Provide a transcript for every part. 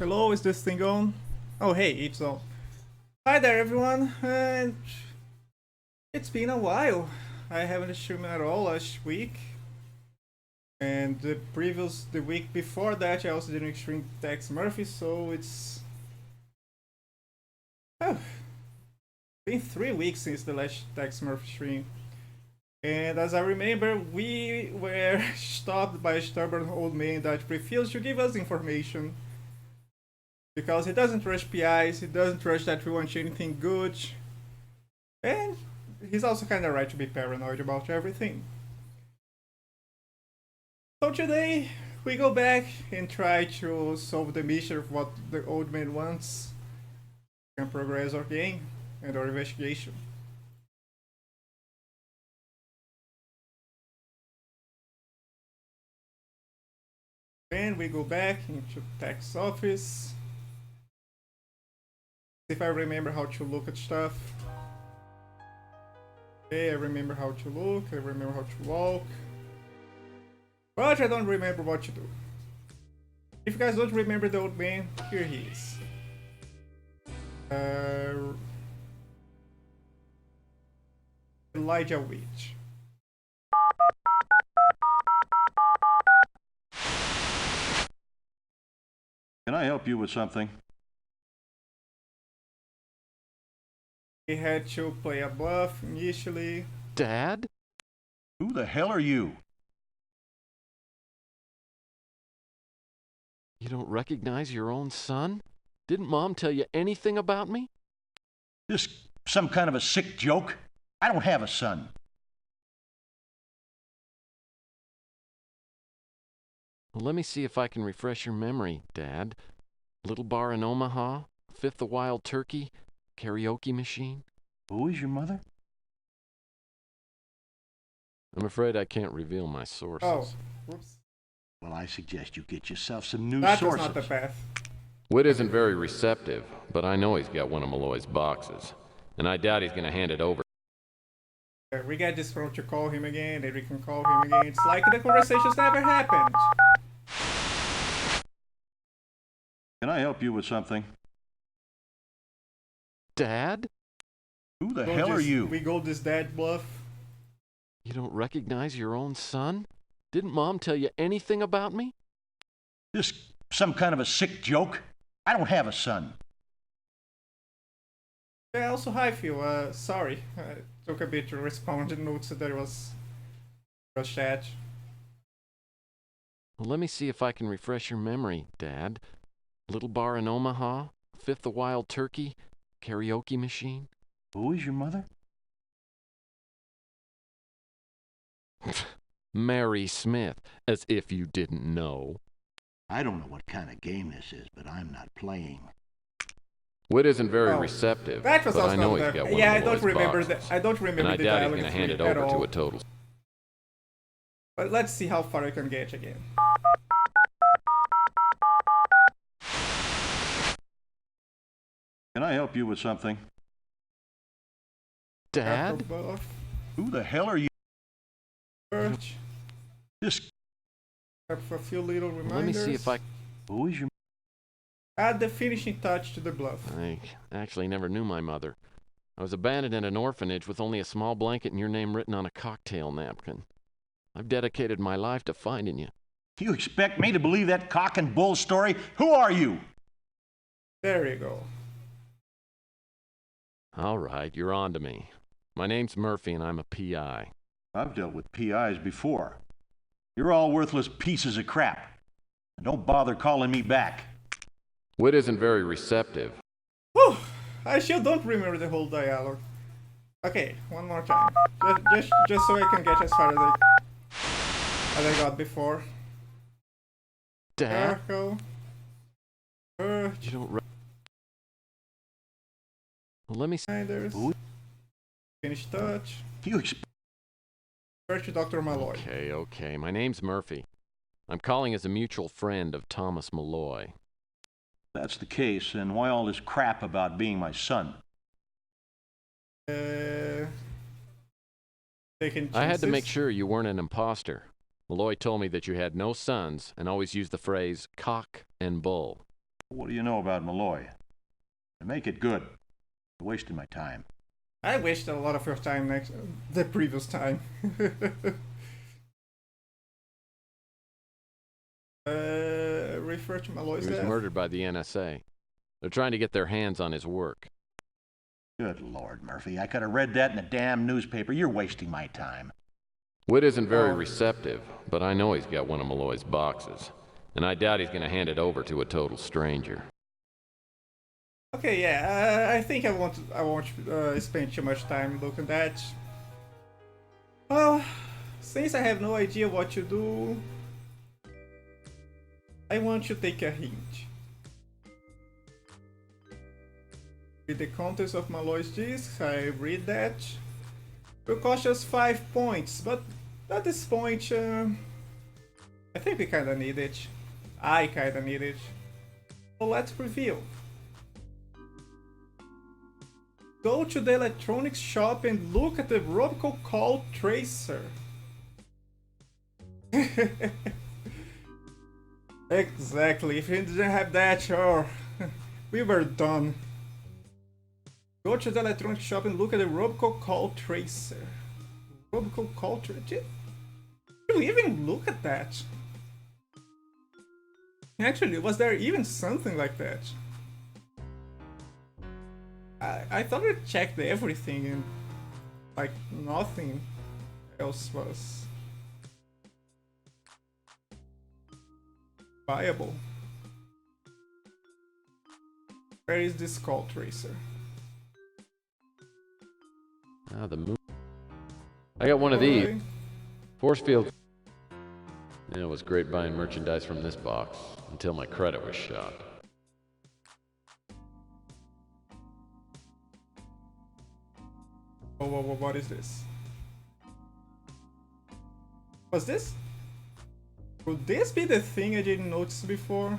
Hello, is this thing on? Oh, hey, it's on. Hi there, everyone. And it's been a while. I haven't streamed at all last week. And the week before that, I also didn't stream Tex Murphy, so it's oh, been 3 weeks since the last Tex Murphy stream. And as I remember, we were stopped by a stubborn old man that refused to give us information because he doesn't trust PIs, he doesn't trust that we want anything good, and he's also kind of right to be paranoid about everything. So today, we go back and try to solve the mission of what the old man wants and progress our game and our investigation. Then we go back into tax office. If I remember how to look at stuff. Okay, I remember how to look, I remember how to walk. But I don't remember what to do. If you guys don't remember the old man, here he is. Elijah Witch. Can I help you with something? He had to play a bluff initially. Dad? Who the hell are you? You don't recognize your own son? Didn't Mom tell you anything about me? This some kind of a sick joke? I don't have a son. Well, let me see if I can refresh your memory, Dad. Little bar in Omaha, Fifth of Wild Turkey, karaoke machine. Who is your mother? I'm afraid I can't reveal my sources. Oh, whoops. Well, I suggest you get yourself some new That was sources. not the path. Whit isn't very receptive, but I know he's got one of Malloy's boxes, and I doubt he's gonna hand it over. We get this phone to call him again, then we can call him again. It's like the conversations never happened. Can I help you with something? Dad? Who the hell are you? We go this dad bluff. You don't recognize your own son? Didn't Mom tell you anything about me? This some kind of a sick joke? I don't have a son. Yeah, also hi Phil. Sorry. Took a bit to respond and notes that there was a chat. Well, let me see if I can refresh your memory, Dad. Little bar in Omaha, Fifth of Wild Turkey, karaoke machine. Who is your mother? Mary Smith, as if you didn't know. I don't know what kind of game this is, but I'm not playing. Whit isn't very receptive, That was but also I know not he's the- got one yeah, of Malloy's boxes, I don't remember and I the doubt he's dialogue going to hand it at over to all. a total. But let's see how far I can get again. Can I help you with something? Dad? Buff, Who the hell are you? search, This have a few little reminders. Let me see if I... who is your Add the finishing touch to the bluff. I actually never knew my mother. I was abandoned in an orphanage with only a small blanket and your name written on a cocktail napkin. I've dedicated my life to finding you. You expect me to believe that cock and bull story? Who are you? There you go. All right, you're on to me. My name's Murphy and I'm a PI. I've dealt with PIs before. You're all worthless pieces of crap. And don't bother calling me back. Whit isn't very receptive. Whew, I still don't remember the whole dialogue. Okay, one more time. Just so I can get as far as I got before. Dad? Circle. Search. You don't... Well, let me see. Reminders. Who? Finish touch. You expect Search Dr. Malloy. Okay. My name's Murphy. I'm calling as a mutual friend of Thomas Malloy. that's the case, and why all this crap about being my son? Taking I had to make chances. sure you weren't an imposter. Malloy told me that you had no sons and always used the phrase cock and bull. What do you know about Malloy? And make it good. You're wasting my time. I wasted a lot of your time the previous time. Refer to Malloy's He was death. murdered by the NSA. They're trying to get their hands on his work. Good Lord, Murphy. I could have read that in the damn newspaper. You're wasting my time. Whit isn't very receptive, but I know he's got one of Malloy's boxes. And I doubt he's going to hand it over to a total stranger. Okay, yeah, I think I won't spend too much time looking at that. Well, since I have no idea what to do, I want to take a hint. With the contents of Malloy's disc, I read that. Will cost us 5 points, but at this point, I think we kinda need it. I kinda need it. So let's review. Go to the electronics shop and look at the robocall tracer. Exactly, if we didn't have that, oh, we were done. Go to the electronics shop and look at the robocall tracer. Robocall tracer? Did we even look at that? Actually, was there even something like that? I thought we checked everything and like nothing else was viable. Where is this call tracer? Ah, the moon. I got one of these. Force field. Yeah, it was great buying merchandise from this box until my credit was shot. Oh, what is this? What's this? Could this be the thing I didn't notice before?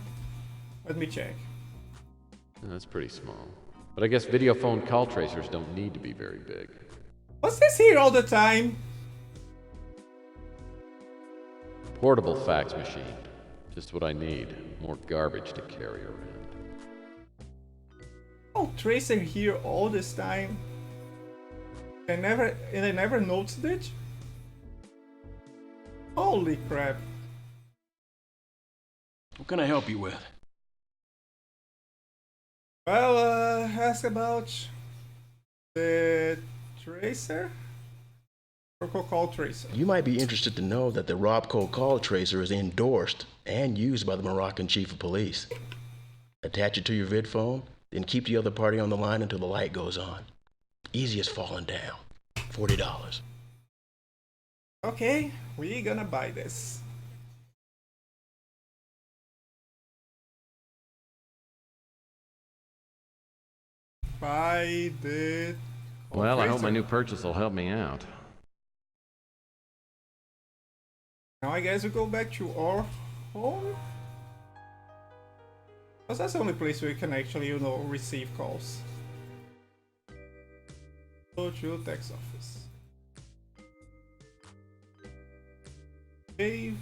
Let me check. That's pretty small. But I guess video phone call tracers don't need to be very big. What's this here all the time? Portable fax machine. Just what I need. More garbage to carry around. Oh, tracer here all this time. I never noticed it. Holy crap. What can I help you with? Well, ask about the tracer? Call tracer. You might be interested to know that the Robco call tracer is endorsed and used by the Moroccan chief of police. Attach it to your vid phone, then keep the other party on the line until the light goes on. Easy as falling down. $40. Okay, we gonna buy this. Buy the... Well, I hope my new purchase will help me out. Now I guess we go back to our home. Because that's the only place where we can actually, receive calls. Go to Tex office. Save.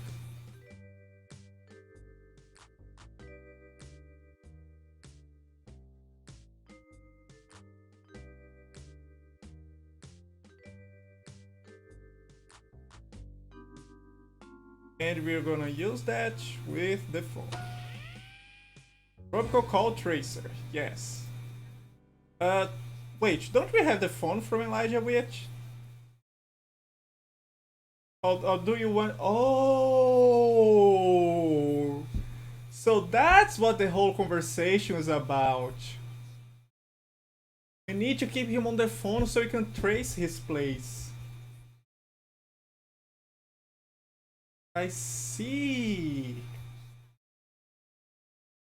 And we're gonna use that with the phone. Tropical call tracer, yes. Wait, don't we have the phone from Elijah Witch? Or do you want... Oh! So that's what the whole conversation is about. We need to keep him on the phone so we can trace his place. I see.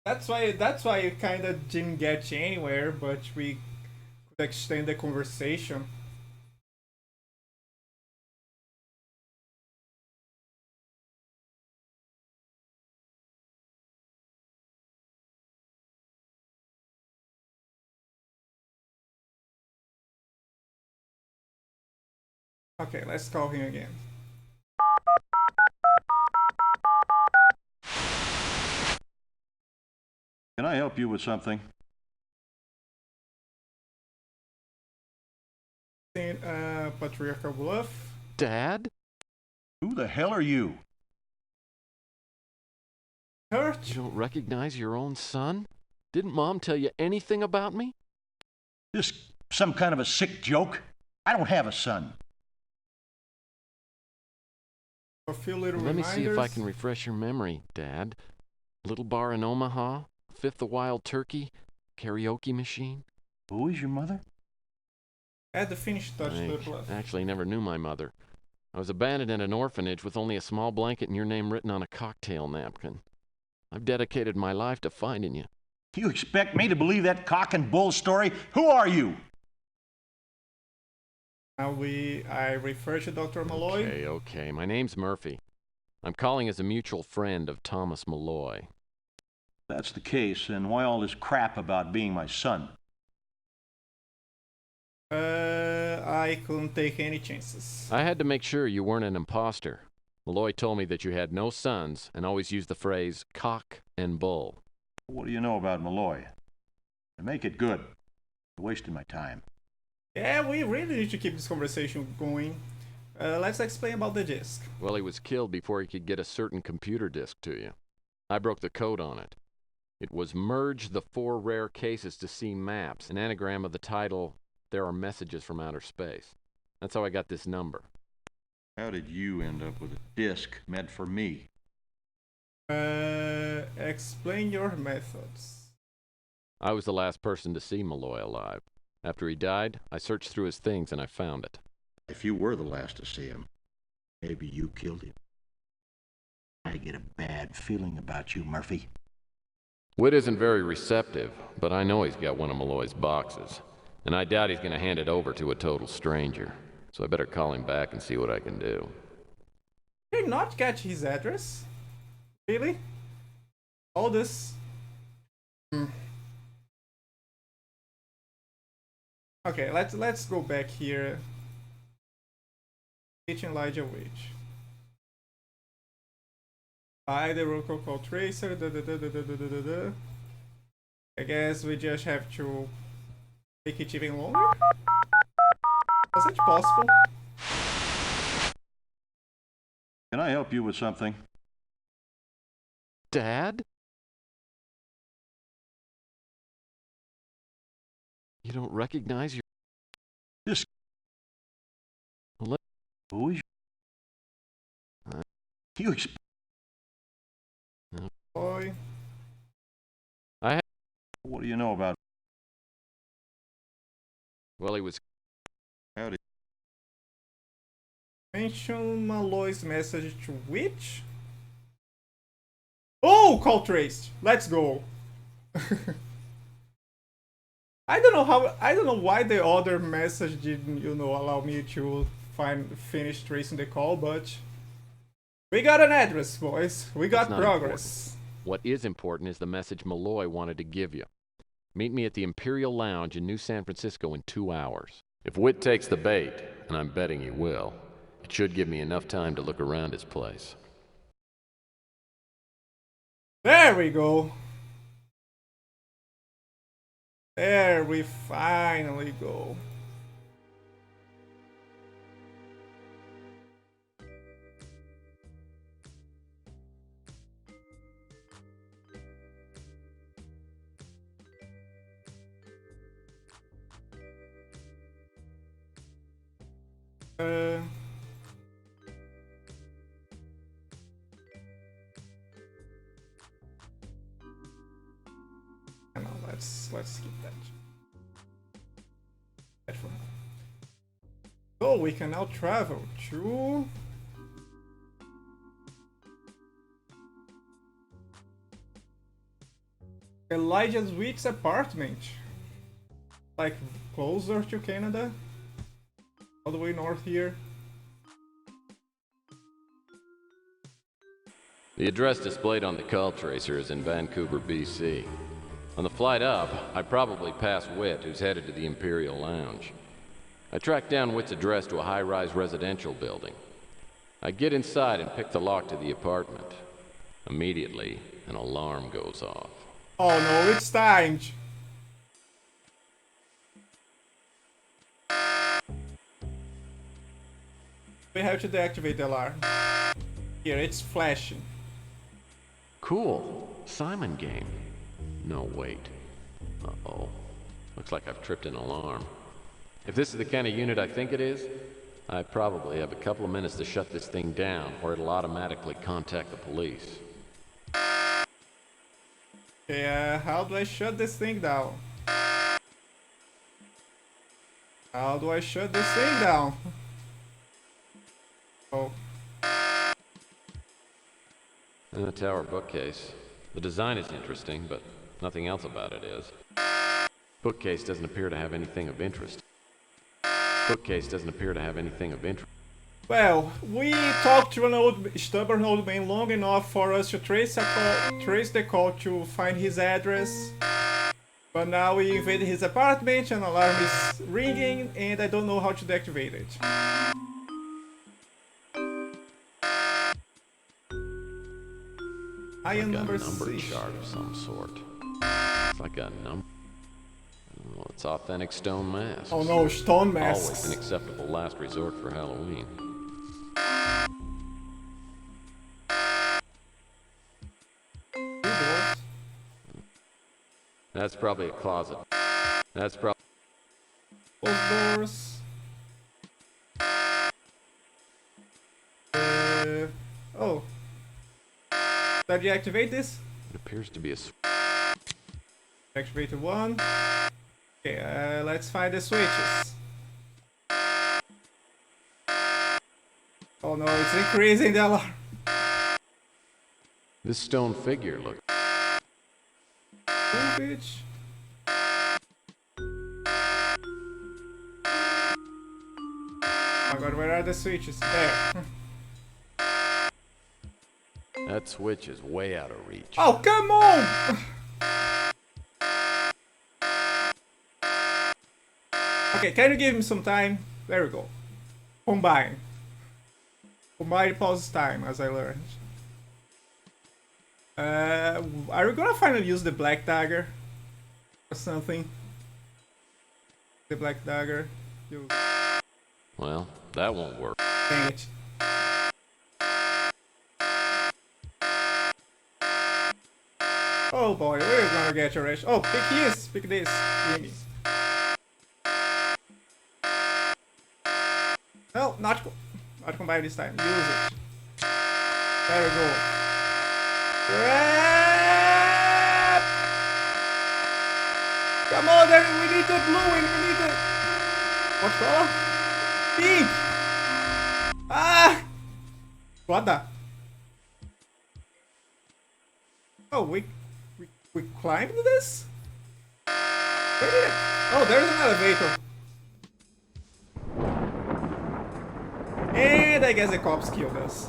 That's why it kinda didn't get anywhere, but we could extend the conversation. Okay, let's call him again. Can I help you with something? Patriarchal Bluff. Dad? Who the hell are you? Hurt? You don't recognize your own son? Didn't Mom tell you anything about me? This some kind of a sick joke? I don't have a son. A few little Let me reminders. see if I can refresh your memory, Dad. Little bar in Omaha, Fifth of Wild Turkey, karaoke machine. Who is your mother? Add the finish touch to the bluff. Actually never knew my mother. I was abandoned in an orphanage with only a small blanket and your name written on a cocktail napkin. I've dedicated my life to finding you. You expect me to believe that cock and bull story? Who are you? Now I refer to Dr. Malloy. Okay. My name's Murphy. I'm calling as a mutual friend of Thomas Malloy. If that's the case, then why all this crap about being my son? I couldn't take any chances. I had to make sure you weren't an imposter. Malloy told me that you had no sons and always used the phrase cock and bull. What do you know about Malloy? And make it good. You're wasting my time. Yeah, we really need to keep this conversation going. Let's explain about the disc. Well, he was killed before he could get a certain computer disk to you. I broke the code on it. It was merge the 4 rare cases to see maps, an anagram of the title, There Are Messages from Outer Space. That's how I got this number. How did you end up with a disc meant for me? Explain your methods. I was the last person to see Malloy alive. After he died, I searched through his things and I found it. If you were the last to see him, maybe you killed him. I get a bad feeling about you, Murphy. Whit isn't very receptive, but I know he's got one of Malloy's boxes. And I doubt he's going to hand it over to a total stranger. So I better call him back and see what I can do. Did you not catch his address? Really? All this... Okay, let's go back here. Kitchen Elijah Witch. Buy the rococo tracer. I guess we just have to make it even longer. Was it possible? Can I help you with something? Dad? You don't recognize your... This... Well, Who is you? Boy. What do you know about... Well, he was... Howdy. Mention Malloy's message to which? Oh, call traced. Let's go. I don't know why the other message didn't, allow me to finish tracing the call, but we got an address, boys. We got progress. What is important is the message Malloy wanted to give you. Meet me at the Imperial Lounge in New San Francisco in 2 hours. If Whit takes the bait, and I'm betting he will, it should give me enough time to look around his place. There we go. There we finally go. No, let's skip that. That for now. So we can now travel to Elijah Sweet's apartment. Like closer to Canada. All the way north here. The address displayed on the call tracer is in Vancouver, BC. On the flight up, I probably passed Whit, who's headed to the Imperial Lounge. I tracked down Whit's address to a high-rise residential building. I get inside and pick the lock to the apartment. Immediately, an alarm goes off. Oh no, it's timed. We have to deactivate the alarm. Here, it's flashing. Cool. Simon game. No, wait. Uh-oh. Looks like I've tripped an alarm. If this is the kind of unit I think it is, I probably have a couple of minutes to shut this thing down, or it'll automatically contact the police. Okay, how do I shut this thing down? How do I shut this thing down? Oh. And the tower bookcase. The design is interesting, but nothing else about it is. Bookcase doesn't appear to have anything of interest. Bookcase doesn't appear to have anything of interest. Well, we talked to an stubborn old man long enough for us to trace the call to find his address. But now we invaded his apartment, an alarm is ringing, and I don't know how to deactivate it. I am Like a number number 6. chart of some sort. It's like a number. Well, it's authentic stone masks. Oh no, stone Always masks. an acceptable last resort for Halloween. Two doors. That's probably a closet. That's probably. Close doors. Oh. Did you activate this? It appears to be a. Activated one. Okay, let's find the switches. Oh no, it's increasing the alarm. This stone figure look. Oh, bitch. Oh my god, where are the switches? There. That switch is way out of reach. Oh, come on! Okay, can you give me some time? There we go. Combine. Combine pause time, as I learned. Are we gonna finally use the black dagger? Or something? The black dagger. Use. Well, that won't work. Dang it. Oh boy, we're gonna get arrested. Oh, pick this, pick this. Gimme. No, not combine this time. Use it. There we go. Grab! Come on, there. We need the blue and we need the. What color? Pink. Ah! What the? Oh, we climbed this? Where did it? Oh, there's an elevator. And I guess the cops killed us.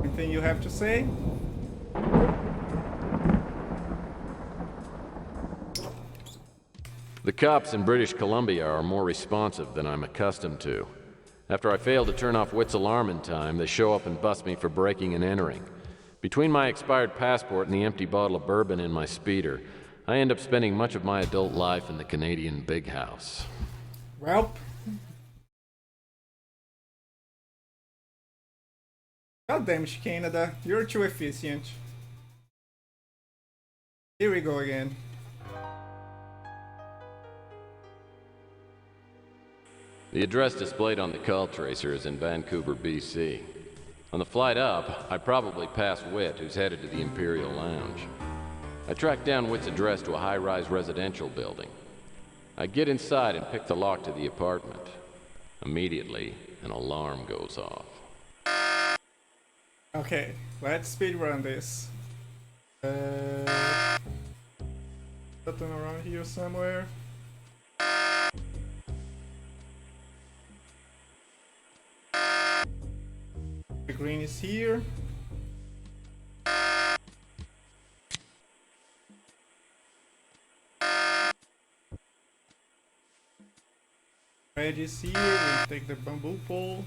Anything you have to say? The cops in British Columbia are more responsive than I'm accustomed to. After I fail to turn off Witt's alarm in time, they show up and bust me for breaking and entering. Between my expired passport and the empty bottle of bourbon in my speeder, I end up spending much of my adult life in the Canadian big house. Well. God damn it, Canada. You're too efficient. Here we go again. The address displayed on the call tracer is in Vancouver, BC. On the flight up, I probably passed Witt, who's headed to the Imperial Lounge. I tracked down Witt's address to a high-rise residential building. I get inside and pick the lock to the apartment. Immediately, an alarm goes off. Okay, let's speedrun this. Something around here somewhere. The green is here. Red is here, we'll take the bamboo pole.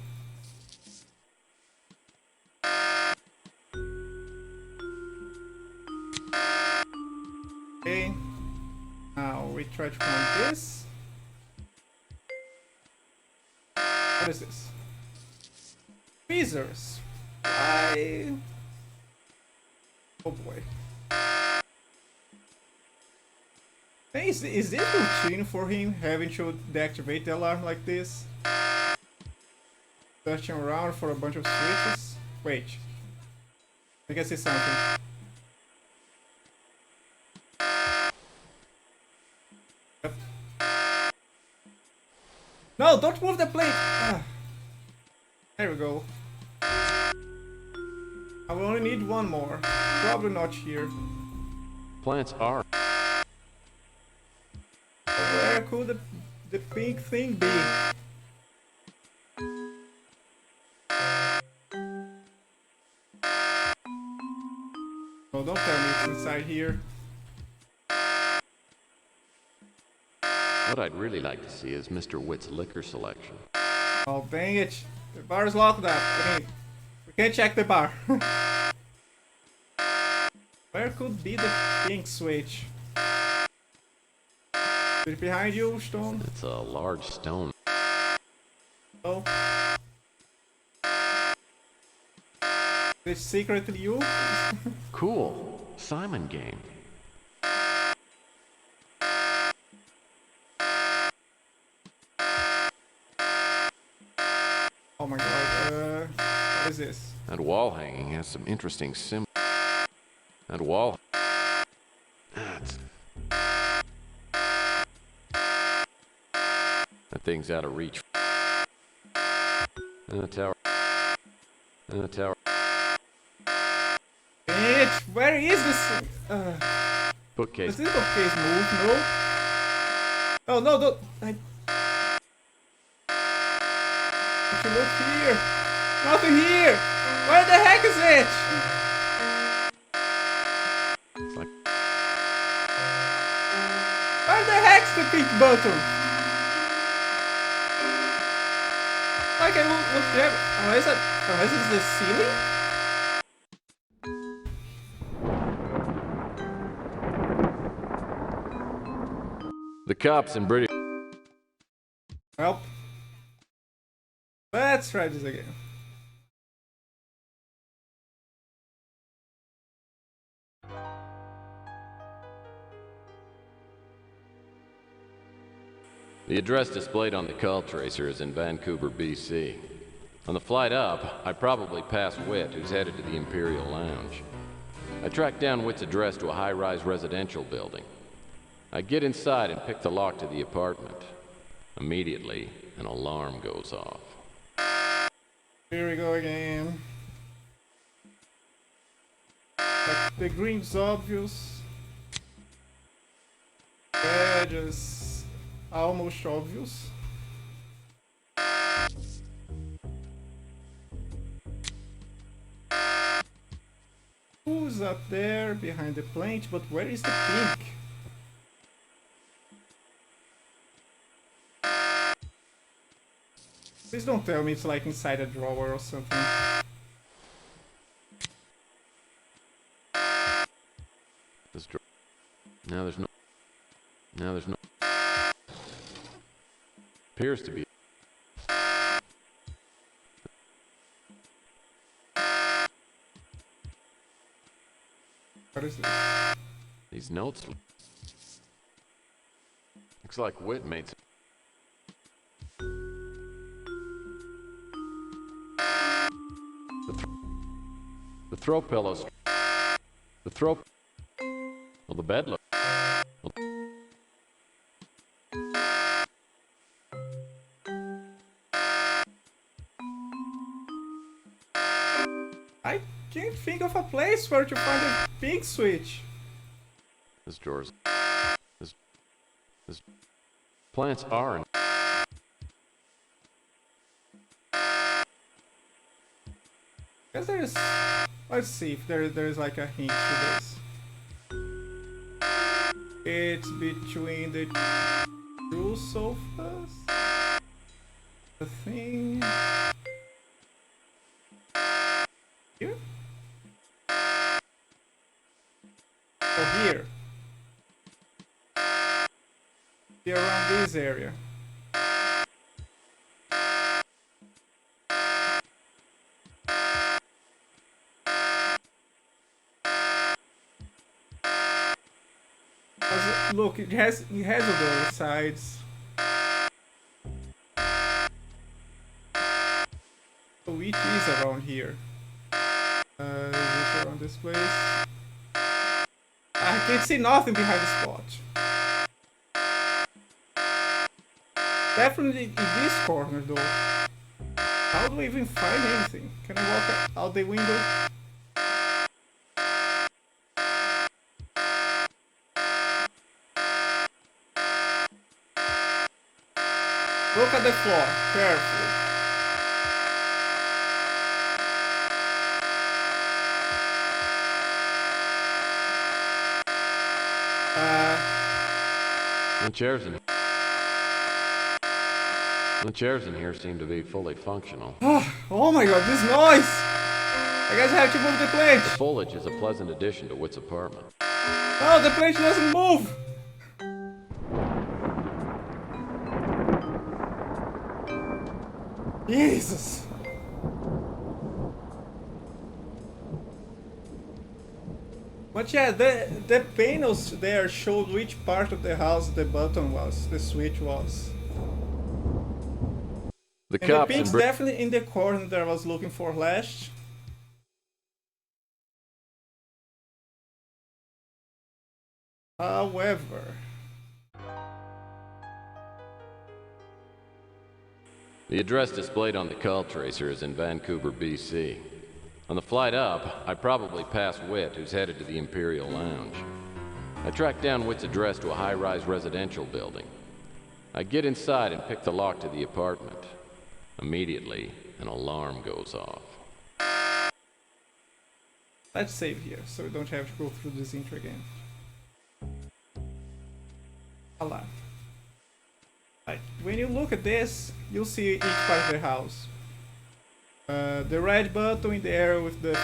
Okay. Now we try to find this. What is this? Tweezers. Why? Oh boy. Hey, is it routine for him having to deactivate the alarm like this? Searching around for a bunch of switches? Wait. I think I see something. Yep. No, don't move the plate! Ah. There we go. I will only need one more. Probably not here. Plants are. Where could the pink thing be? Oh, don't tell me it's inside here. What I'd really like to see is Mr. Witt's liquor selection. Oh, dang it. The bar is locked up. I mean, we can't check the bar. Where could be the pink switch? Is it behind you, Stone? It's a large stone. Oh. Is it secretly you? Cool. Simon game. Oh my god, what is this? That wall hanging has some interesting symbols. That wall. That's... That thing's out of reach. And the tower. And the tower. Bitch, where is this? Bookcase. Does this bookcase move? No? Oh, no, don't. If you look here. Nothing here! Where the heck is it? It's like... Where the heck's the pink button? I can look there. Unless it's the ceiling? The cops in British... Well, let's try this again. The address displayed on the call tracer is in Vancouver, BC. On the flight up, I probably passed Witt, who's headed to the Imperial Lounge. I tracked down Witt's address to a high-rise residential building. I get inside and pick the lock to the apartment. Immediately, an alarm goes off. Here we go again. Like, the green's obvious. Red is almost obvious. Who's up there behind the plate? But where is the pink? Please don't tell me it's like inside a drawer or something. Now there's no... Appears to be... What is this? These notes... Looks like Witt made some... The throw pillows... The throw... Well, the bed look... I can't think of a place where to find a pink switch. This drawer's... This... Plants are... In... Guess there's... Let's see if there's like a hint to this. It's between the two sofas. the thing here. Oh, here. Be around this area. Look, it has on the other sides. So it is around here. Is it around this place? I can see nothing behind the spot. Definitely in this corner though. How do I even find anything? Can I walk out the window? Look at the floor, carefully. The chairs in here seem to be fully functional. Oh my god, this noise! I guess I have to move the plate. The foliage is a pleasant addition to Whit's apartment. No, the plate doesn't move! Jesus! But yeah, the panels there showed which part of the house the button was, the switch was. The And the cops pink's definitely in the corner that I was looking for last. However... The address displayed on the call tracer is in Vancouver, BC. On the flight up, I probably passed Whit, who's headed to the Imperial Lounge. I tracked down Whit's address to a high-rise residential building. I get inside and pick the lock to the apartment. Immediately, an alarm goes off. Let's save here, so we don't have to go through this intro again. Alarm. Like, when you look at this, you'll see each part of the house. The red button in the area with the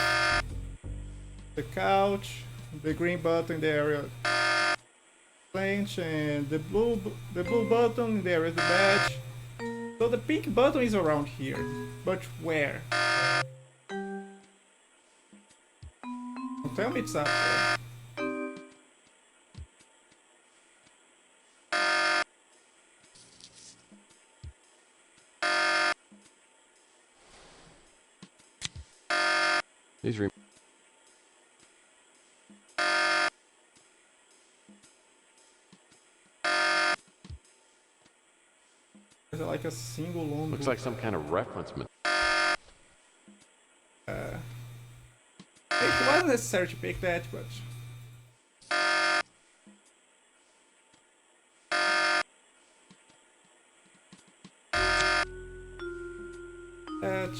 couch, the green button in the area bench, and the blue button in the area of the bed. So the pink button is around here, but where? Don't tell me it's up there. These Is it like a single long looks book? like some kind of reference material. It wasn't necessary to pick that, but... That...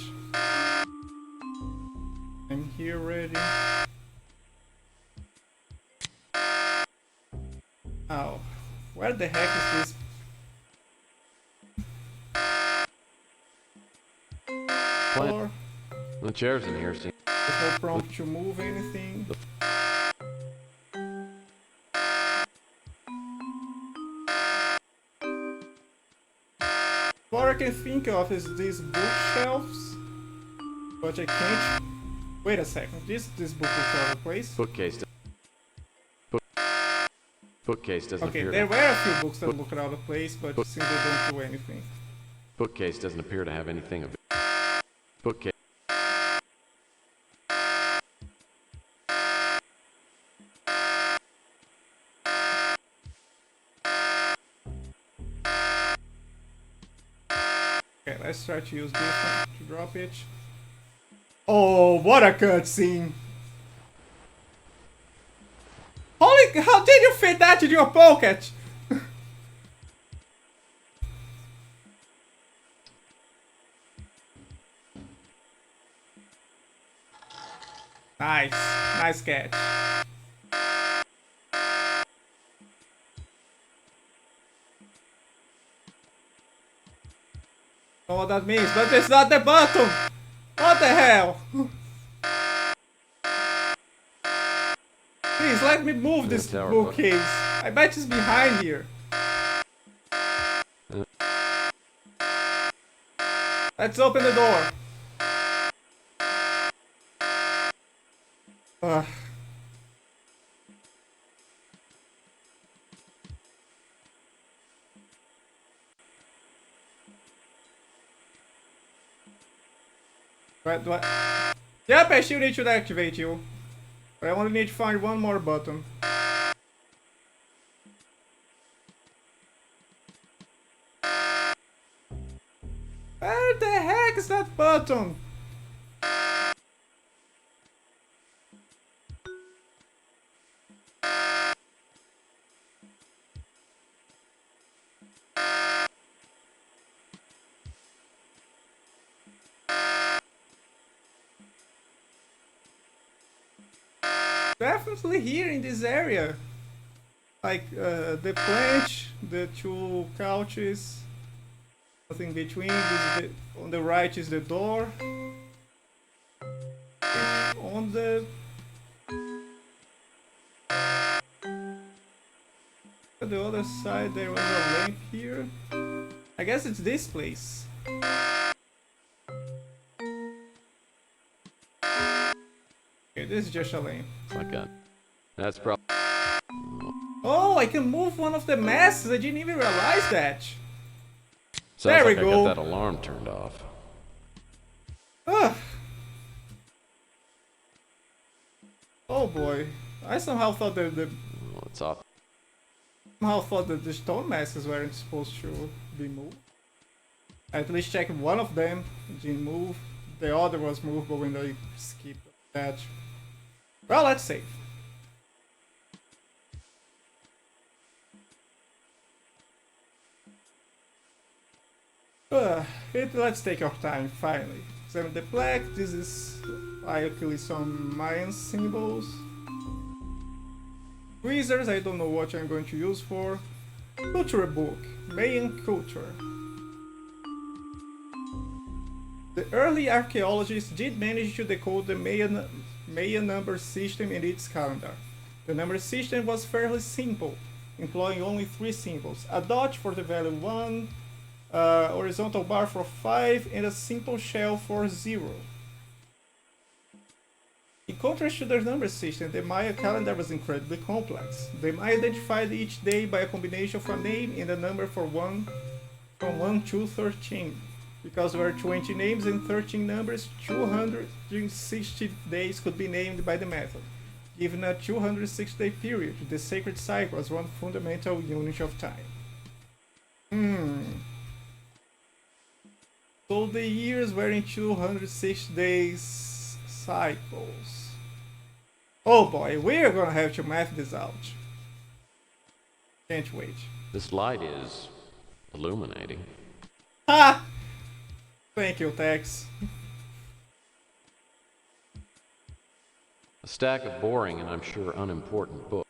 I'm here ready. Oh, where the heck is this? Floor? The chairs in here seem... There's no prompt to move anything. What I can think of is these bookshelves, but I can't. Wait a second. This book looks out of place. Bookcase doesn't Okay, appear. there were a few books that look out of place, but it seems they don't do anything. Bookcase doesn't appear to have anything of it. Bookcase. Okay, let's try to use this one to drop it. Oh, what a cutscene! Holy, how did you fit that in your pocket? Nice, nice catch. know what that means, but it's not the button! What the hell? Please let me move this tower bookcase. I bet it's behind here. Let's open the door. Ugh. What? Yep, I still need to activate you. But I only need to find one more button. Where the heck is that button? Definitely here in this area. Like the planch, the two couches, nothing between. On the right is the door. And on the other side there was a lamp here. I guess it's this place. Okay, this is just a lamp. It's like a... That's probably... Oh, I can move one of the masks. I didn't even realize that. Sounds There we like go. I got that alarm turned off. Ugh. Oh boy. I somehow thought that Well, it's off. the stone masks weren't supposed to be moved. I at least checked one of them. It didn't move. The other was moved, but when I skipped that. Well, let's save. Let's take our time, finally. Examine the plaque. This is likely some Mayan symbols. Tweezers, I don't know what I'm going to use for. Culture book, Mayan culture. The early archaeologists did manage to decode the Mayan number system and its calendar. The number system was fairly simple, employing only 3 symbols: a dot for the value 1, horizontal bar for 5, and a simple shell for 0. In contrast to their number system, the Maya calendar was incredibly complex. The Maya identified each day by a combination of a name and a number from 1 to 13. Because there were 20 names and 13 numbers, 260 days could be named by the method. Given a 260-day period, the sacred cycle was one fundamental unit of time. So the years were in 206 days cycles. Oh boy, we're gonna have to math this out. Can't wait. This light is illuminating. Ha! Thank you, Tex. A stack of boring and I'm sure unimportant books.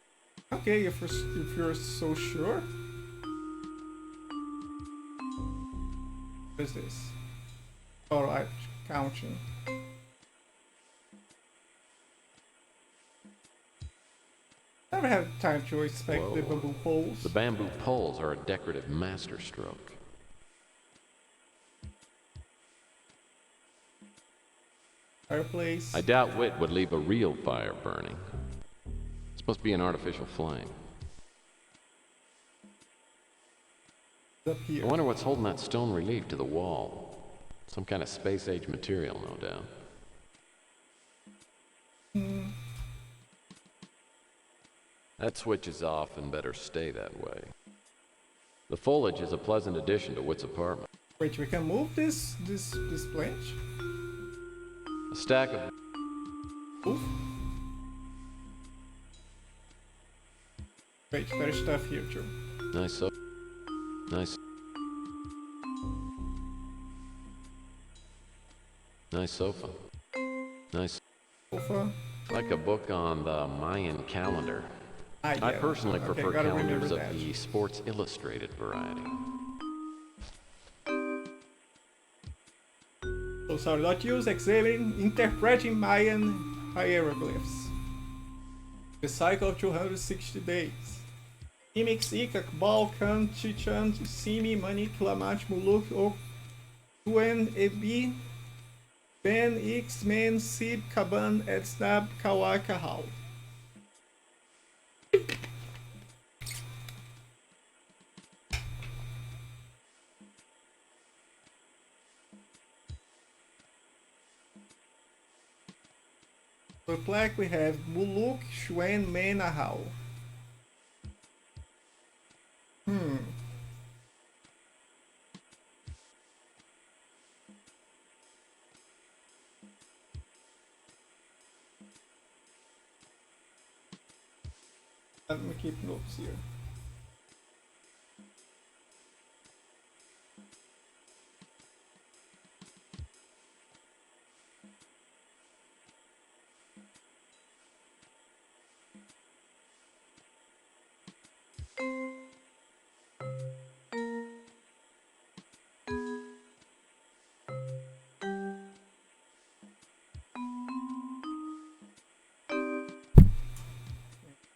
Okay, if you're so sure. What is this? Alright, counting. Never had time to inspect the Whoa. bamboo poles. The bamboo poles are a decorative masterstroke. Fireplace. I doubt wit would leave a real fire burning. It's supposed to be an artificial flame. Up here. I wonder what's holding that stone relief to the wall. Some kind of space-age material, no doubt. That switch is off and better stay that way. The foliage is a pleasant addition to Wit's apartment. Wait, we can move this plank? A stack of... Move? Wait, there's stuff here too. Nice sofa. Nice sofa. Nice. Sofa. Like a book on the Mayan calendar. Ah, I yeah. personally Okay, prefer gotta remember calendars of that. the Sports Illustrated variety. Not use, examining, interpreting Mayan hieroglyphs. The cycle of 260 days. Imix, Ikak, Bal, Kan, Chichan, Simi, Manik, Lamat, Muluk, Ok, Tuen, Ebi, Ben, X, Men, Sib, Kaban, Edsnab, Kawa, Kahal. For plaque we have Muluk, Shuen, Men, Ahau. Let me keep notes here.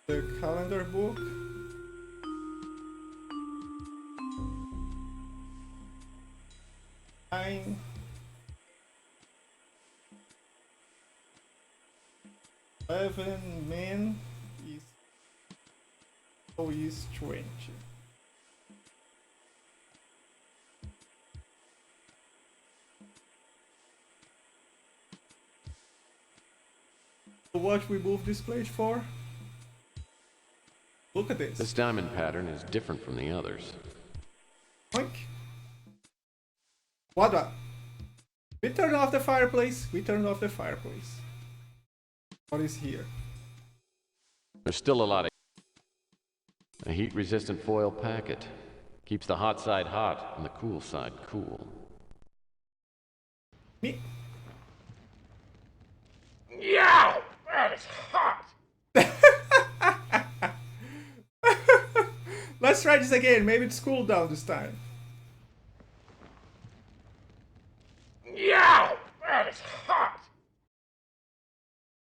The calendar book. Nine. Eleven men is 20. So what we move this plate for? Look at this. This diamond pattern is different from the others. Oink. What? We turned off the fireplace. What is here? There's still a lot of... A heat-resistant foil packet. Keeps the hot side hot and the cool side cool. Me. Yow! That is hot! Let's try this again. Maybe it's cooled down this time. Yow! That is hot!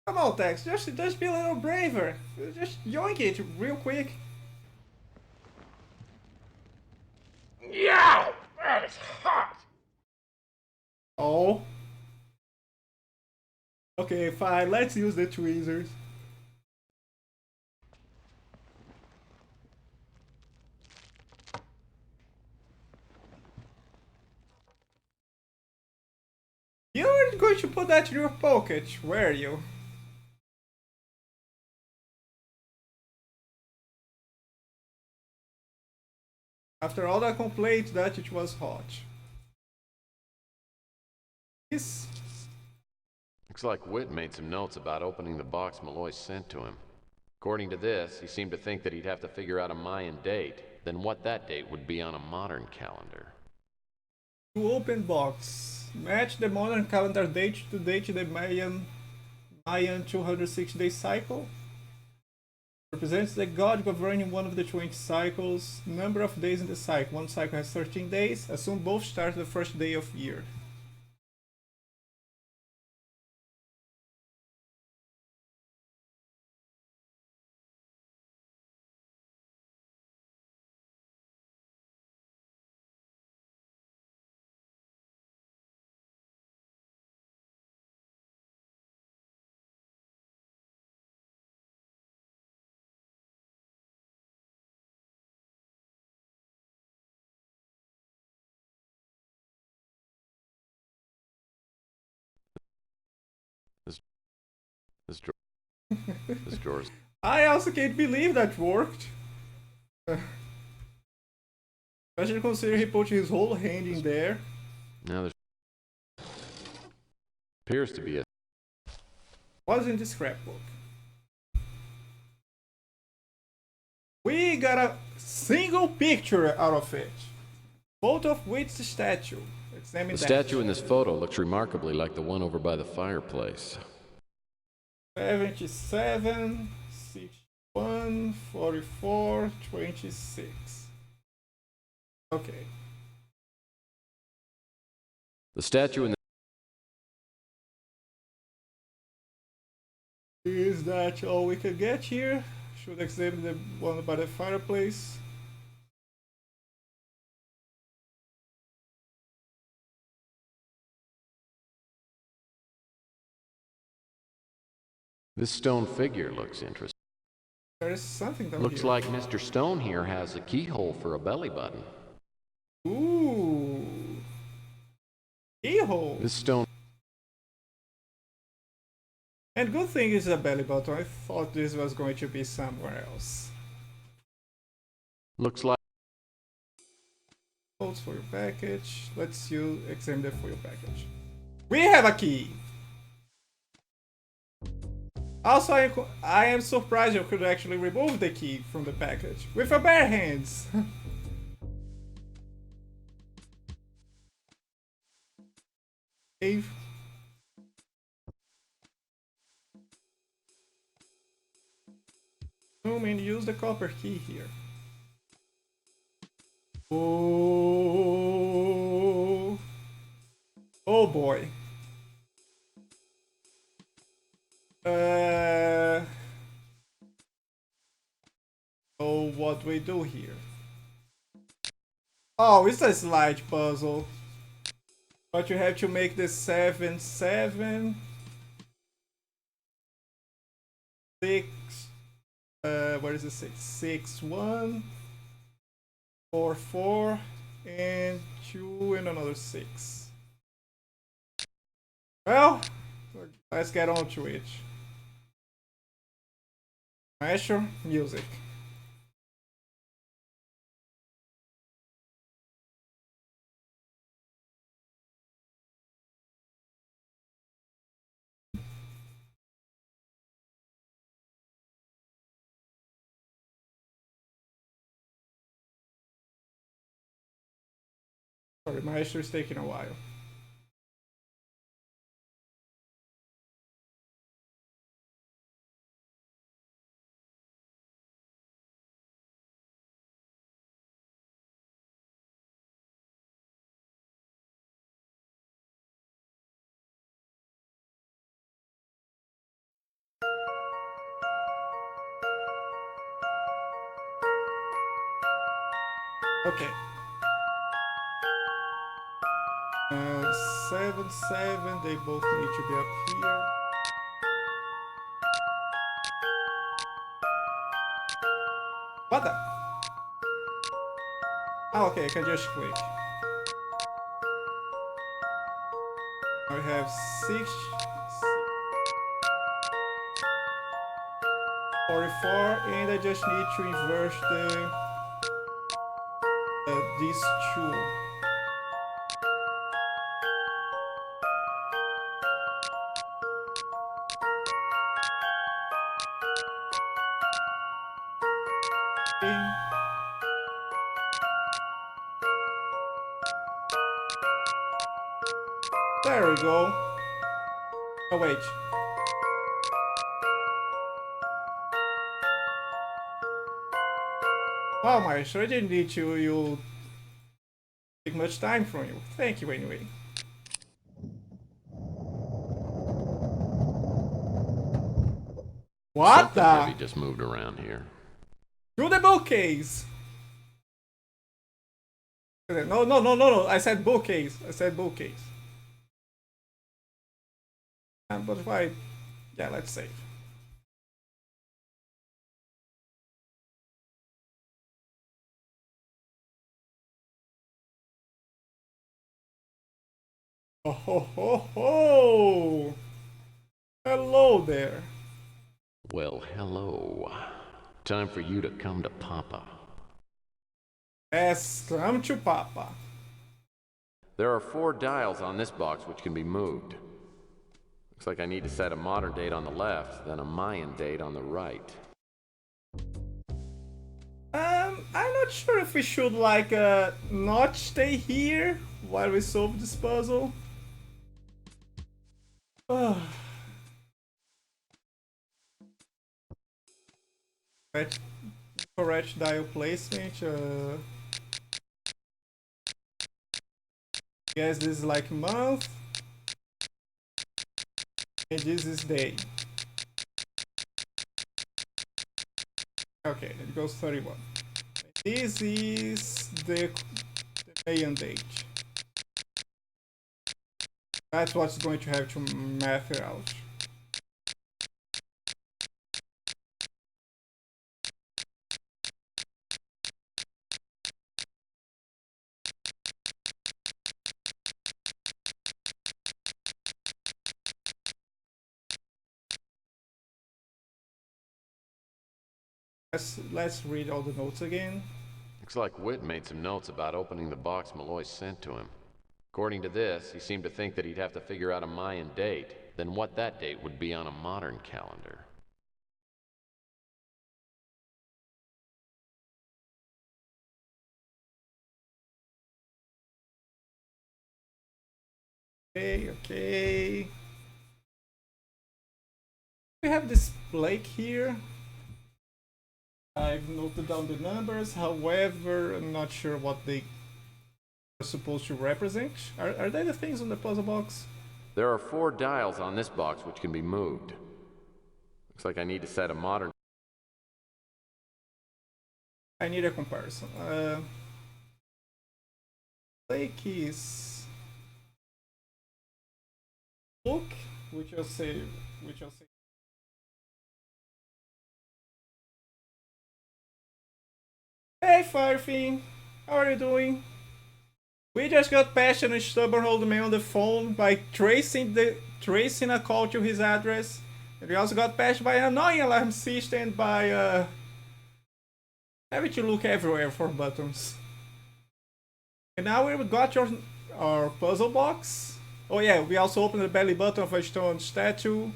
Come on, Tex. Just be a little braver. Just yoink it real quick. Yow! That is hot! Oh. Okay, fine. Let's use the tweezers. You weren't going to put that in your pocket, were you? After all the complaints that it was hot. This. Looks like Whit made some notes about opening the box Malloy sent to him. According to this, he seemed to think that he'd have to figure out a Mayan date, then what that date would be on a modern calendar. To open box. Match the modern calendar date to date the Mayan 260-day cycle. Represents the god governing one of the 20 cycles. Number of days in the cycle. One cycle has 13 days. Assume both start the first day of year. This drawer's... I also can't believe that worked. Especially considering he put his whole hand in there. Now there's... Appears to be a... What's in the scrapbook? We got a single picture out of it. Photo of Whit's statue. Examine The that. statue in this photo looks remarkably like the one over by the fireplace. 77, 61, 44, 26. Okay. The statue in the is that all we can get here? Should examine the one by the fireplace. This stone figure looks interesting. There is something down Looks here. like Mr. Stone here has a keyhole for a belly button. Ooh. Keyhole. This stone And good thing is a belly button. I thought this was going to be somewhere else. looks like Codes for your package. Let's you examine the for your package. We have a key. Also, I am surprised you could actually remove the key from the package with your bare hands. Dave. Zoom and use the copper key here. Oh, oh boy. So what we do here? Oh, it's a slide puzzle. But you have to make the 7, 7, 6. Where is the 6? 6, 1, 4, 4, and 2, and another 6. Well, let's get on to it. Maestro, music. Sorry, Maestro is taking a while. Okay. 7, 7, they both need to be up here. What the? Oh, okay, I can just click. I have 6, 44, and I just need to inverse these two. Okay. There we go. Oh wait. Wow, Maestro, I didn't need you take much time from you. Thank you anyway. What something heavy the? just moved around here. Do the bookcase! No, no, no, no, no. I said bookcase. I said bookcase. But why? Yeah, let's save. Oh ho ho ho! Hello there. Well, hello. Time for you to come to Papa. Yes, come to Papa. There are 4 dials on this box which can be moved. Looks like I need to set a modern date on the left, then a Mayan date on the right. I'm not sure if we should like not stay here while we solve this puzzle. Correct dial placement. Guess this is like month, and this is day. Okay, it goes 31. This is the Mayan date. That's what's going to have to math it out. Let's read all the notes again. Looks like Whit made some notes about opening the box Malloy sent to him. According to this, he seemed to think that he'd have to figure out a Mayan date, then what that date would be on a modern calendar. Okay. We have this Blake here. I've noted down the numbers, however, I'm not sure what they are supposed to represent. Are they the things on the puzzle box? There are 4 dials on this box which can be moved. Looks like I need to set a modern... I need a comparison. Blake is look, which I'll say. Hey Firefin, how are you doing? We just got patched and stubborn old man on the phone by tracing a call to his address. And we also got patched by an annoying alarm system by having to look everywhere for buttons. And now we got our puzzle box. Oh yeah, we also opened the belly button of a stone statue.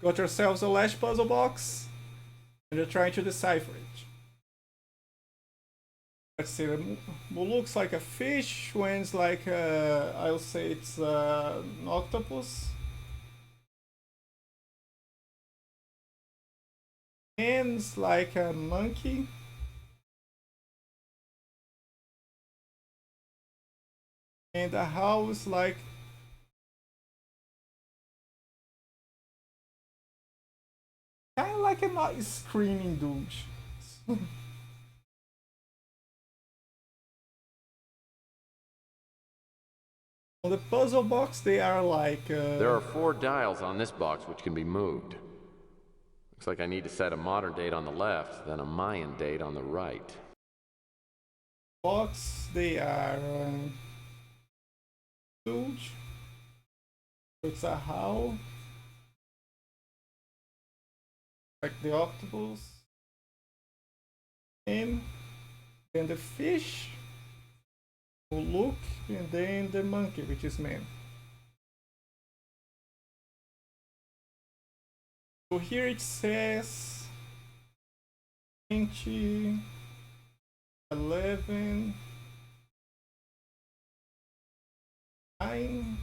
Got ourselves a last puzzle box. And we're trying to decipher it. Let's see, it looks like a fish, when's like I'll say it's an octopus. Hands like a monkey. And a house like kind of like a screaming dude. On the puzzle box, they are like... There are 4 dials on this box which can be moved. Looks like I need to set a modern date on the left, then a Mayan date on the right. Box, they are... huge. It's a how. Like the octopus. And then the fish. Look, and then the monkey, which is man. So here it says 20, 11, 9.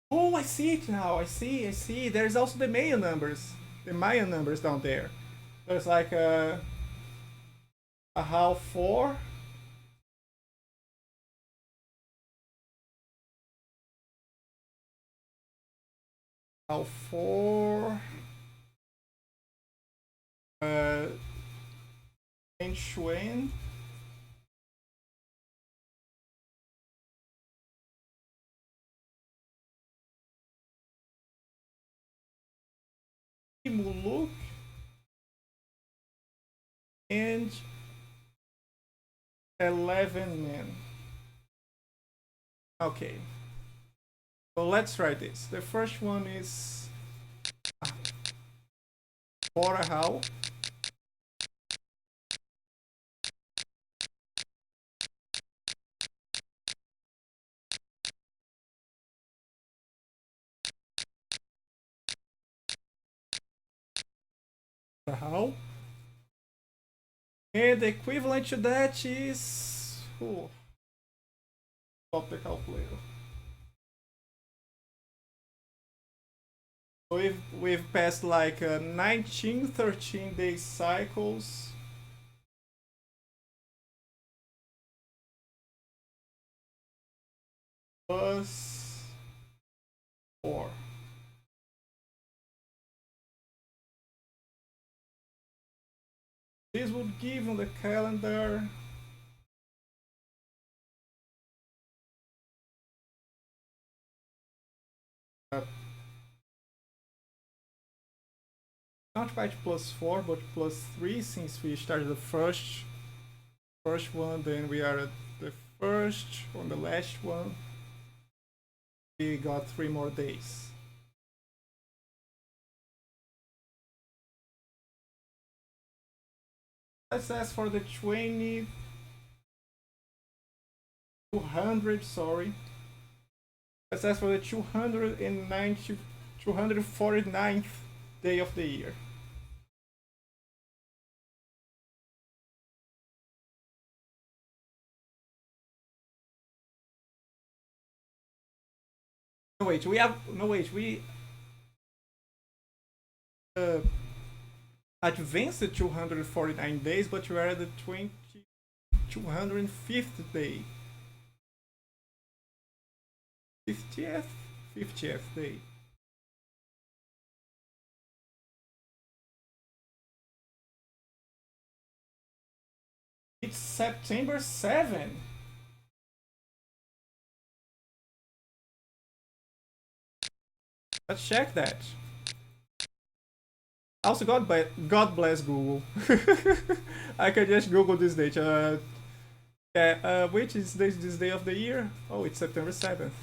Oh, I see it now. I see. There's also the Mayan numbers. The Mayan numbers down there. There's like a how 4. How 4. And Shuen. Muluk. And 11 men. Okay. So let's try this. The first one is Bora how. How. And the equivalent to that is... oh, stop the calculator. So we've passed like 19, 13 day cycles. Plus 4. This would give on the calendar not quite +4 but +3 since we started the first one, then we are at the first on the last one. We got 3 more days. Let's ask for the 200, sorry. Let's ask for the 249th day of the year. No wait, we advanced the 249 days, but we are at the 205th day. 50th day. It's September 7. Let's check that. Also, God bless Google. I can just Google this date. Which is this day of the year? Oh, it's September 7th.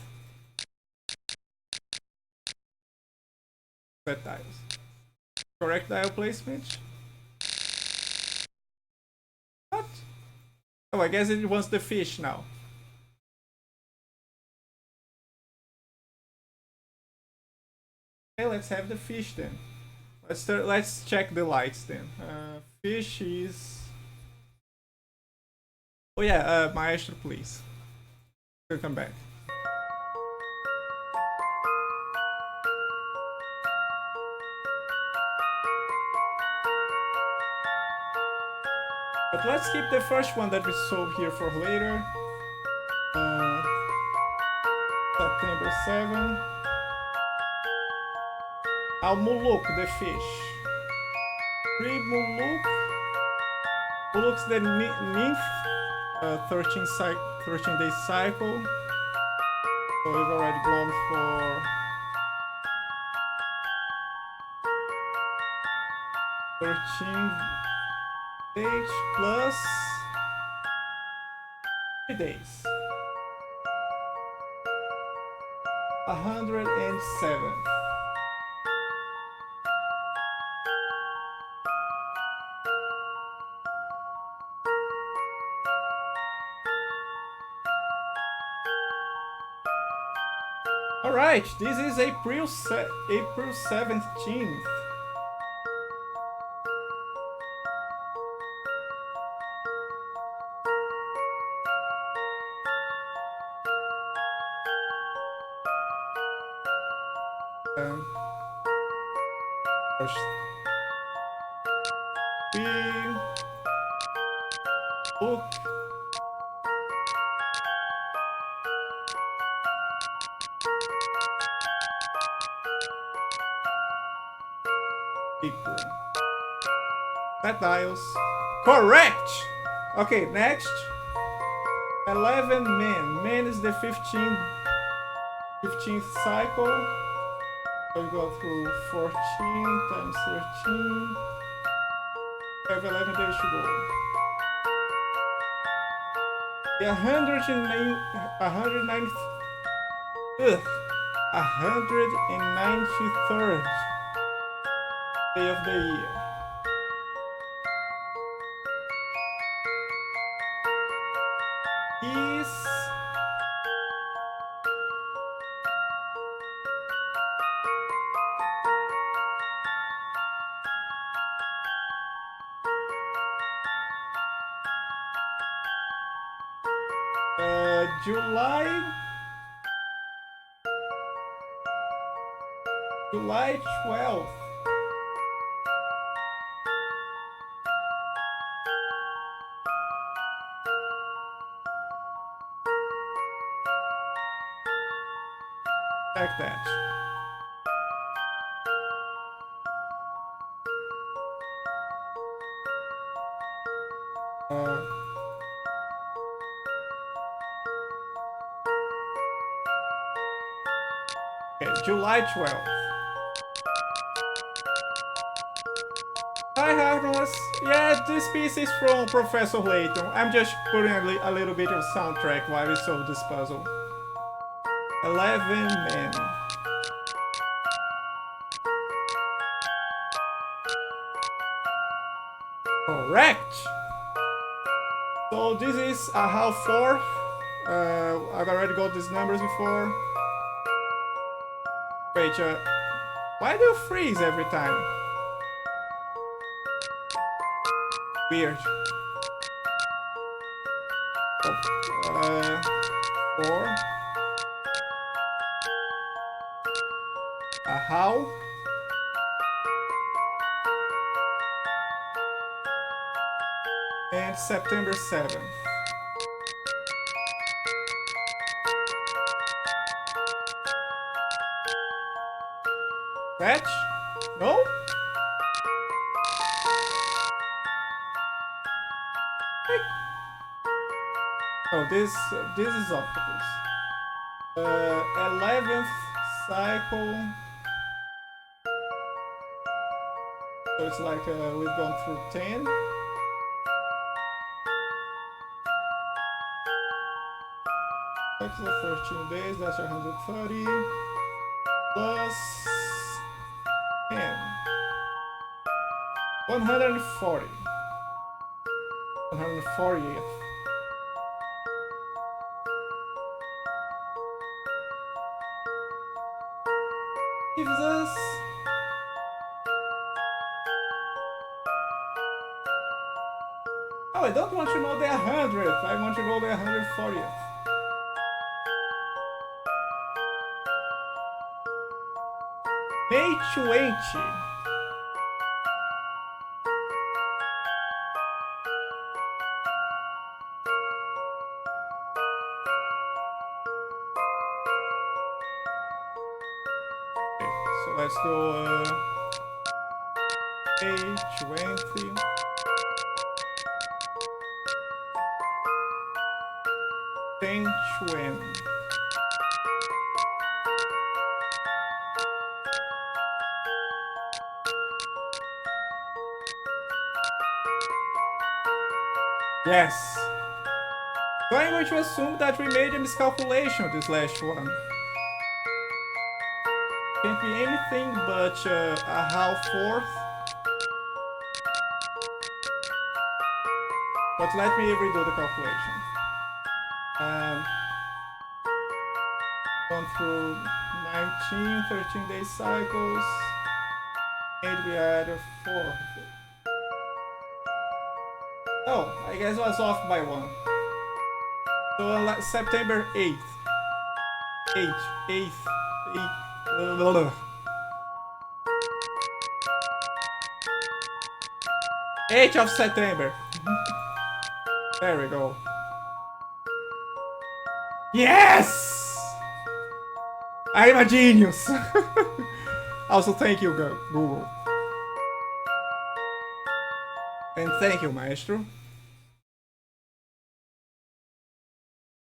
Set dials. Correct dial placement. What? Oh, I guess it wants the fish now. Okay, let's have the fish then. Let's check the lights then. Fish is. Oh yeah, Maestro, please. We'll come back. But let's keep the first one that we saw here for later. September 7. Al Muluk, the fish. Three Muluk. Muluk's the ninth 13-day cycle. So we've already gone for 13 days plus 3 days. 107. Alright, this is April 17th. First we look equal. That dials. Correct! Okay, next. 11 men. Men is the 15th cycle. So we go through 14 times 13. We have 11 days to go. The 193rd day of the year. Is July 12th. Check that. Uh, okay, July 12th. Hi Harmless. Yeah, this piece is from Professor Layton. I'm just putting a little bit of soundtrack while we solve this puzzle. 11 men. Correct! So this is a half fourth. I've already got these numbers before. Wait, why do you freeze every time? Weird. Oh, 4. A how? And September 7th. Fetch? No? Oh, this is octopus. 11th cycle. So it's like we've gone through 10. That's the 13 days, that's 130. Plus 10. 140. 140th. Gives us oh, I don't want to know the 100th. I want to know the 140th. May 20. So let's go A20. Tenchuan. Yes. So I'm going to assume that we made a miscalculation this last one. Can't be anything but a half fourth. But let me redo the calculation. Gone through 19, 13 day cycles, and we had a 4. Oh, I guess I was off by 1. So September 8th. 8th. 8th of September. There we go. Yes! I'm a genius! Also, thank you, Google. And thank you, Maestro.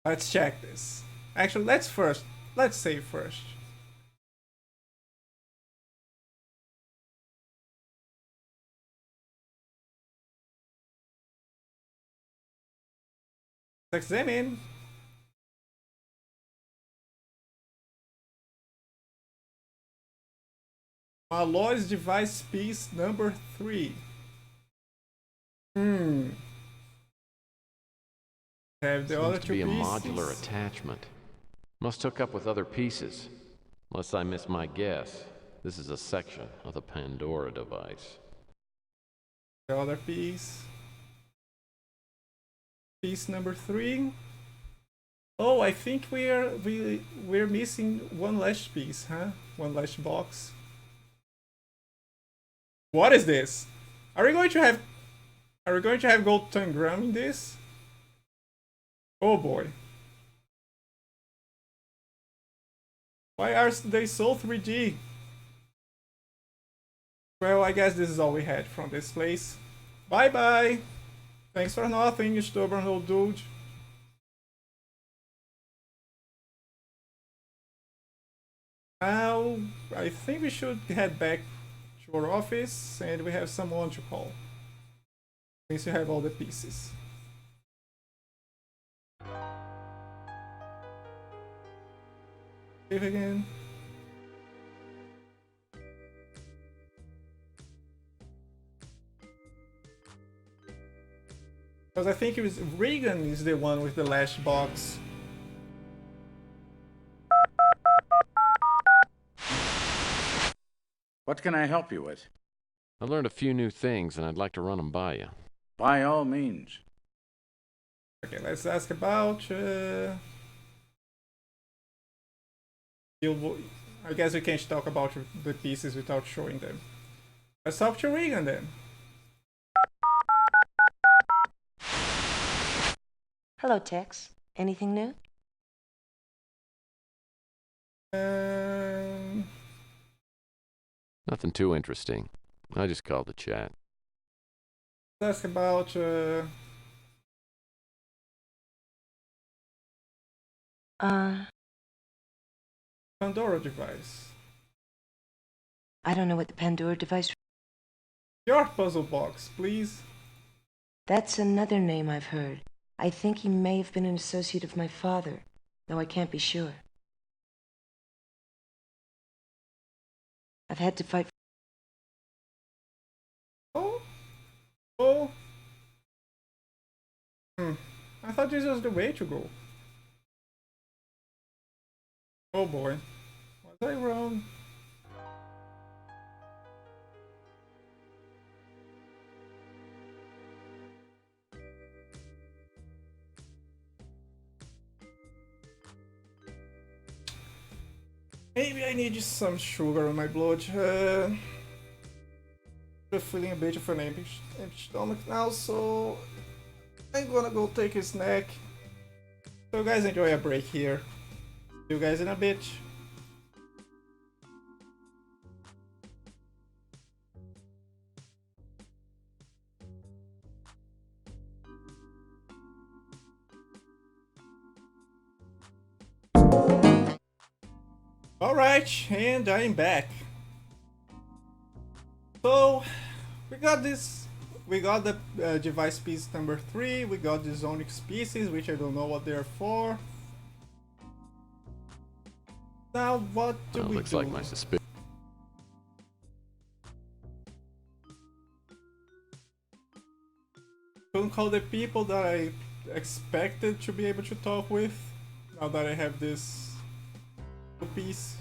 Let's check this. Actually, let's save first. Let's examine. Malloy's device piece number 3. Have the other Seems to two be a pieces. modular attachment. Must hook up with other pieces. Unless I miss my guess, this is a section of the Pandora device. The other piece. Piece number 3. Oh, I think we're missing one last piece, huh? One last box. What is this? Are we going to have gold tangram in this? Oh boy. Why are they so 3D? Well, I guess this is all we had from this place. Bye bye! Thanks for nothing, you stubborn old dude. Now, I think we should head back to our office and we have someone to call. Since you have all the pieces. Save again. Because I think it was Regan is the one with the last box. What can I help you with? I learned a few new things and I'd like to run them by you. By all means. Okay, let's ask about. I guess we can't talk about the pieces without showing them. Let's talk to Regan then. Hello, Tex. Anything new? Nothing too interesting. I just called to chat. Let's ask about. Pandora device. I don't know what the Pandora device... Your puzzle box, please. That's another name I've heard. I think he may have been an associate of my father, though I can't be sure. I've had to fight... Oh? I thought this was the way to go. Oh boy. Was I wrong? Maybe I need some sugar on my blood. I'm feeling a bit of an empty stomach now, so I'm gonna go take a snack. So guys, enjoy a break here. See you guys in a bit. Alright, and I'm back. So, we got the device piece number 3, we got the Onyx pieces, which I don't know what they're for. Now, what do we Looks do? like my suspicion. Couldn't call the people that I expected to be able to talk with, now that I have this piece.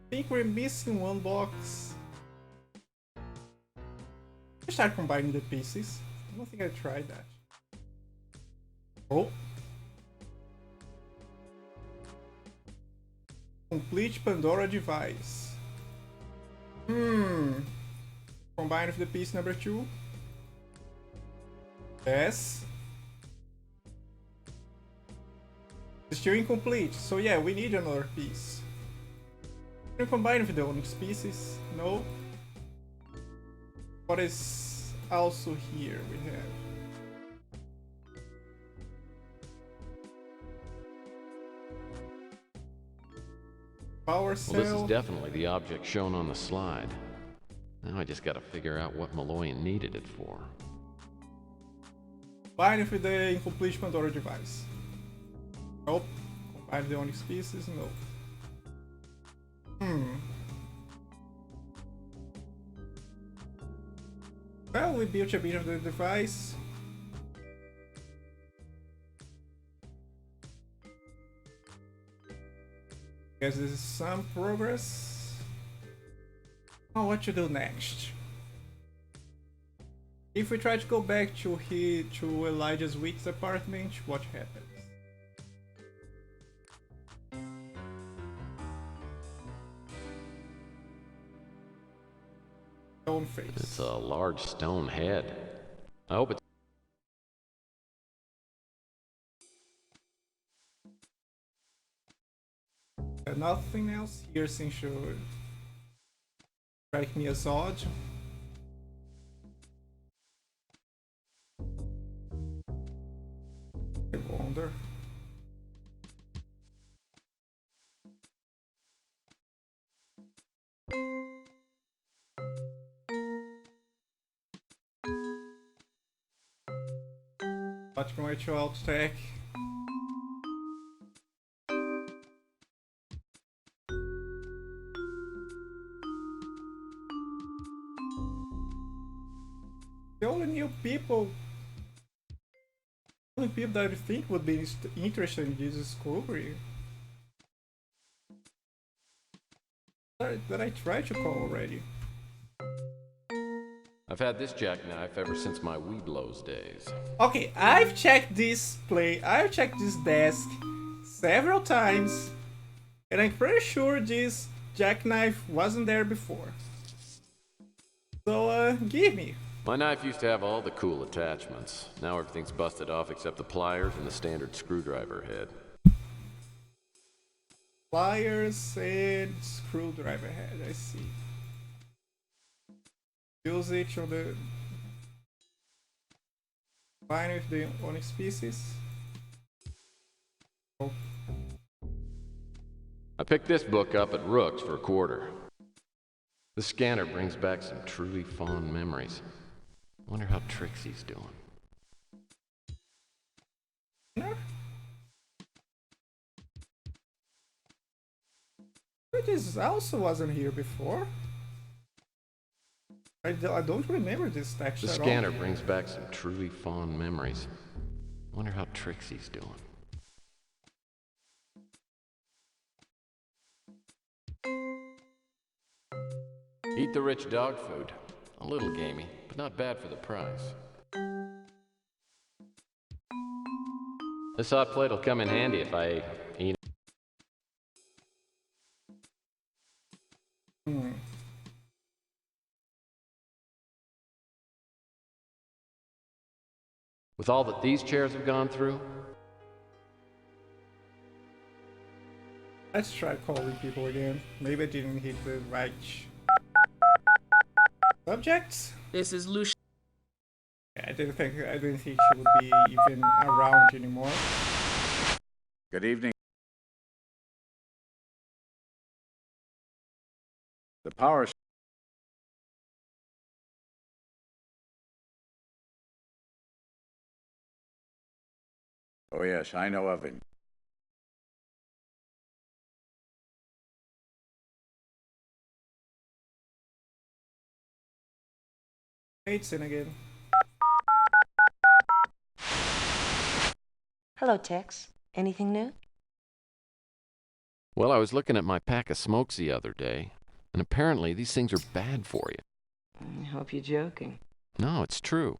I think we're missing one box. Let's start combining the pieces. I don't think I tried that. Oh. Complete Pandora device. Combine with the piece number 2. Yes. It's still incomplete, so yeah, we need another piece. Can you combine with the Onyx pieces? No. What is also here we have? Power cell. Well, this is definitely the object shown on the slide. Now I just gotta figure out what Malloyan needed it for. Combine with the incomplete Pandora device. Nope. Combine with the Onyx pieces? No. Well, we built a bit of the device. Guess this is some progress. Now what to do next? If we try to go back to Elijah's Week's apartment, what happens? Stone face. It's a large stone head. I hope it's... Nothing else here seems to strike me as odd. Not going to alt tech. The only people that I think would be interested in this discovery that I tried to call already. I've had this jackknife ever since my Weeblos days. Okay, I've checked this desk several times, and I'm pretty sure this jackknife wasn't there before. So, give me. My knife used to have all the cool attachments. Now everything's busted off except the pliers and the standard screwdriver head. Pliers and screwdriver head, I see. Use it on the fine with the onyx pieces. Oh. I picked this book up at Rook's for $1. The scanner brings back some truly fond memories. Wonder how Trixie's doing. But this also wasn't here before. I don't remember this text The at all. scanner brings back some truly fond memories. Wonder how Trixie's doing. Eat the rich dog food. A little gamey, but not bad for the price. This hot plate will come in handy if I eat. With all that these chairs have gone through, Let's try calling people again. Maybe I didn't hit the right subject. This is Lucia. Yeah, I didn't think she would be even around anymore. Good evening. The power. Oh, yes, I know of him. It's in again. Hello, Tex. Anything new? well, I was looking at my pack of smokes the other day, and apparently these things are bad for you. I hope you're joking. No, it's true.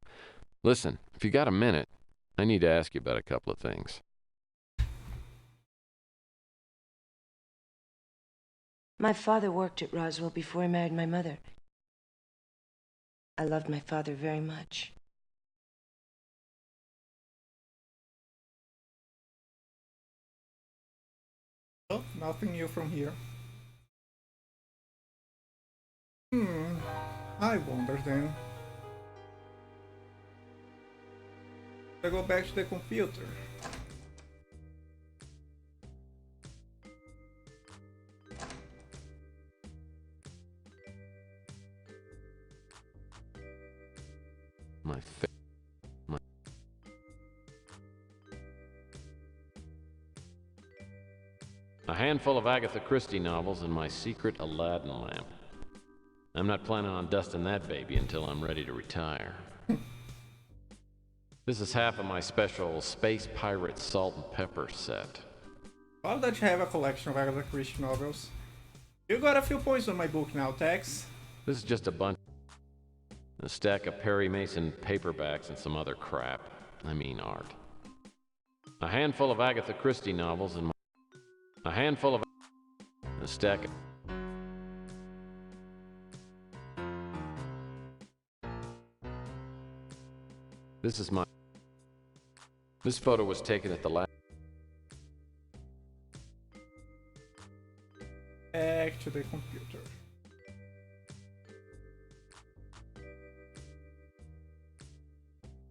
Listen, if you got a minute, I need to ask you about a couple of things. My father worked at Roswell before he married my mother. I loved my father very much. Oh, nothing new from here. I wonder then. I go back to the computer. A handful of Agatha Christie novels and my secret Aladdin lamp. I'm not planning on dusting that baby until I'm ready to retire. This is half of my special Space Pirate Salt and Pepper set. Love that you have a collection of Agatha Christie novels. You got a few points on my book now, Tex. This is just a stack of Perry Mason paperbacks and some other crap. I mean art. A handful of Agatha Christie novels and a stack of... This photo was taken at the last... Back to the computer.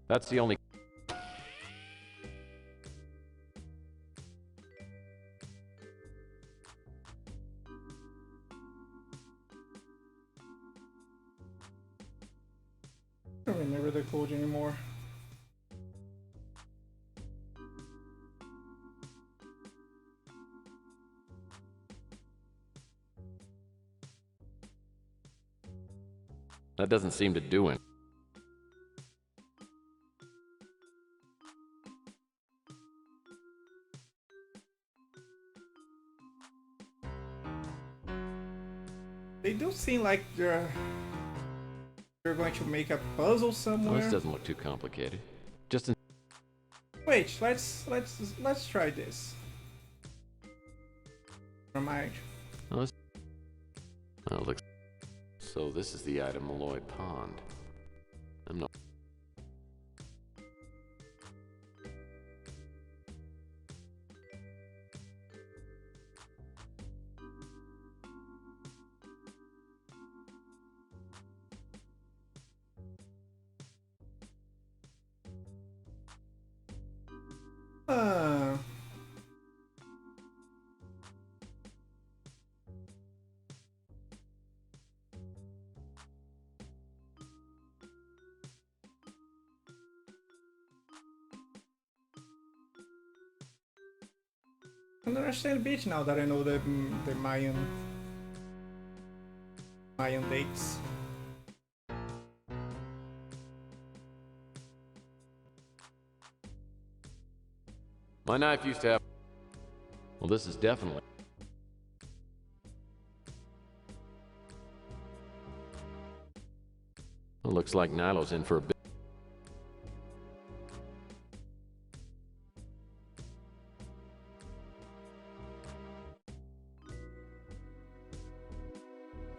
That's the only... I don't remember the code anymore. That doesn't seem to do it. They do seem like they're going to make a puzzle Well, somewhere. this doesn't look too complicated. Just in Wait, let's try this. Never mind. oh, this... oh, looks... So this is the item Malloy pawned. I'm not... Uh, I understand a bit now that I know the Mayan dates. My knife used to have... Well, this is definitely... Well, looks like Nilo's in for a bit.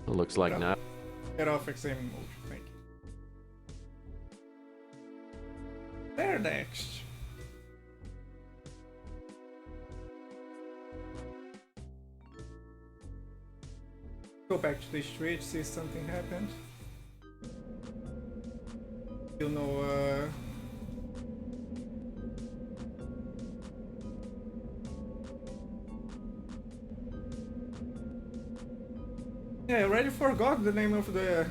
Well, looks like Nilo... Get off examining mode, thank you. There next. Go back to the street, see if something happened. You know, yeah, I already forgot the name of the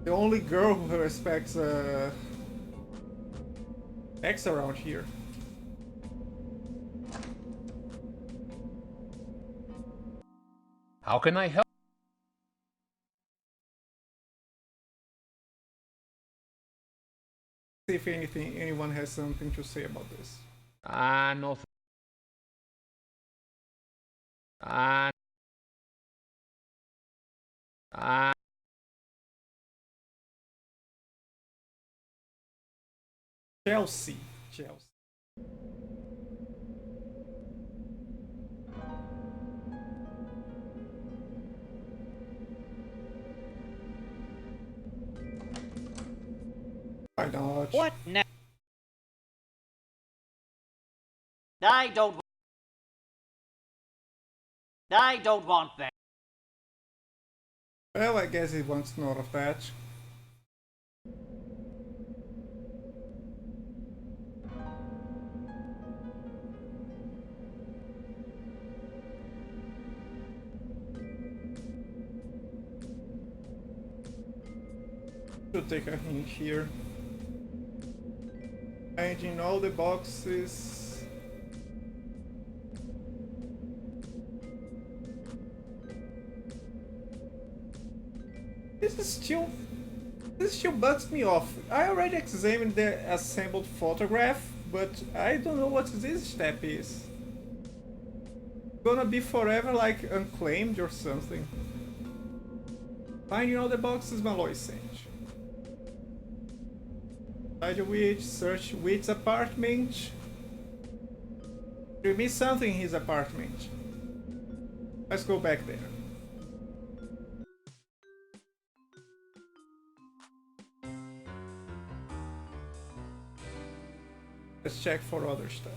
only girl who respects X around here. How can I help? See if anyone has something to say about this. No. Ah. Chelsea. Why not? What now? I don't want that. Well, I guess he wants none of that. Should take a hint here. And in all the boxes. This still bugs me off. I already examined the assembled photograph, but I don't know what this step is. Gonna be forever like unclaimed or something. Finding all the boxes Malloy sent. Inside which, search Witt's apartment. There may be something in his apartment. Let's go back there. Let's check for other stuff.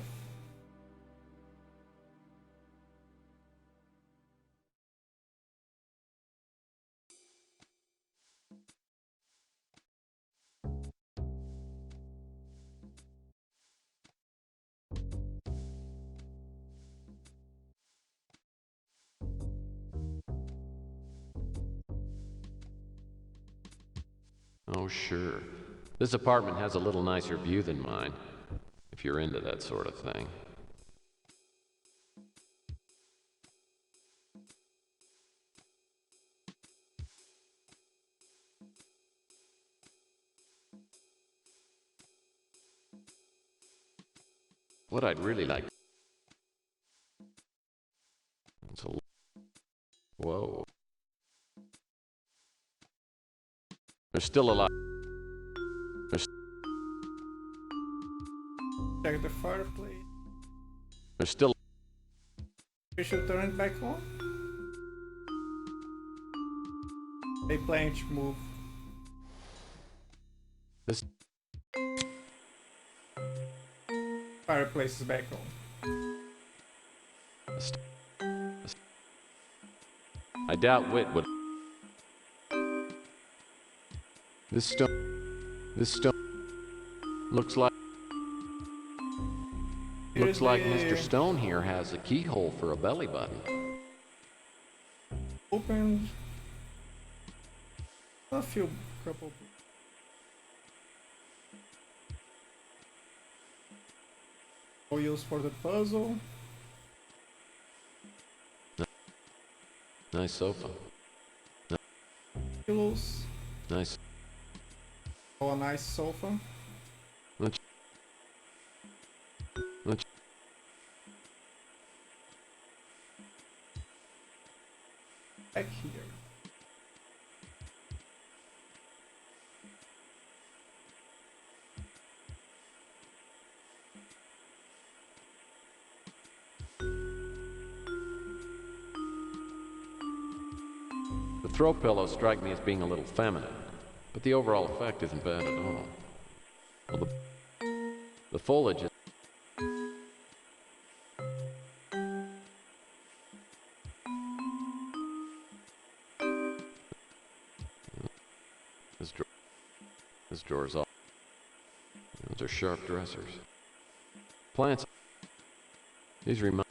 Oh, sure. This apartment has a little nicer view than mine, if you're into that sort of thing. What I'd really like. It's a. Whoa. There's still a lot. Check the fireplace. There's still. We should turn it back on. They planning to move. This. Fireplace is back on. I doubt Wit would. This stone looks like Mr. Stone here has a keyhole for a belly button. Opened a few couple. Oils for the puzzle. Nice sofa. Pillows. Nice. Oh, a nice sofa. Let's Back here. The throw pillows strike me as being a little feminine, but the overall effect isn't bad at all. Well, the foliage is. This drawer's all. Those are sharp dressers. Plants. These remind.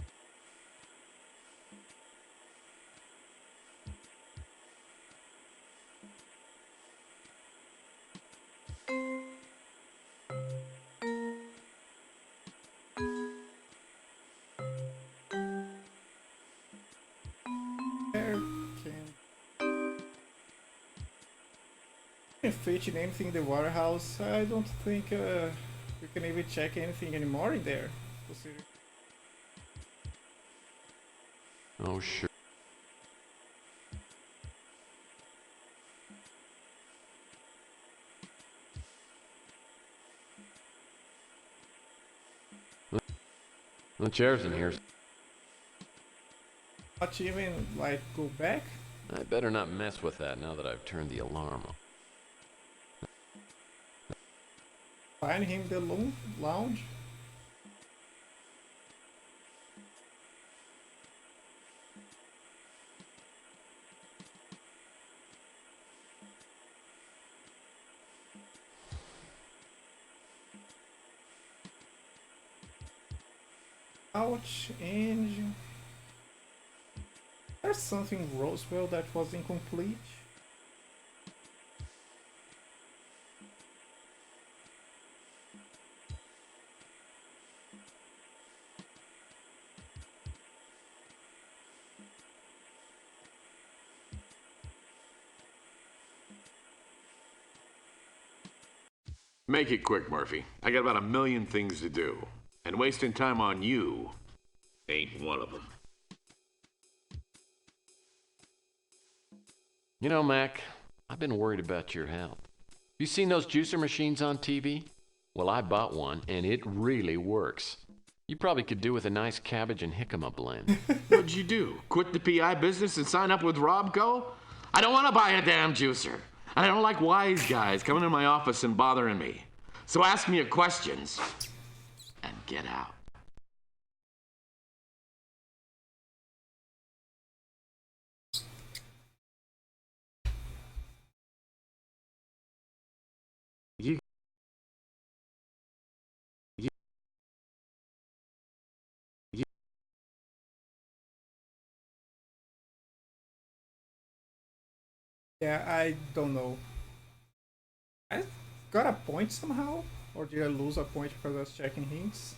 Can fit in anything in the warehouse. I don't think we can even check anything anymore in there. Oh, sure. The chairs in here. Not even like go back. I better not mess with that now that I've turned the alarm on. Find him the lounge. Ouch, engine. There's something Roswell that was incomplete. Make it quick, Murphy. I got about a million things to do. And wasting time on you ain't one of them. You know, Mac, I've been worried about your health. You seen those juicer machines on TV? Well, I bought one, and it really works. You probably could do with a nice cabbage and jicama blend. What'd you do? Quit the PI business and sign up with Robco? I don't want to buy a damn juicer. And I don't like wise guys coming in my office and bothering me. So ask me your questions and get out. Yeah, I don't know. I got a point somehow? Or did I lose a point because I was checking hints?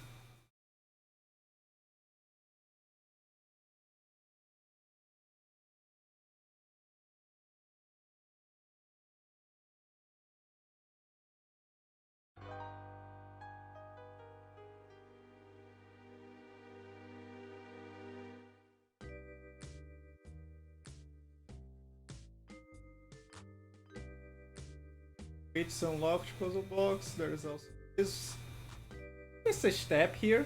It's unlocked puzzle box. There's also this. It's a step here.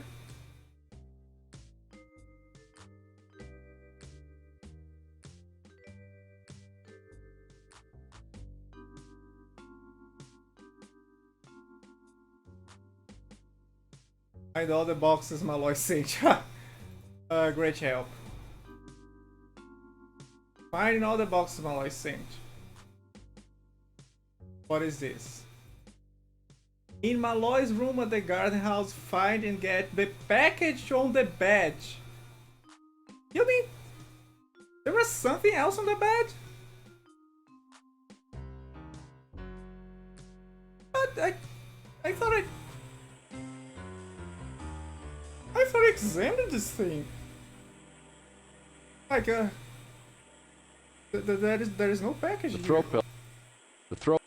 Find all the boxes, Malloy Sage. Great help. Finding all the boxes, Malloy Sage. What is this? In Malloy's room at the garden house, find and get the package on the bed. You mean there was something else on the bed? But I thought I examined this thing. Like there is no package The here. throw pillow. The throw.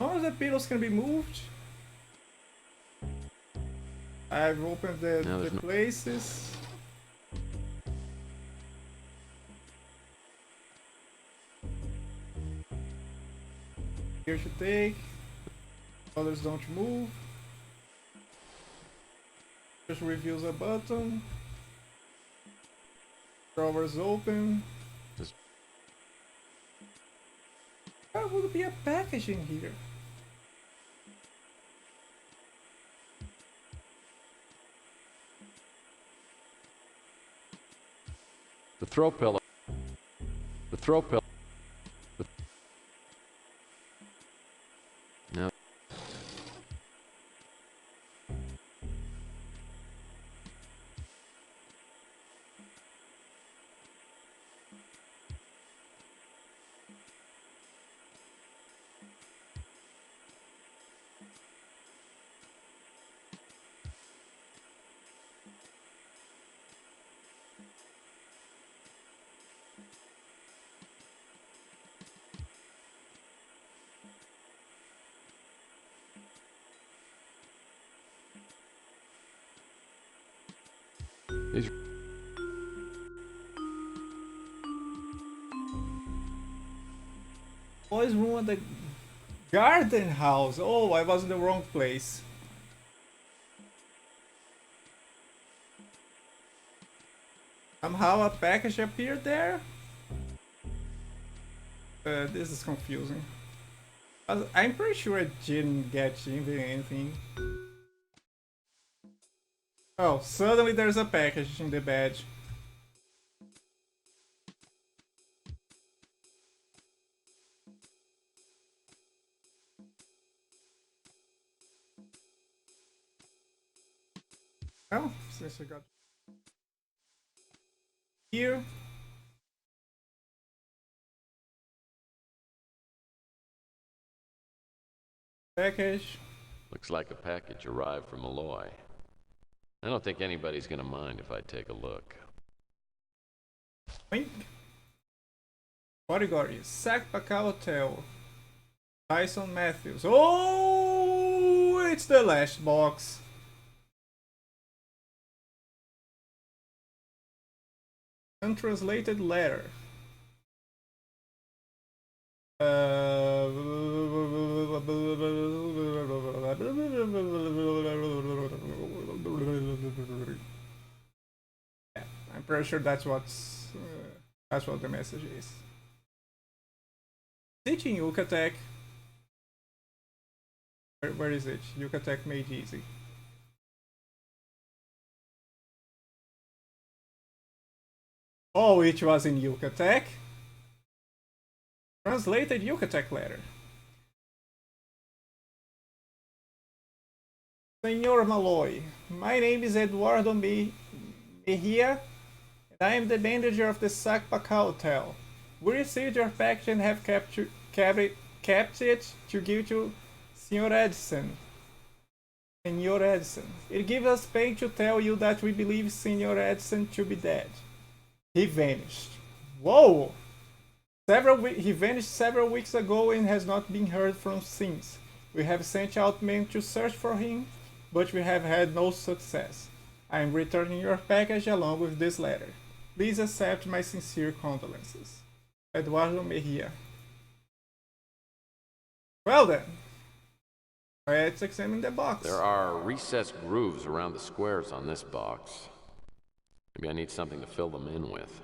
None of the pillows can be moved. I've opened the places. Here to take. Others don't move. Just reveals a button. Drawers open. There would be a package in here. The throw pillow. The throw pillow. No. These Boys' room at the garden house. Oh, I was in the wrong place. Somehow a package appeared there. This is confusing. I'm pretty sure I didn't get even anything. Oh, suddenly there's a package in the bed. Oh, since I got here. Package. looks like a package arrived from Malloy. I don't think anybody's gonna mind if I take a look. Wink. Bodyguard is Sakpaka Hotel. Tyson Matthews. Oh, it's the last box. Untranslated letter. Yeah, I'm pretty sure that's what the message is. Is it in Yucatec? Where is it? Yucatec made easy. Oh, it was in Yucatec. Translated Yucatec letter. Senor Malloy, my name is Eduardo Mejia, and I am the manager of the Sakpaka Hotel. We received your package and have kept it to give to Senor Edson. Senor Edson. It gives us pain to tell you that we believe Senor Edson to be dead. He vanished. Whoa! He vanished several weeks ago and has not been heard from since. We have sent out men to search for him, but we have had no success. I am returning your package along with this letter. Please accept my sincere condolences. Eduardo Mejia. Well then, let's examine the box. There are recessed grooves around the squares on this box. Maybe I need something to fill them in with.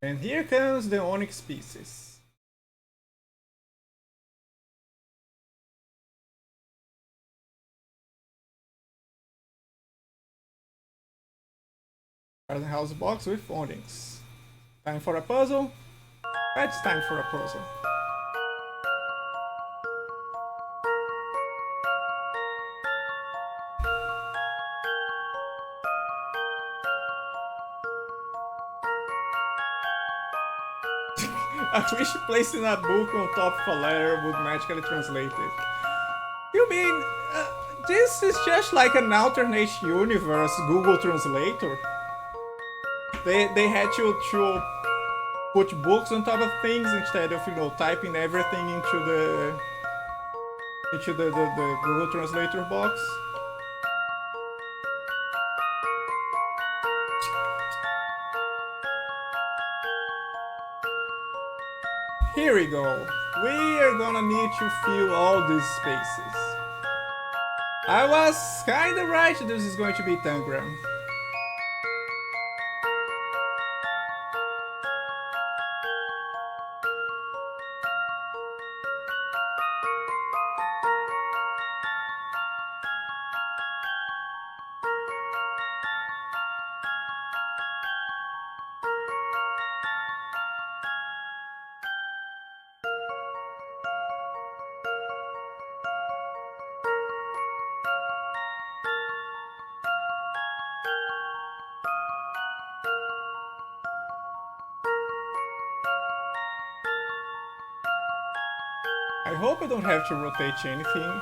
And here comes the onyx pieces. Garden house box with onyx. Time for a puzzle? It's time for a puzzle. I wish placing a book on top of a letter would magically translate it. You mean, this is just like an alternate universe Google Translator? They had to put books on top of things instead of, typing everything into the Google Translator box. Here we go. We are gonna need to fill all these spaces. I was kinda right, this is going to be Tangram. I hope I don't have to rotate anything.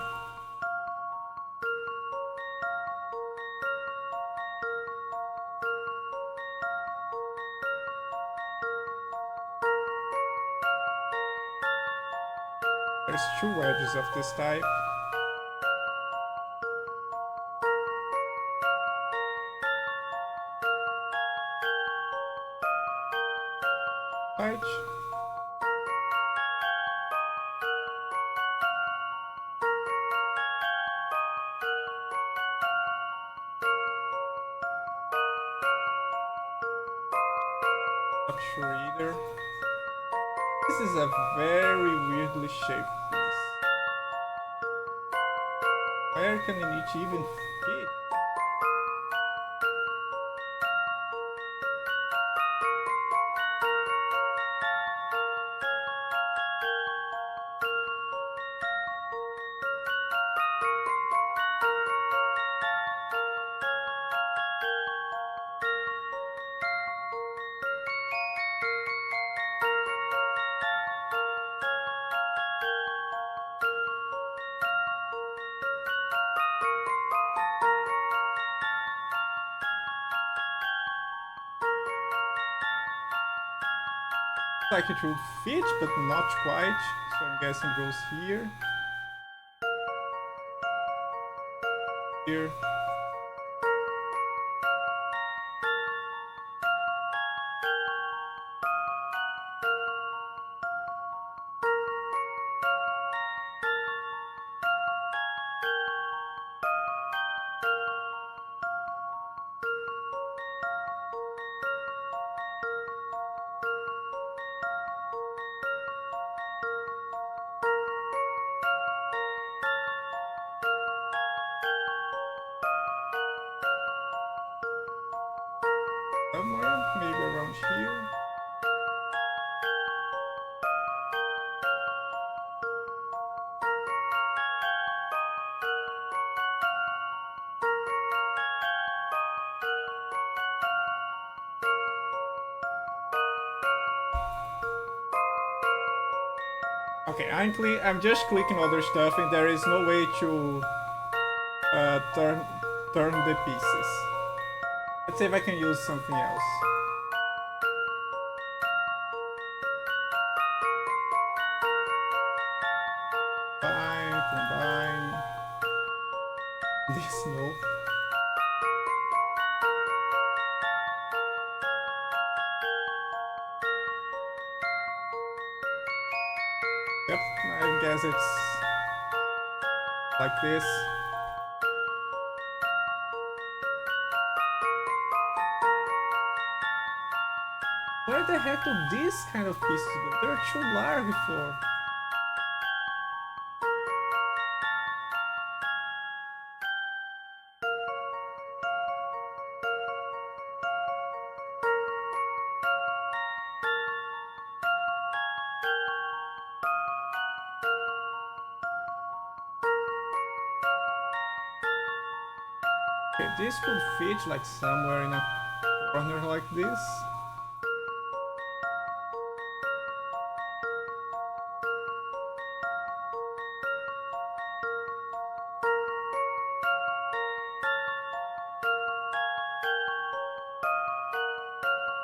There's 2 wedges of this type. Right. Not sure either. This is a very weirdly shaped piece. Where can it even fit? Like it would fit, but not quite. So I'm guessing it goes here. Here. Somewhere, maybe around here. Okay, I'm just clicking other stuff and there is no way to turn the pieces. Let's see if I can use something else. Combine. This, no. Yep, I guess it's like this. Where the heck do these kind of pieces go? They're too large for. Okay, this could fit like somewhere in a corner like this.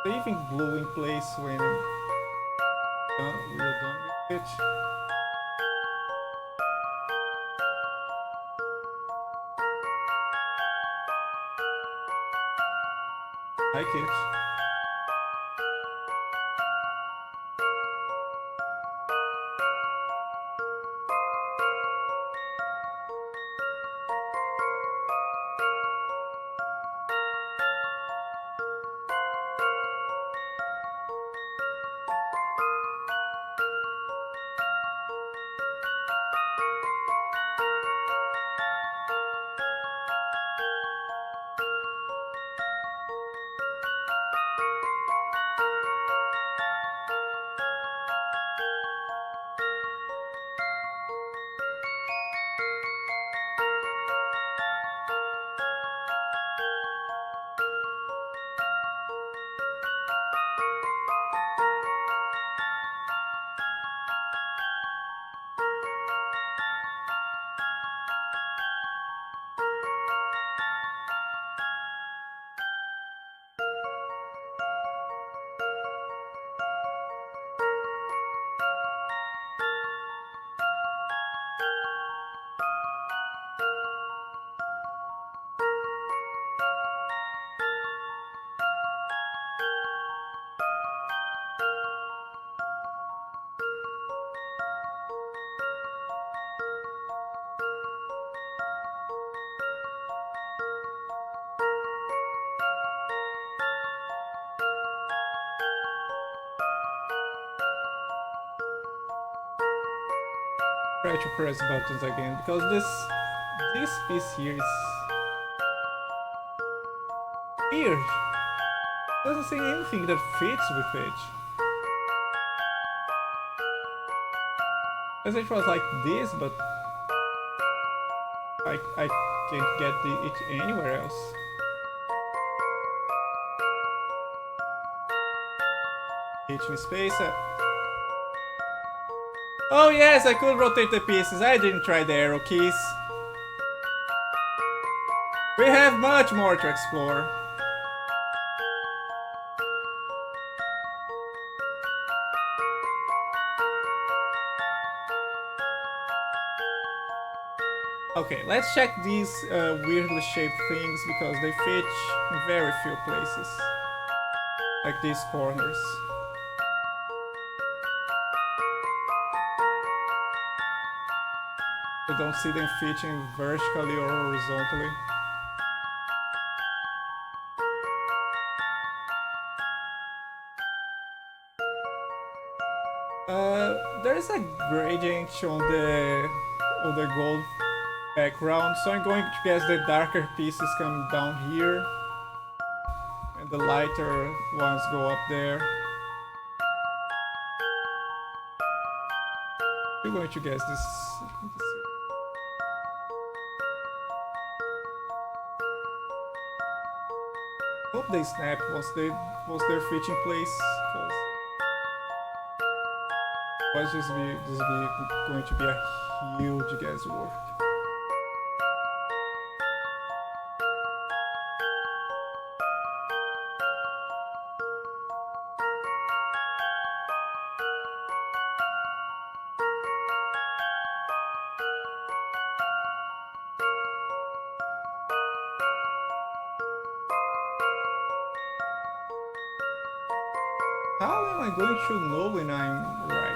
They even glue in place when we're done with it. Like it. Try to press buttons again because this piece here is weird. Doesn't say anything that fits with it. As it was like this, but I can't get it anywhere else. H me space. Oh yes, I could rotate the pieces. I didn't try the arrow keys. We have much more to explore. Okay, let's check these weirdly shaped things because they fit in very few places. Like these corners. We don't see them fitting vertically or horizontally. There's a gradient on the gold background, so I'm going to guess the darker pieces come down here and the lighter ones go up there. I'm going to guess this. Hope they snap once they're fit in place. Otherwise this be going to be a huge guesswork. How am I going to know when I'm right?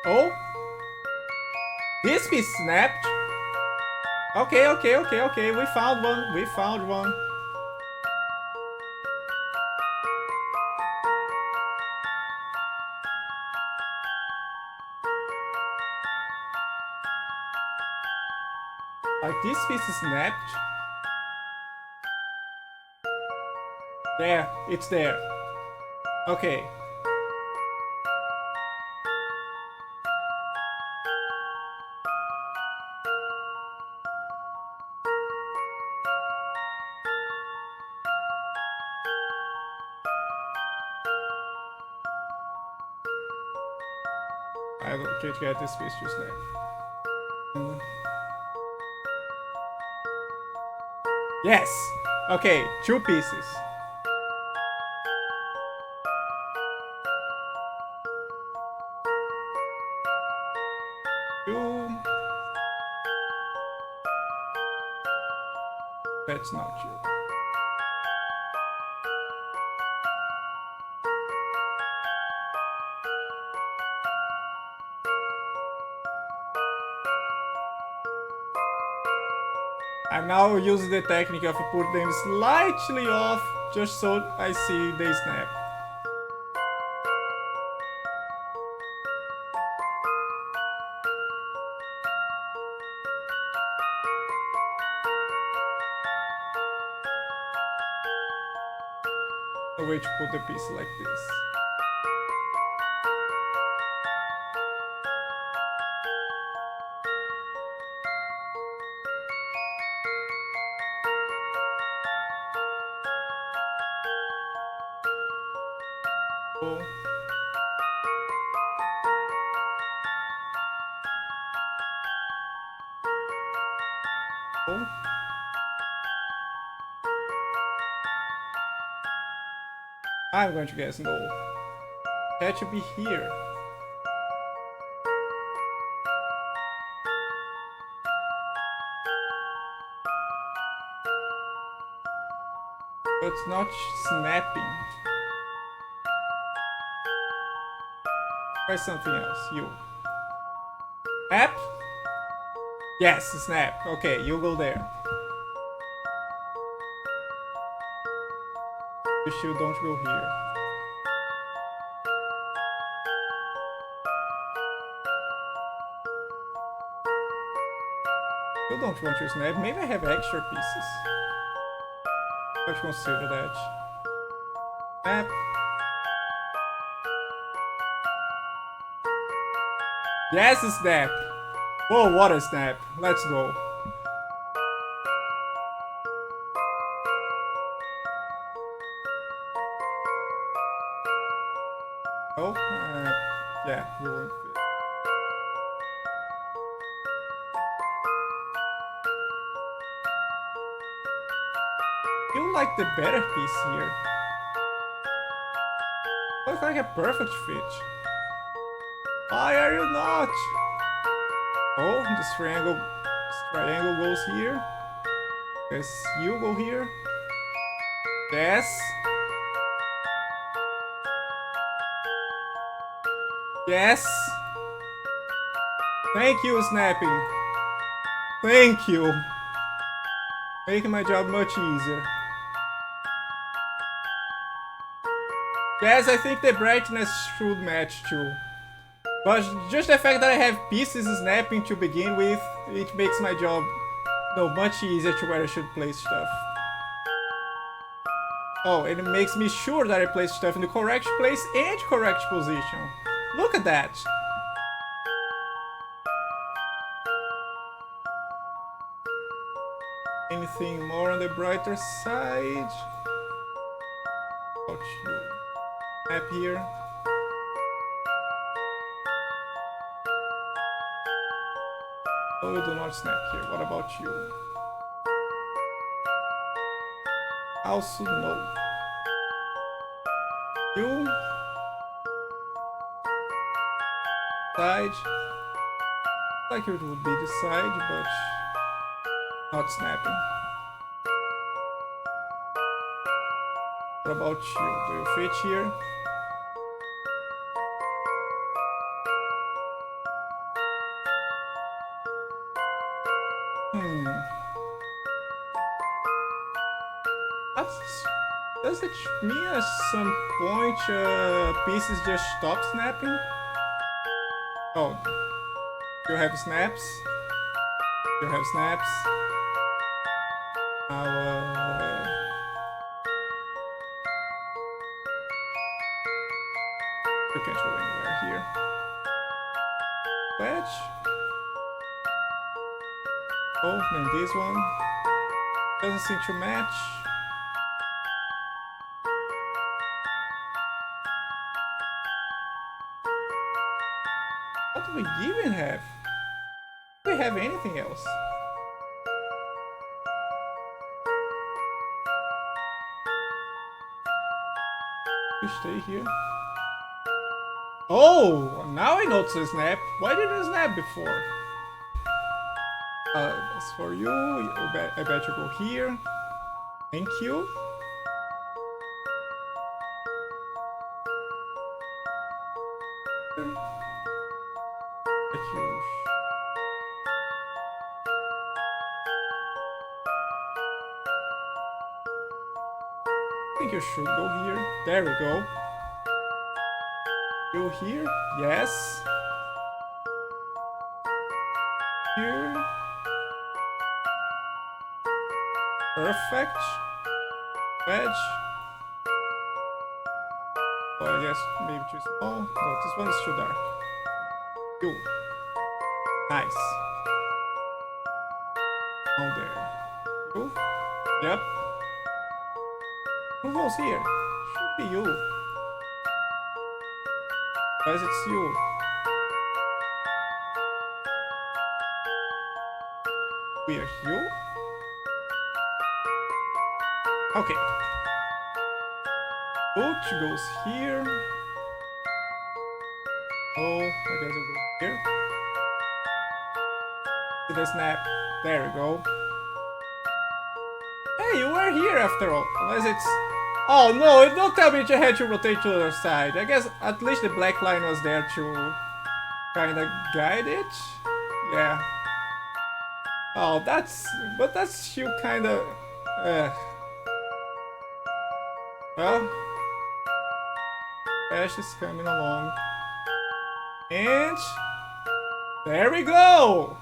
Oh, this piece snapped. Okay, okay, okay, okay. We found one. We found one. Like this piece is snapped. There, it's there. Okay. I can't get this piece to snap. Yes! Okay, 2 pieces. Two. That's not you. I'm now using the technique of put them slightly off just so I see they snap. A way to put the piece like this. Oh. Oh. I'm going to guess no. That should be here. But it's not snapping. Try something else. You. Snap? Yes, snap. Okay, you go there. You still don't go here. You don't want to snap. Maybe I have extra pieces. Let's consider that. Snap. Yes, snap. Whoa, what a snap. Let's go. Oh, yeah, you won't fit. You like the better piece here. Looks like a perfect fit. Why are you not? Oh, this triangle goes here. Yes, you go here. Yes. Yes. Thank you, snapping. Thank you. Making my job much easier. Yes, I think the brightness should match too. But just the fact that I have pieces snapping to begin with, it makes my job much easier to where I should place stuff. Oh, and it makes me sure that I place stuff in the correct place and correct position. Look at that! Anything more on the brighter side? What about you? Snap here. Oh, you do not snap here. What about you? Also no. You. Side. Like it would be the side, but not snapping. What about you? Do you fit here? Does it mean at some point pieces just stop snapping? Oh, you have snaps? You have snaps? Now, you can't go anywhere here. Wedge? Oh, then this one. Doesn't seem to match. What do we even have? Do we have anything else? You stay here. Oh, now I notice a snap. Why didn't it snap before? That's for you. I bet you go here. Thank you. Thank you. I think you should go here. There we go. Go here. Yes. Here. Perfect. Wedge. Oh, I guess maybe too small. No, this one is too dark. You. Nice. Oh, there. You. Yep. Who goes here? Should be you. Guys, it's you. We're you? Okay. Boot goes here. Oh, I guess I'll go here. To the snap. There we go. Hey, you were here after all. Unless it's... Oh no, don't tell me you had to rotate to the other side. I guess at least the black line was there to kinda guide it. Yeah. Oh, that's... But that's still kinda... Well... Ash is coming along. And... There we go!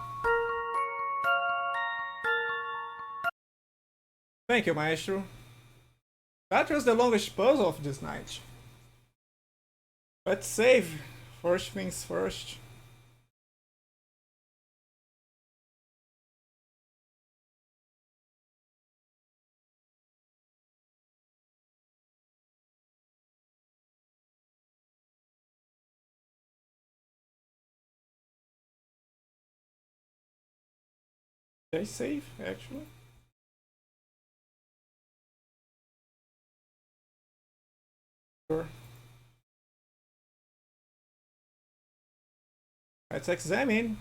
Thank you, Maestro. That was the longest puzzle of this night. Let's save. First things first. Did I save, actually? Sure. Let's examine.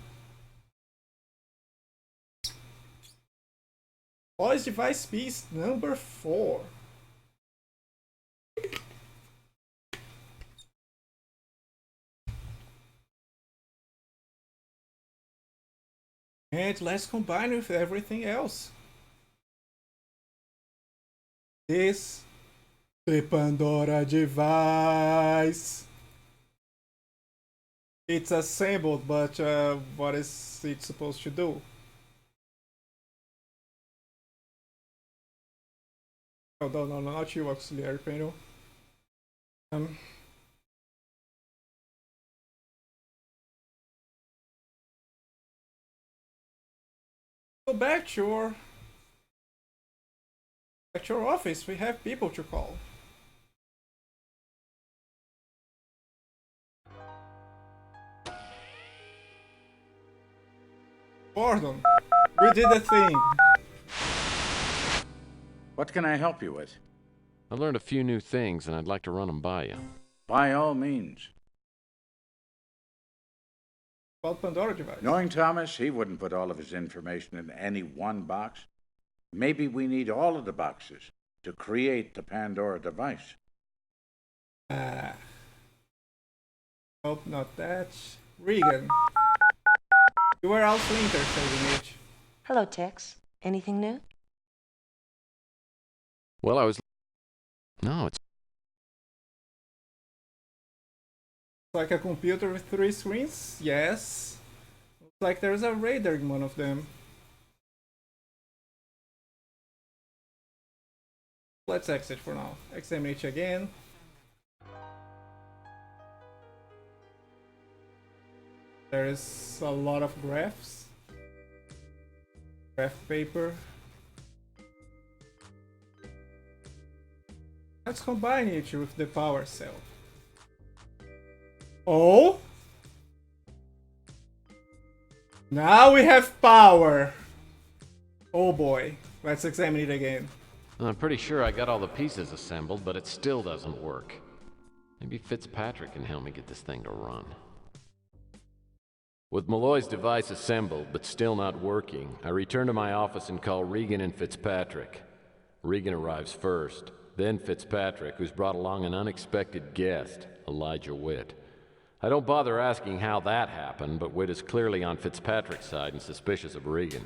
Voice device piece number 4. And let's combine with everything else. This the Pandora device. It's assembled, but what is it supposed to do? Oh, no, not you, auxiliary panel. Go back to your office. We have people to call. Gordon, we did the thing. What can I help you with? I learned a few new things, and I'd like to run them by you. By all means. About Pandora device. Knowing Thomas, he wouldn't put all of his information in any one box. Maybe we need all of the boxes to create the Pandora device. Nope, not that. Regan. You were also interested in it. Hello, Tex. Anything new? Well, I was No, it's Like a computer with 3 screens? Yes. Looks like there's a radar in one of them. Let's exit for now. Examine it again. There is a lot of graphs. Graph paper. Let's combine it with the power cell. Oh! Now we have power! Oh boy. Let's examine it again. I'm pretty sure I got all the pieces assembled, but it still doesn't work. Maybe Fitzpatrick can help me get this thing to run. With Malloy's device assembled, but still not working, I return to my office and call Regan and Fitzpatrick. Regan arrives first, then Fitzpatrick, who's brought along an unexpected guest, Elijah Witt. I don't bother asking how that happened, but Witt is clearly on Fitzpatrick's side and suspicious of Regan.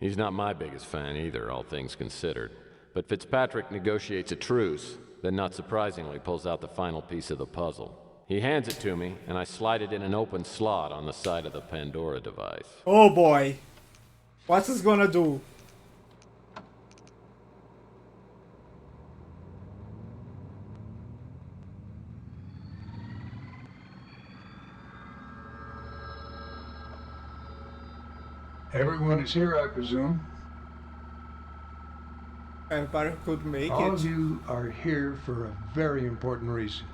He's not my biggest fan either, all things considered. But Fitzpatrick negotiates a truce, then not surprisingly pulls out the final piece of the puzzle. He hands it to me, and I slide it in an open slot on the side of the Pandora device. Oh boy. What's this gonna do? Everyone is here, I presume. Everybody could make All it. of you are here for a very important reason.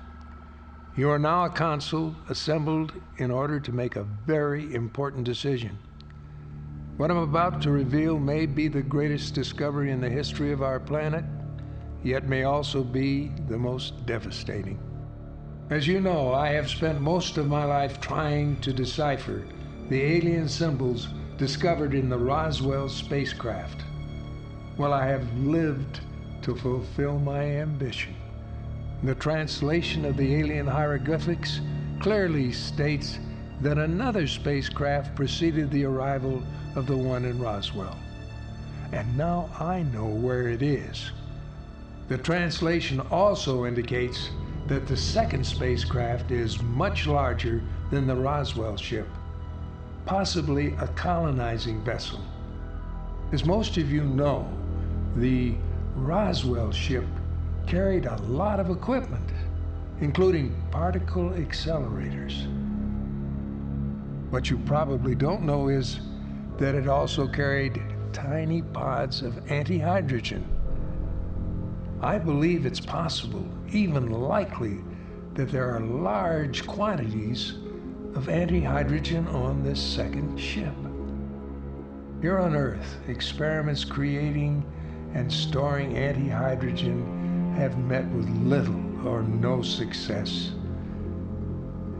You are now a council assembled in order to make a very important decision. What I'm about to reveal may be the greatest discovery in the history of our planet, yet may also be the most devastating. As you know, I have spent most of my life trying to decipher the alien symbols discovered in the Roswell spacecraft. Well, I have lived to fulfill my ambition. The translation of the alien hieroglyphics clearly states that another spacecraft preceded the arrival of the one in Roswell. And now I know where it is. The translation also indicates that the second spacecraft is much larger than the Roswell ship, possibly a colonizing vessel. As most of you know, the Roswell ship carried a lot of equipment, including particle accelerators. What you probably don't know is that it also carried tiny pods of antihydrogen. I believe it's possible, even likely, that there are large quantities of antihydrogen on this second ship. Here on Earth, experiments creating and storing antihydrogen have met with little or no success.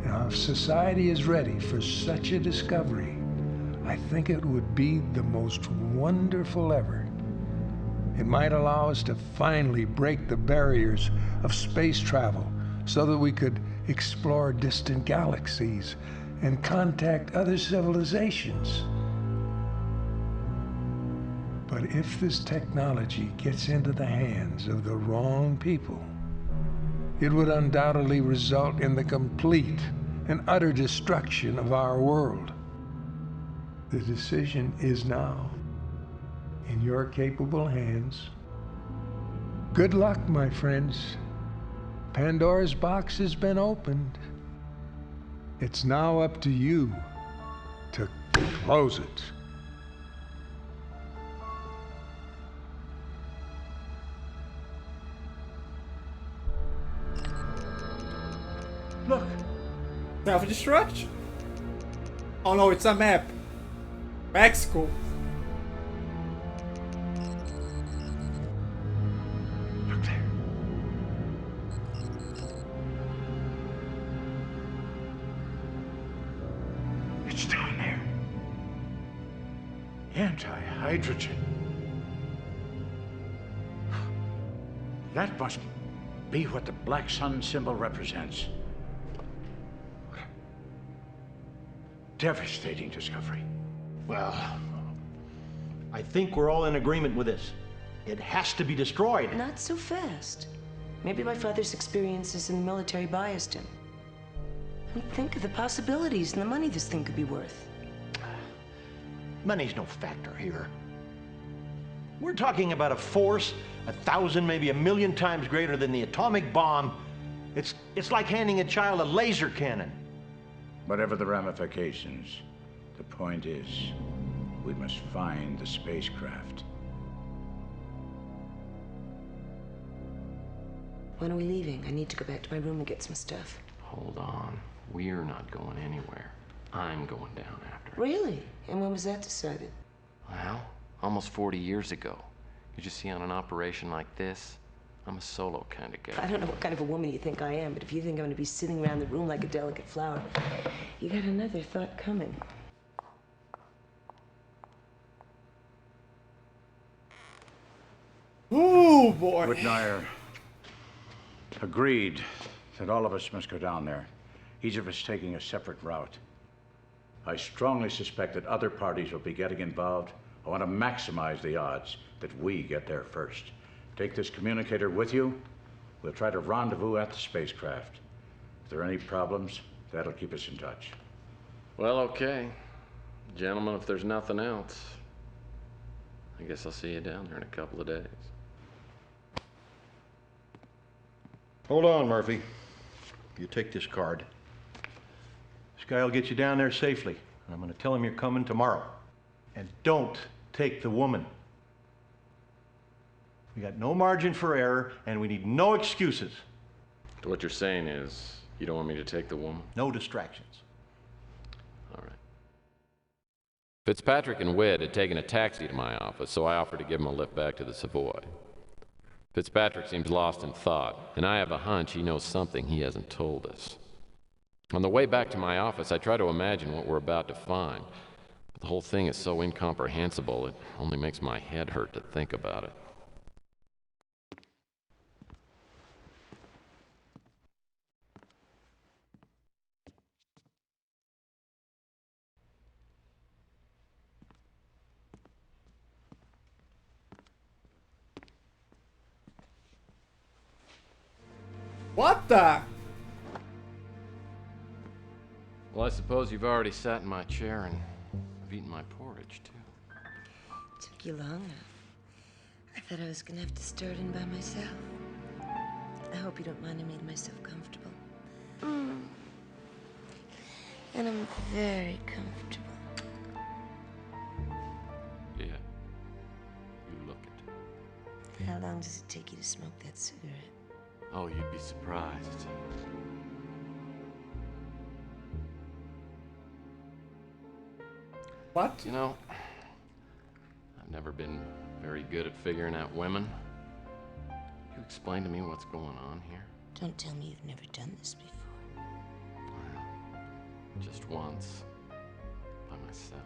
Now, if society is ready for such a discovery, I think it would be the most wonderful ever. It might allow us to finally break the barriers of space travel so that we could explore distant galaxies and contact other civilizations. But if this technology gets into the hands of the wrong people, it would undoubtedly result in the complete and utter destruction of our world. The decision is now in your capable hands. Good luck, my friends. Pandora's box has been opened. It's now up to you to close it. Look. Self-destruct? Oh no, it's a map. Mexico. Look there. It's down there. Anti-hydrogen. That must be what the black sun symbol represents. Devastating discovery. Well, I think we're all in agreement with this. It has to be destroyed. Not so fast. Maybe my father's experiences in the military biased him. I mean, think of the possibilities and the money this thing could be worth. Money's no factor here. We're talking about a force 1,000, maybe 1,000,000 times greater than the atomic bomb. It's like handing a child a laser cannon. Whatever the ramifications, the point is, we must find the spacecraft. When are we leaving? I need to go back to my room and get some stuff. Hold on. We're not going anywhere. I'm going down after it. Really? And when was that decided? Well, almost 40 years ago. You just see, on an operation like this, I'm a solo kind of guy. I don't know what kind of a woman you think I am, but if you think I'm going to be sitting around the room like a delicate flower, you got another thought coming. Oh boy. Whitnire agreed that all of us must go down there, each of us taking a separate route. I strongly suspect that other parties will be getting involved. I want to maximize the odds that we get there first. Take this communicator with you. We'll try to rendezvous at the spacecraft. If there are any problems, that'll keep us in touch. Well, okay. Gentlemen, if there's nothing else, I guess I'll see you down there in a couple of days. Hold on, Murphy. You take this card. This guy will get you down there safely. I'm going to tell him you're coming tomorrow. And don't take the woman. We got no margin for error, and we need no excuses. So what you're saying is, you don't want me to take the woman? No distractions. All right. Fitzpatrick and Witt had taken a taxi to my office, so I offered to give him a lift back to the Savoy. Fitzpatrick seems lost in thought, and I have a hunch he knows something he hasn't told us. On the way back to my office, I try to imagine what we're about to find. But the whole thing is so incomprehensible, it only makes my head hurt to think about it. What the? Well, I suppose you've already sat in my chair and have eaten my porridge, too. Took you long enough. I thought I was gonna have to start in by myself. I hope you don't mind I made myself comfortable. And I'm very comfortable. Yeah. You look it. How long does it take you to smoke that cigarette? Oh, you'd be surprised. What? You know, I've never been very good at figuring out women. You explain to me what's going on here? Don't tell me you've never done this before. Well, just once. By myself.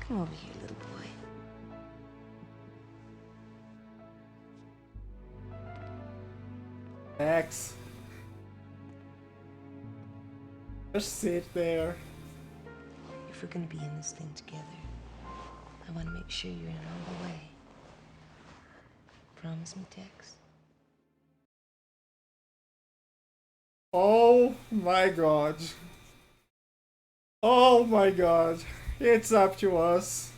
Come over here, little boy. Tex. Just sit there. If we're gonna be in this thing together, I want to make sure you're in all the way. Promise me, Tex? Oh my god. Oh my god. It's up to us.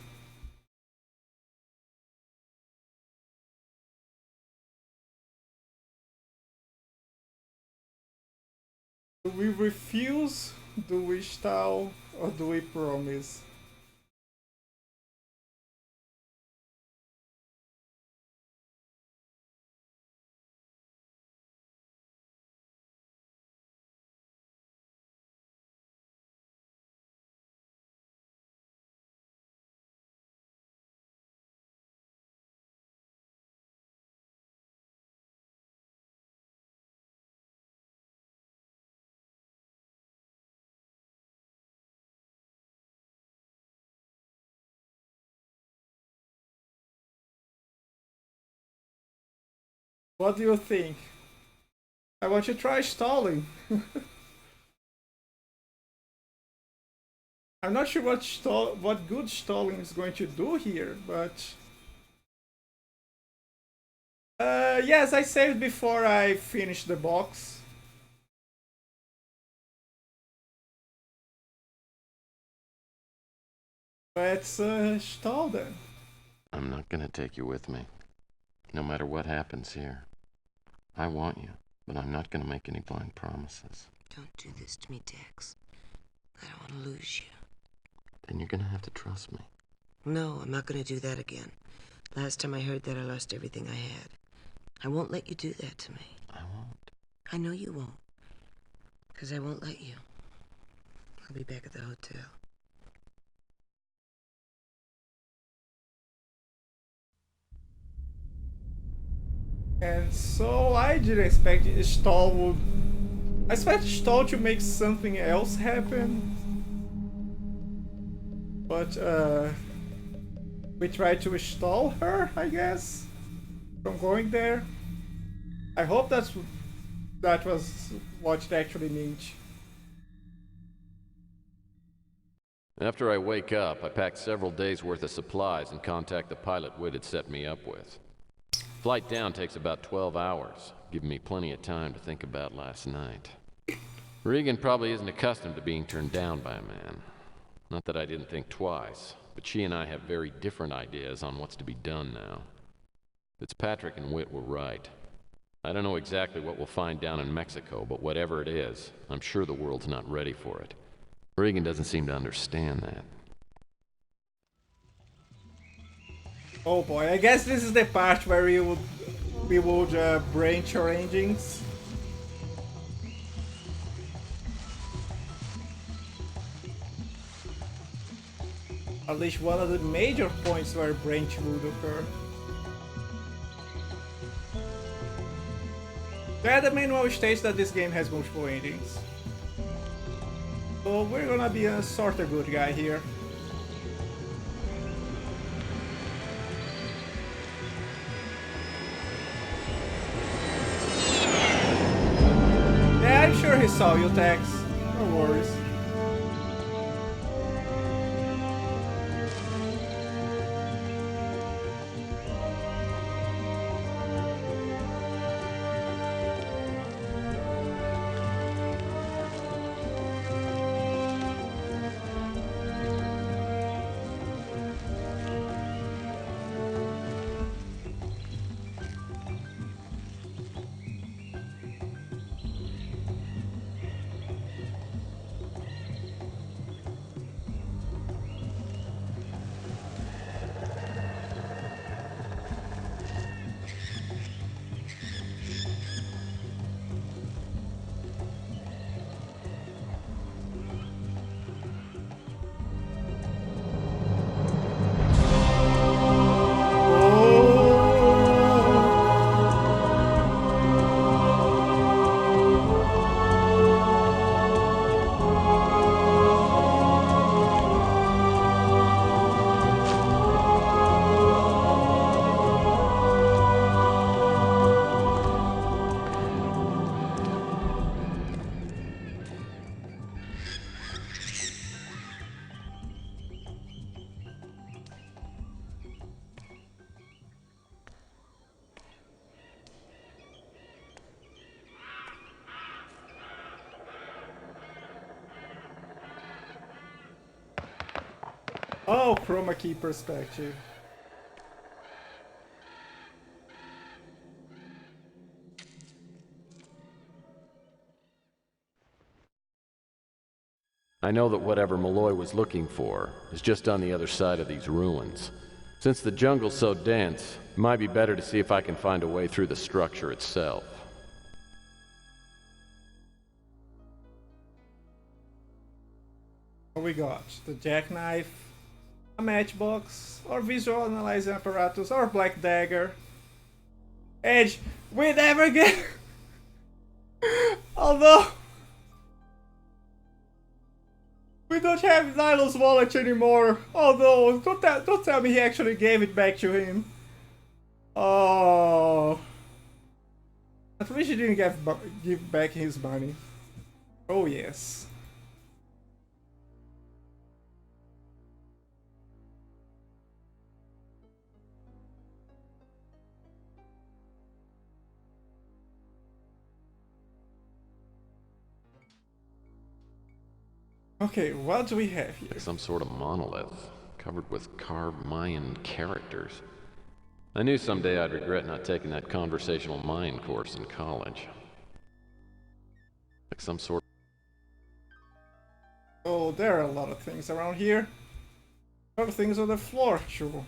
Do we refuse? Do we stall? Or do we promise? What do you think? I want you to try stalling. I'm not sure what good stalling is going to do here, but Yes, I saved before I finished the box. Let's stall then. I'm not gonna take you with me, no matter what happens here. I want you, but I'm not gonna make any blind promises. Don't do this to me, Tex. I don't want to lose you. Then you're gonna have to trust me. No, I'm not going to do that again. Last time I heard that, I lost everything I had. I won't let you do that to me. I won't. I know you won't. Because I won't let you. I'll be back at the hotel. And so I didn't expect Stall would. I expect Stall to make something else happen. But we tried to stall her, I guess, from going there. I hope that was what it actually means. After I wake up, I pack several days' worth of supplies and contact the pilot Whit had set me up with. Flight down takes about 12 hours, giving me plenty of time to think about last night. Regan probably isn't accustomed to being turned down by a man. Not that I didn't think twice, but she and I have very different ideas on what's to be done now. Fitzpatrick and Whit were right. I don't know exactly what we'll find down in Mexico, but whatever it is, I'm sure the world's not ready for it. Regan doesn't seem to understand that. Oh boy, I guess this is the part where we would branch our engines. At least one of the major points where branch would occur. Yeah, the manual states that this game has multiple endings. So we're gonna be a sort of good guy here. Yeah, I'm sure he saw you, Tex. No worries. Oh, chroma key perspective. I know that whatever Malloy was looking for is just on the other side of these ruins. Since the jungle's so dense, it might be better to see if I can find a way through the structure itself. What we got? The jackknife, a matchbox, or visual analyzing apparatus, or black dagger. Edge, we never get. Although we don't have Nilo's wallet anymore. Although don't tell me he actually gave it back to him. Oh, at least he didn't give back his money. Oh yes. Okay, what do we have here? Like some sort of monolith, covered with carved Mayan characters. I knew someday I'd regret not taking that conversational Mayan course in college. Like some sort. Oh, there are a lot of things around here. A lot of things on the floor, too.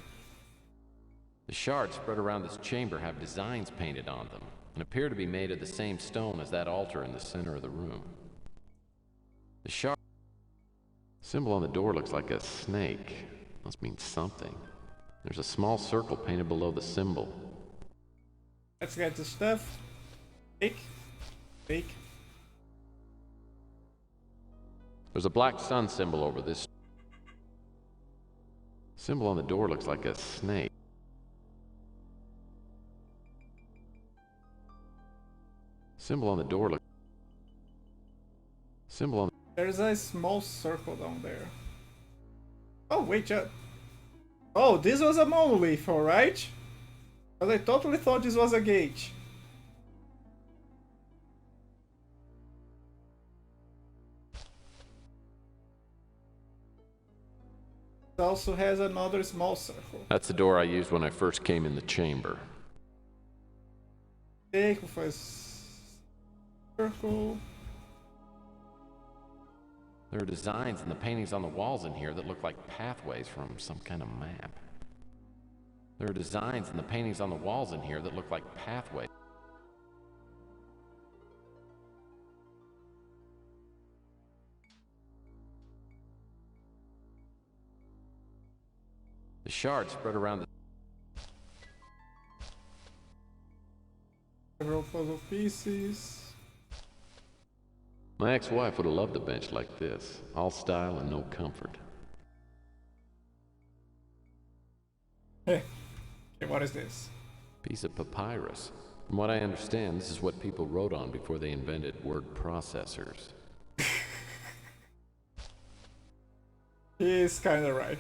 The shards spread around this chamber have designs painted on them, and appear to be made of the same stone as that altar in the center of the room. The shard symbol on the door looks like a snake. Must mean something. There's a small circle painted below the symbol. Let's get the stuff. Take. There's a black sun symbol over this. Symbol on the door looks like a snake. Symbol on the door looks. Symbol on. There's a small circle down there. Oh, wait, oh, this was a monolith, alright? But I totally thought this was a gate. It also has another small circle. That's the door I used when I first came in the chamber. Take with a circle. There are designs and the paintings on the walls in here that look like pathways from some kind of map. There are designs and the paintings on the walls in here that look like pathways. The shards spread around the. Several puzzle pieces. My ex-wife would have loved a bench like this. All style and no comfort. Hey, what is this? Piece of papyrus. From what I understand, this is what people wrote on before they invented word processors. He's kinda right.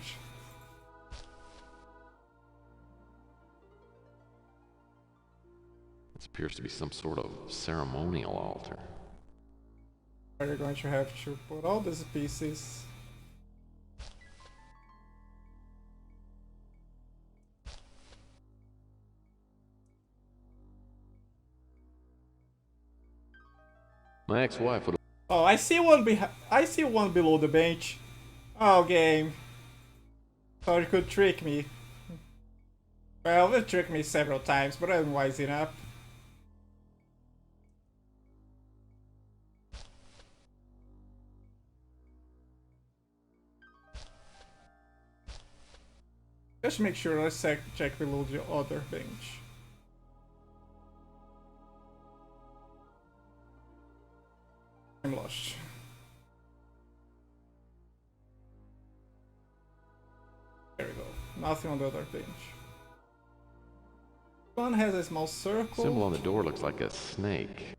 This appears to be some sort of ceremonial altar. Are you going to have to put all these pieces? My ex-wife would. Oh, I see one I see one below the bench. Oh, game. Thought you could trick me. Well, it tricked me several times, but I'm wise enough. Just make sure, let's check below the other bench. I'm lost. There we go. Nothing on the other bench. One has a small circle. Symbol on the door looks like a snake.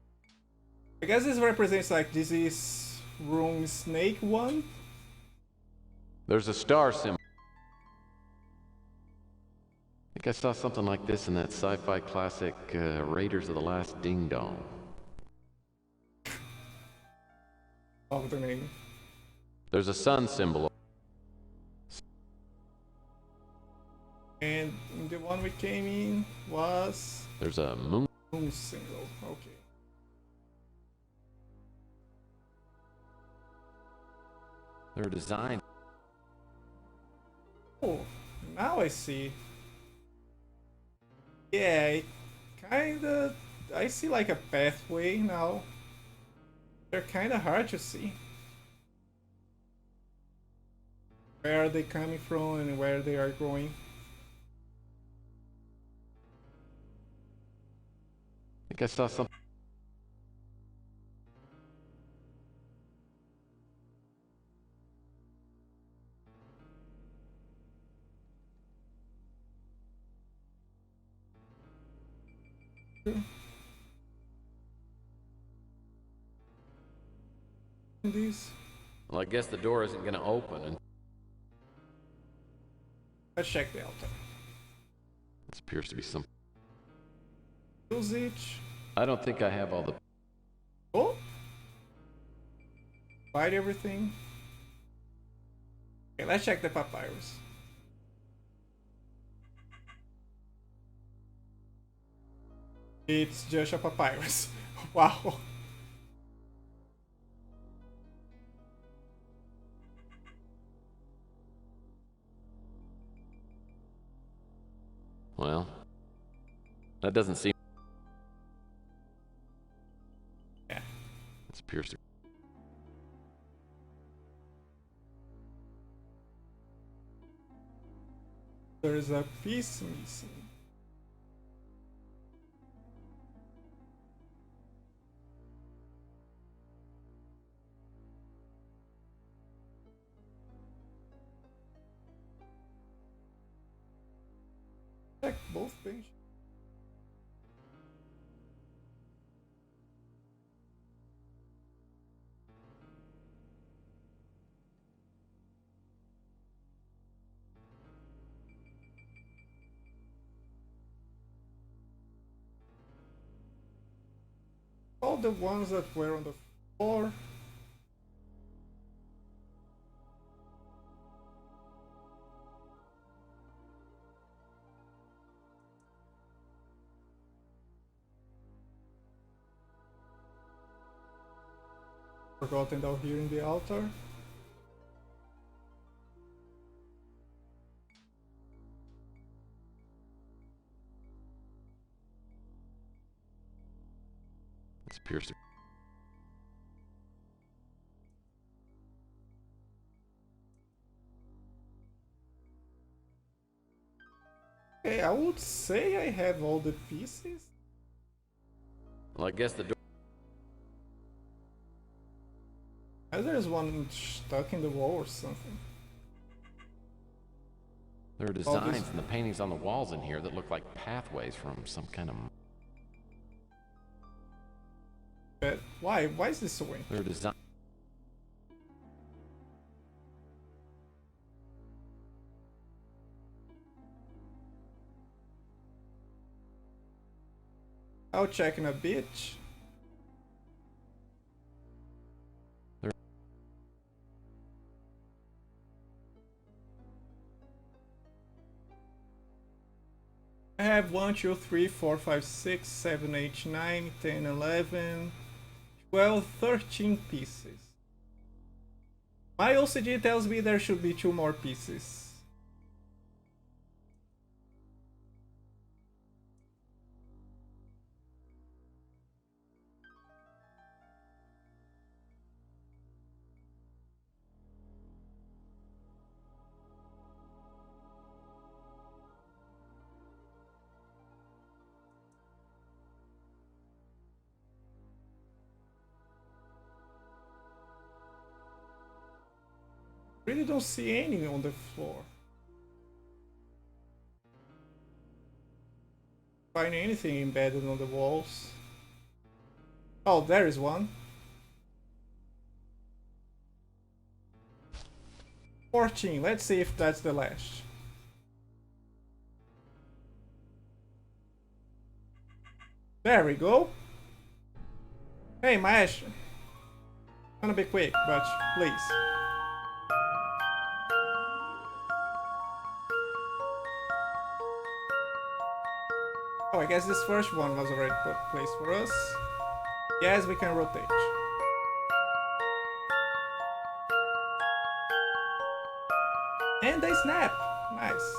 I guess this represents like this is room snake 1. There's a star symbol. I think I saw something like this in that sci-fi classic Raiders of the Last Ding Dong. Of the name. There's a sun symbol. And the one we came in was There's a moon. moon symbol. Okay. There are designs. Oh, now I see. Yeah, it kinda. I see like a pathway now. They're kinda hard to see. Where are they coming from and where they are going? I think I saw something. These. Well, I guess the door isn't gonna open. And Let's check the altar. this appears to be some. Use it. I don't think I have all the. Oh. Fight everything. Okay, let's check the papyrus. It's just a papyrus. Wow. Well, that doesn't seem... Yeah. This appears to... There's a piece missing. Check both pages. All the ones that were on the floor. Forgotten down here in the altar. This appears to... Okay, I would say I have all the pieces. Well, I guess the door... There's one stuck in the wall or something. There are designs and the paintings on the walls in here that look like pathways from some kind of... But why? Why is this so weird? There are designs... I'll check in a bit. I have 1, 2, 3, 4, 5, 6, 7, 8, 9, 10, 11, 12, 13 pieces. My OCD tells me there should be 2 more pieces. Really don't see any on the floor. Find anything embedded on the walls. Oh, there is one. 14. Let's see if that's the last. There we go. Hey, Mash. Gonna be quick, but please. Oh, I guess this first one was already put placed for us. Yes, we can rotate. And they snap. Nice.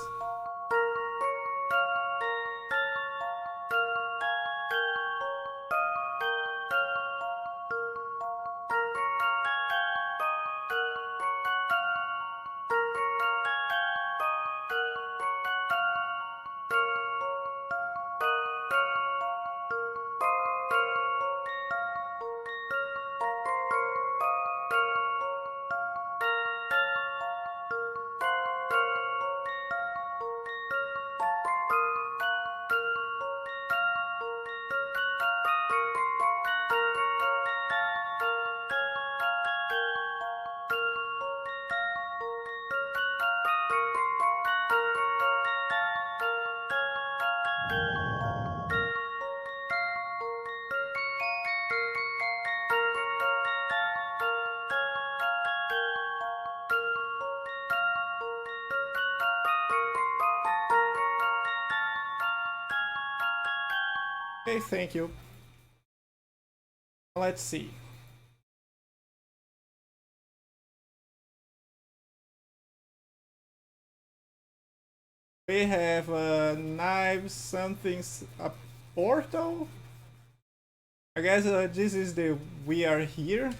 Okay, thank you. Let's see. We have knives, something's a portal. I guess this is the we are here.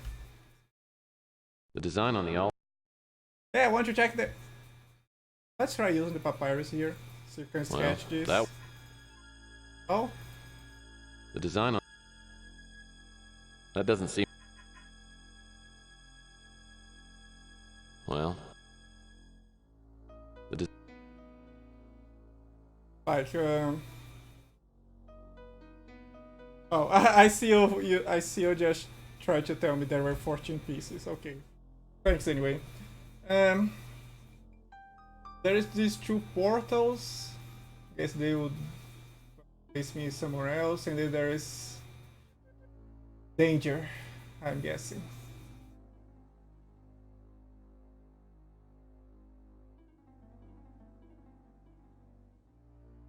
The design on the altar. Yeah, I want to check the. Let's try using the papyrus here, so you can sketch this. Oh, The design on that doesn't seem. Well, like oh, I see you. I see you just try to tell me there were 14 pieces. Okay, thanks anyway. There is these two portals. I guess they would place me somewhere else, and then there is danger, I'm guessing.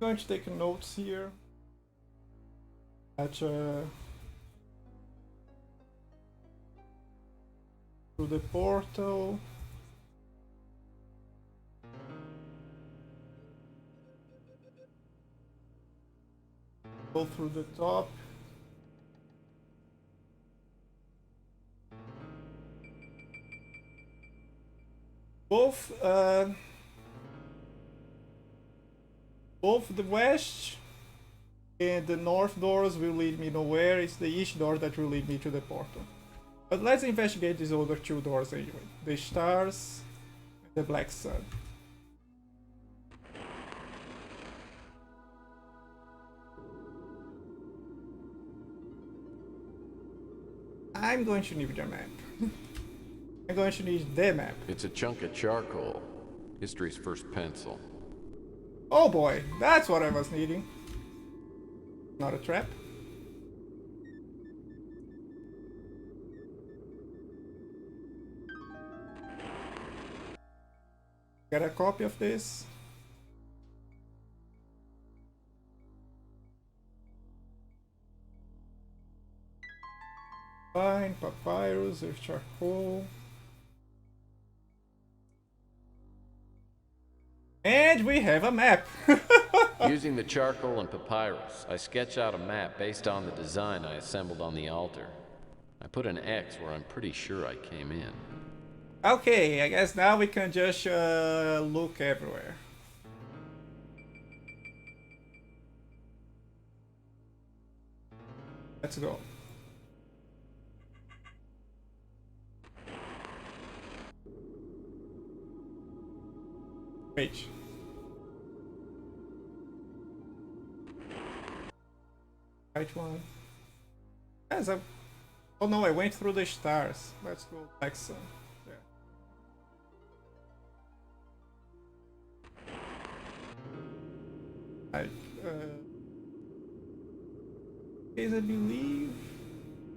I'm going to take notes here. At through the portal. Go through the top. Both the west and the north doors will lead me nowhere. It's the east door that will lead me to the portal. But let's investigate these other two doors anyway. The stars and the black sun. I'm going to need a map. I'm going to need the map. It's a chunk of charcoal. History's first pencil. Oh boy, that's what I was needing. Not a trap. Get a copy of this. Fine, papyrus with charcoal. And we have a map. Using the charcoal and papyrus, I sketch out a map based on the design I assembled on the altar. I put an X where I'm pretty sure I came in. Okay, I guess now we can just look everywhere. Let's go. Wait. Right one. Yes, oh no, I went through the stars. Let's go back some. I believe.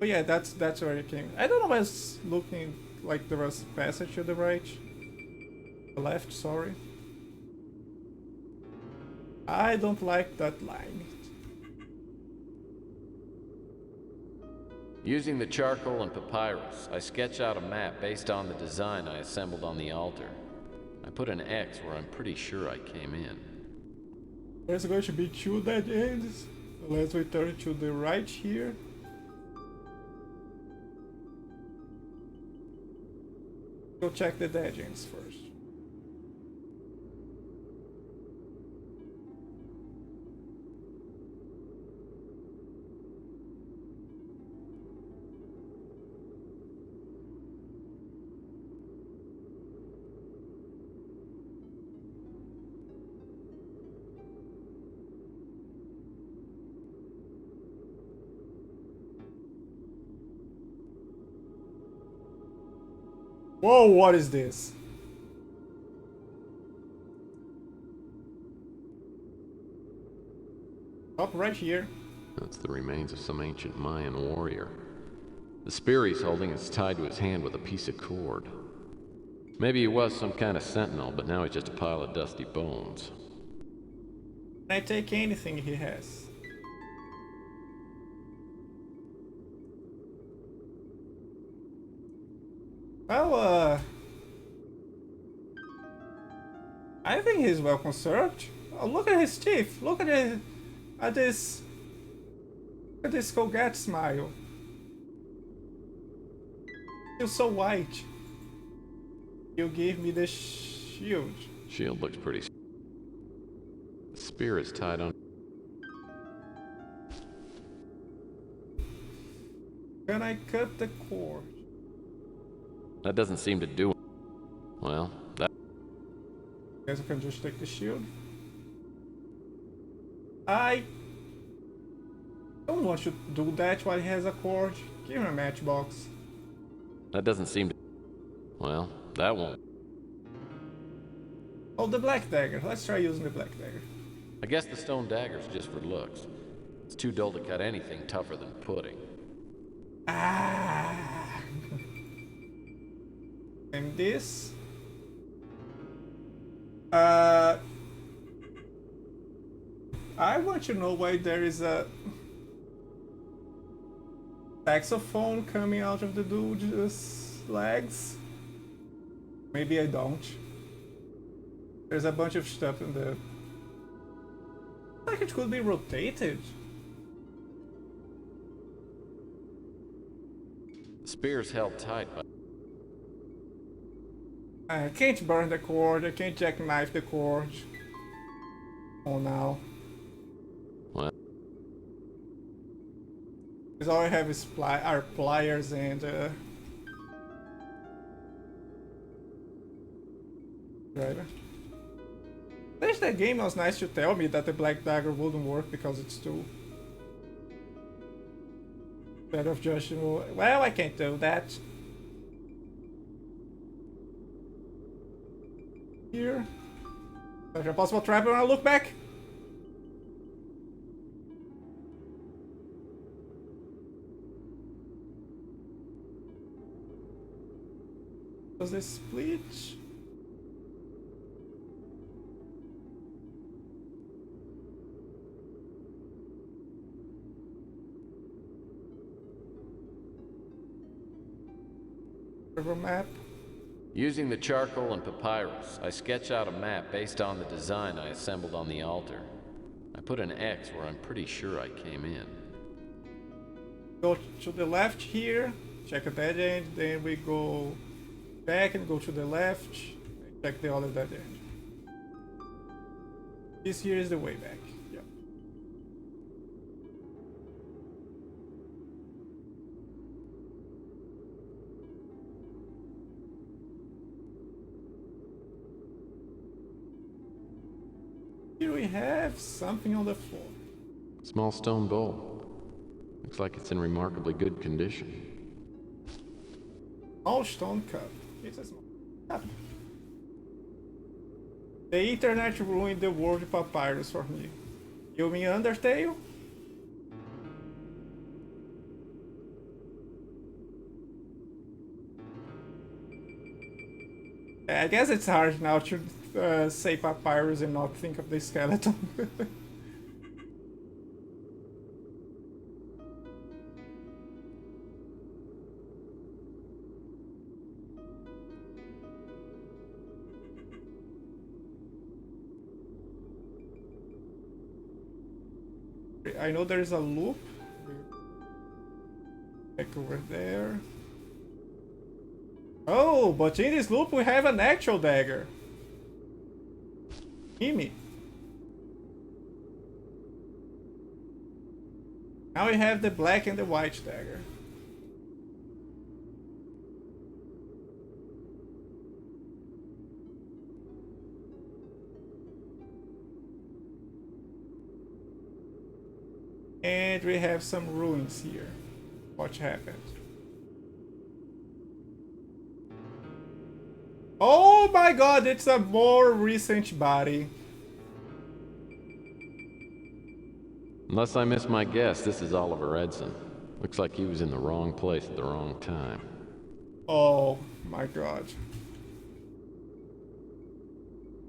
Oh yeah, that's where it came. I don't know. I was looking like there was a passage to the right, the left. Sorry. I don't like that line. Using the charcoal and papyrus, I sketch out a map based on the design I assembled on the altar. I put an X where I'm pretty sure I came in. There's going to be two dead ends. Let's return to the right here. Go check the dead ends first. Whoa, what is this? Up right here. That's the remains of some ancient Mayan warrior. The spear he's holding is tied to his hand with a piece of cord. Maybe he was some kind of sentinel, but now he's just a pile of dusty bones. Can I take anything he has? Well, I think he's well conserved. Oh, look at his teeth. Look at this Colgate smile. Feels so white. You give me the shield. Shield looks pretty. The spear is tied on. Can I cut the cord? That doesn't seem to do it. Well, that. Guess I can just take the shield. I don't want you to do that while he has a cord. Give him a matchbox. That doesn't seem to. Well, that won't. Oh, the black dagger. Let's try using the black dagger. I guess the stone dagger's just for looks. It's too dull to cut anything tougher than pudding. Ah. And this. I want to know why there is a saxophone coming out of the dude's legs. Maybe I don't. There's a bunch of stuff in the. Like it could be rotated. The spear's held tight by. I can't burn the cord. I can't jackknife the cord. Oh no. What? Because all I have is are pliers and driver. At least that game was nice to tell me that the black dagger wouldn't work because it's too. Instead of just, you know, well, I can't do that. Here. Such a possible trap when I look back. Does this split? River map. Using the charcoal and papyrus, I sketch out a map based on the design I assembled on the altar. I put an X where I'm pretty sure I came in. Go to the left here, check a dead end, then we go back and go to the left, and check the other dead end. This here is the way back. Yep. Here we have something on the floor. Small stone bowl. Looks like it's in remarkably good condition. Small stone cup. It's a small cup. The internet ruined the word papyrus for me. You mean Undertale? I guess it's hard now to say papyrus and not think of the skeleton. I know there's a loop. Back over there. Oh, but in this loop we have an actual dagger. Gimme. Now we have the black and the white dagger. And we have some ruins here. What happened? Oh my god, it's a more recent body. Unless I miss my guess, this is Oliver Edson. Looks like he was in the wrong place at the wrong time. Oh my god.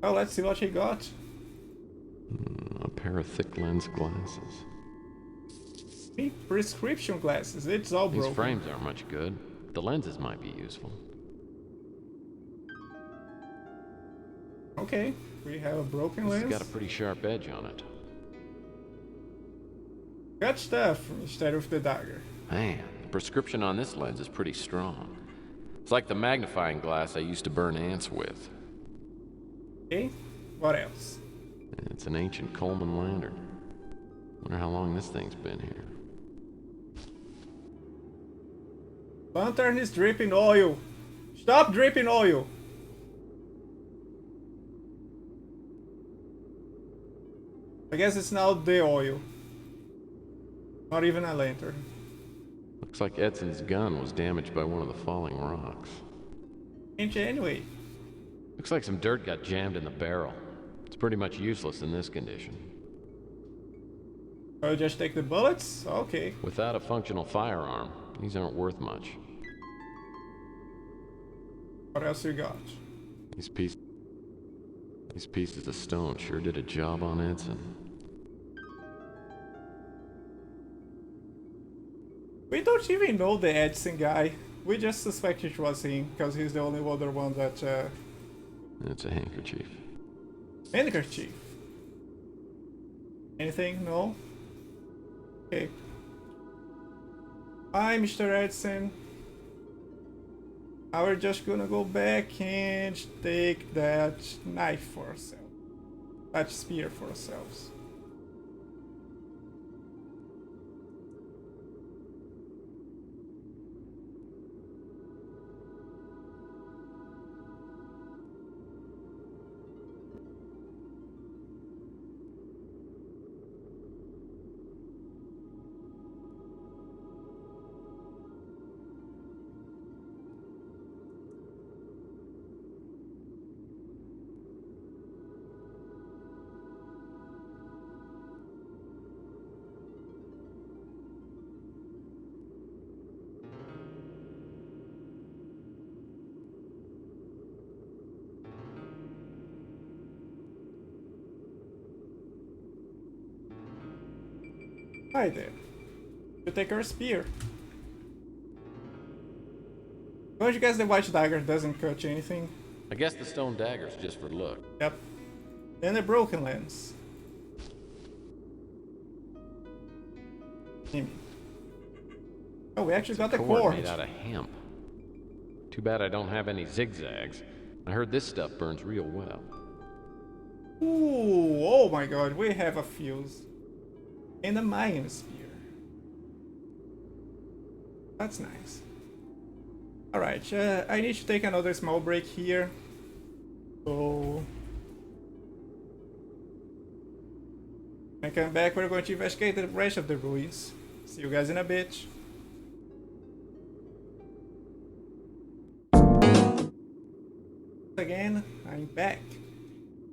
Oh, let's see what he got. A pair of thick lens glasses. Prescription glasses, it's all broken. These frames aren't much good. The lenses might be useful. Okay, we have a broken This lens. has got a pretty sharp edge on it. Got stuff instead of the dagger. Man, the prescription on this lens is pretty strong. It's like the magnifying glass I used to burn ants with. Okay, what else? It's an ancient Coleman lantern. Wonder how long this thing's been here. Lantern is dripping oil. Stop dripping oil. I guess it's now the oil. Not even a lantern. Looks like Edson's gun was damaged by one of the falling rocks. Anyway. Looks like some dirt got jammed in the barrel. It's pretty much useless in this condition. I'll just take the bullets? Okay. Without a functional firearm, these aren't worth much. What else you got? These pieces of stone sure did a job on Edson. We don't even know the Edson guy. We just suspect it was him, because he's the only other one that... It's a handkerchief. Handkerchief. Anything? No? Okay. Hi, Mr. Edson. Now we're just gonna go back and take that knife for ourselves. That spear for ourselves. Hi there. You take our spear. Don't you guess the white dagger doesn't cut anything? I guess the stone dagger's just for look. Yep. Then a broken lens. Gimme. Oh, we actually got the cord. Made out of hemp. Too bad I don't have any zigzags. I heard this stuff burns real well. Ooh, oh my god, we have a fuse. And a Mayan spear. That's nice. Alright, I need to take another small break here. So... when I come back, we're going to investigate the rest of the ruins. See you guys in a bit. Again, I'm back.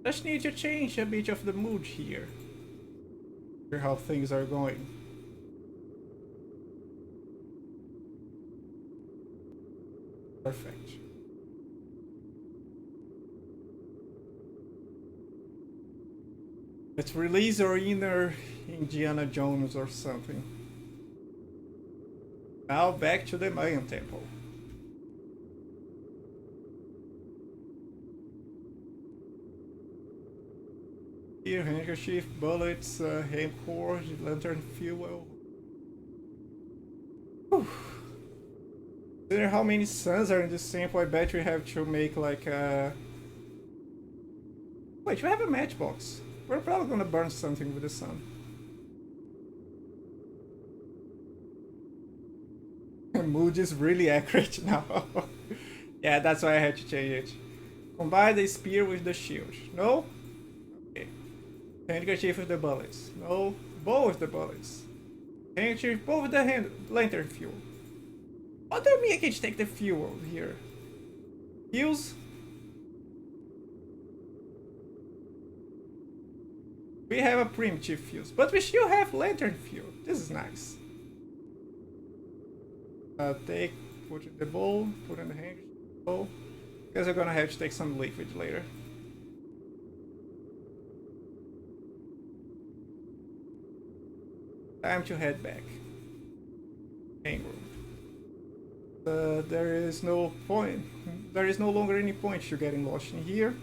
Just need to change a bit of the mood here. Hear how things are going. Perfect. Let's release our inner Indiana Jones or something. Now back to the Mayan temple. Here, handkerchief, bullets, hand cord, lantern fuel. Whew. Consider how many suns are in this sample. I bet we have to make like a... Wait, we have a matchbox. We're probably gonna burn something with the sun. Mood is really accurate now. Yeah, that's why I had to change it. Combine the spear with the shield. No? Okay. Handkerchief with the bullets. No. Bow with the bullets. Handkerchief, bow with the lantern fuel. What do you mean I can take the fuel here? Fuse? We have a primitive fuse, but we still have lantern fuel. This is nice. Put in the bowl, put in the handkerchief bowl. Guess I'm gonna have to take some liquid later. Time to head back. Hang room. There is no point. There is no longer any point to getting lost in here.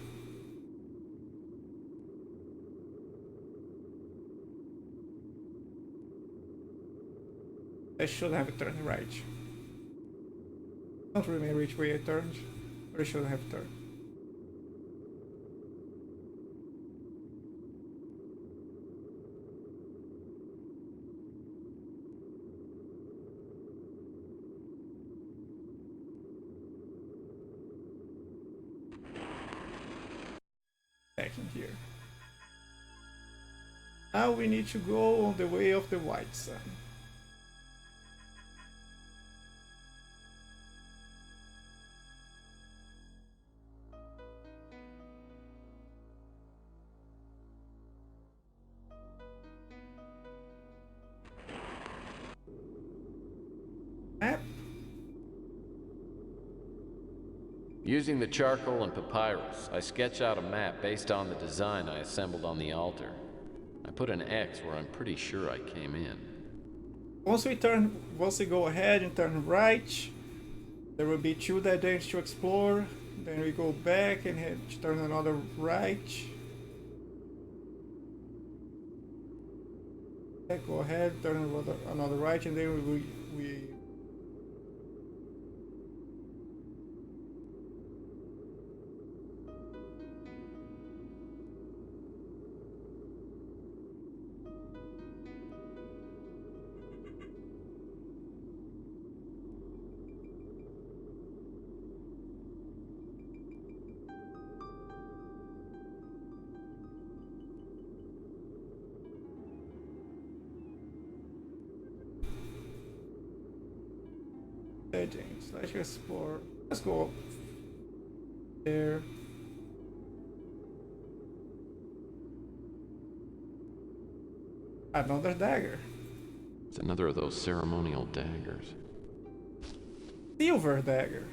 I should have turned right. Don't remember which way I turned, but I should have turned. Back in here. Now we need to go on the way of the white sun. Map. Using the charcoal and papyrus, I sketch out a map based on the design I assembled on the altar. I put an X where I'm pretty sure I came in. Once we go ahead and turn right, there will be 2 dead ends to explore. Then we go back and turn another right. Go ahead, turn another right, and then we settings. Let's explore. Let's go up there. Another dagger. It's another of those ceremonial daggers. Silver dagger.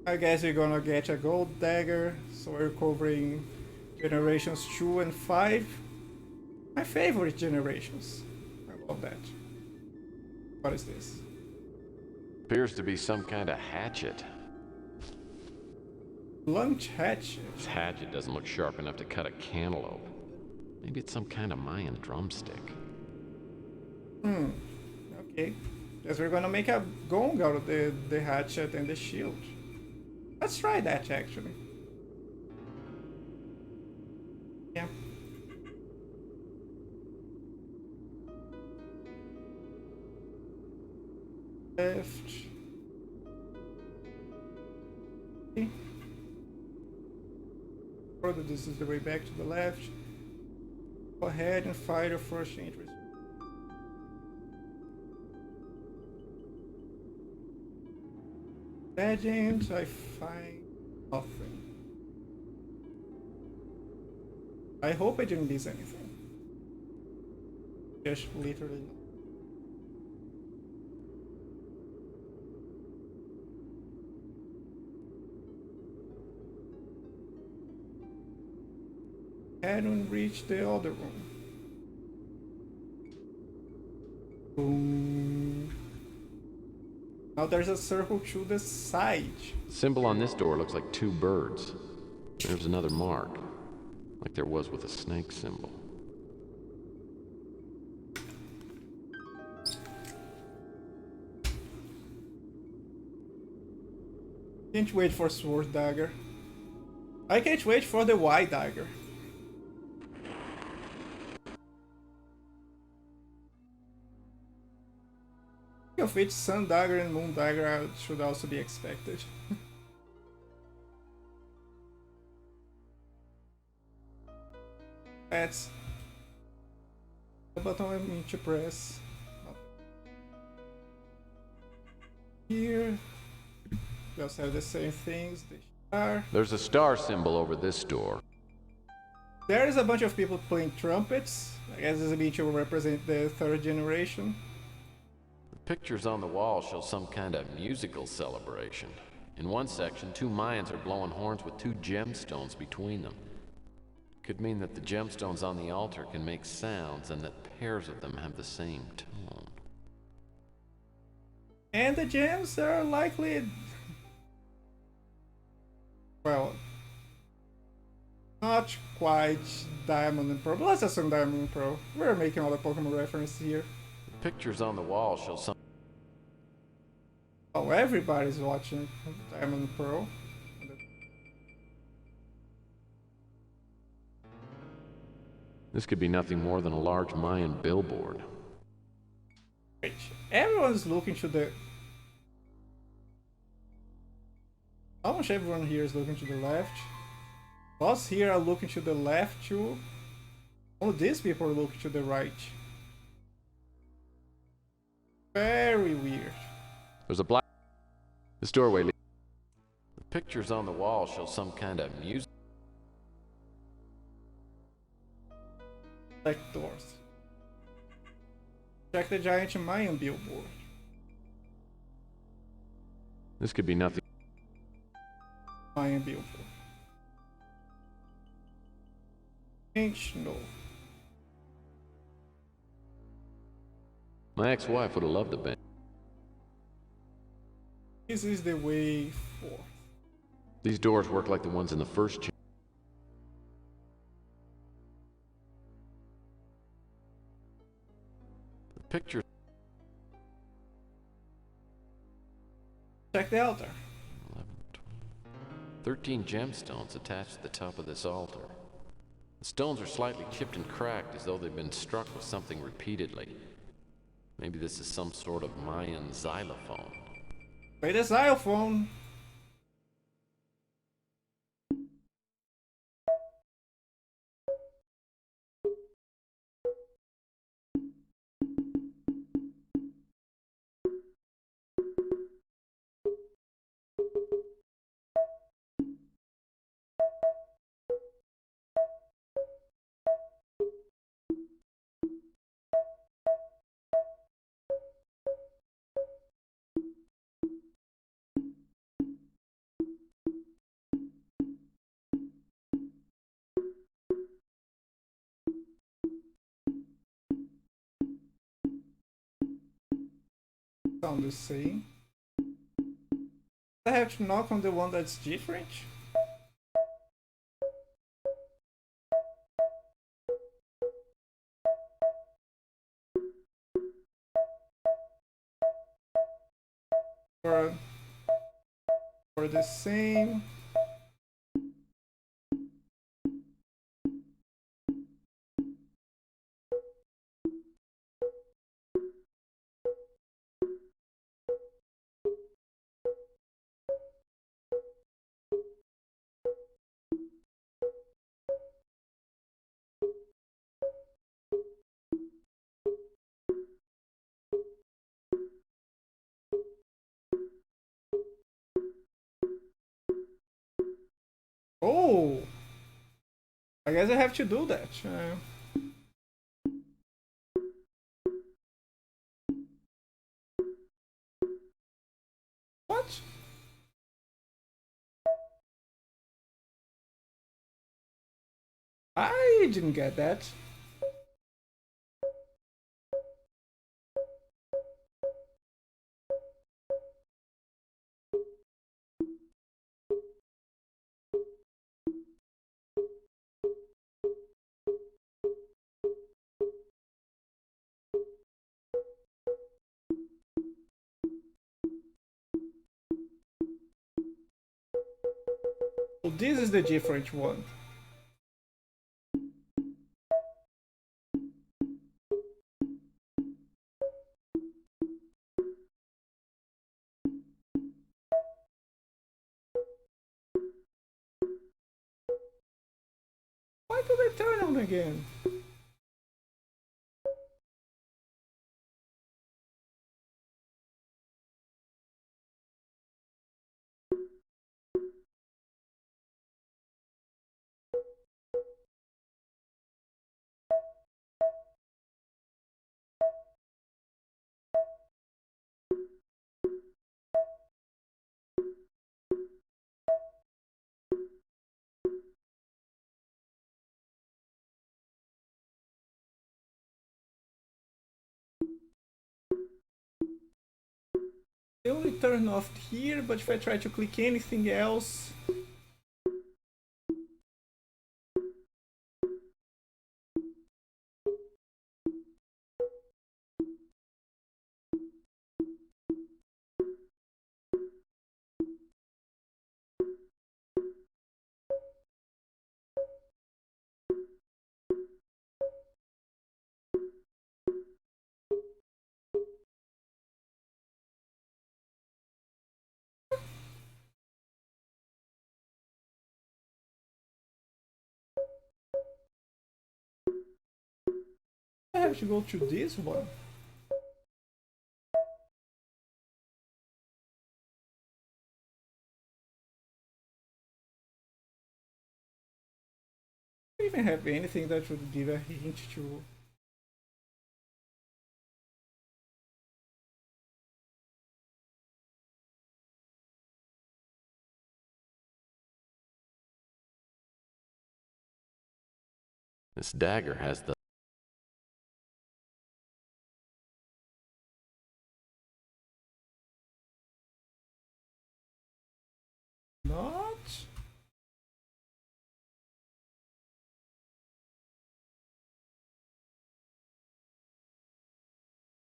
I guess we're gonna get a gold dagger, so we're covering generations 2 and 5. My favorite generations. I love that. What is this? Appears to be some kind of hatchet. Lunch hatchet. This hatchet doesn't look sharp enough to cut a cantaloupe. Maybe it's some kind of Mayan drumstick. Okay. Guess we're gonna make a gong out of the hatchet and the shield. Let's try that actually. Yeah. Left. Okay. Further, this is the way back to the left. Go ahead and fire your first interest. Legends, I find nothing. I hope I didn't miss anything. Just literally. Hadn't reached the other room. Boom. Now there's a circle to the side. The symbol on this door looks like 2 birds. There's another mark, like there was with a snake symbol. Can't wait for sword dagger. I can't wait for the white dagger. Of which sun dagger and moon dagger should also be expected. That's the button I need to press. Here, we also have the same things. The star. There's a star symbol over this door. There is a bunch of people playing trumpets. I guess this is meant to represent the 3rd generation. Pictures on the wall show some kind of musical celebration. In one section, 2 Mayans are blowing horns with 2 gemstones between them. Could mean that the gemstones on the altar can make sounds and that pairs of them have the same tone. And the gems are likely... well, not quite Diamond and Pearl. Let's assume Diamond and Pearl. We're making all the Pokemon references here. The pictures on the wall show some. Oh, everybody's watching Diamond and Pearl. This could be nothing more than a large Mayan billboard. Wait, everyone's looking to the... Almost everyone here is looking to the left. Us here are looking to the left too. Only these people are looking to the right. Very weird. There's a black. This doorway. The pictures on the wall show some kind of music. Black doors. Check the giant Mayan billboard. This could be nothing. Mayan billboard. Pink no. My ex-wife would have loved the band. This is the way forth. These doors work like the ones in the first chamber. The picture. Check the altar. 11, 13 gemstones attached to the top of this altar. The stones are slightly chipped and cracked as though they've been struck with something repeatedly. Maybe this is some sort of Mayan xylophone. Play the xylophone. Sound the same. I have to knock on the one that's different. Or the same. Oh, I guess I have to do that. What? I didn't get that. Oh, this is the different one. Why do they turn on again? They only turn off here, but if I try to click anything else... have to go to this one. Do you even have anything that would give a hint to... This dagger has the... Not?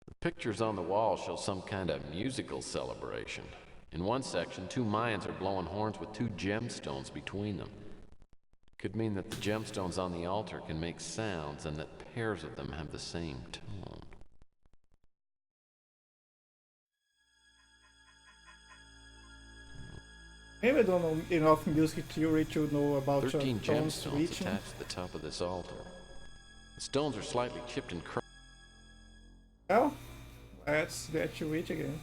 The pictures on the wall show some kind of musical celebration. In one section, two Mayans are blowing horns with two gemstones between them. Could mean that the gemstones on the altar can make sounds and that pairs of them have the same tone. Maybe I don't know enough music theory to know about 13 tone gemstones switching. attached to the top of this altar. The stones are slightly chipped and cracked. Well, let's get to it again.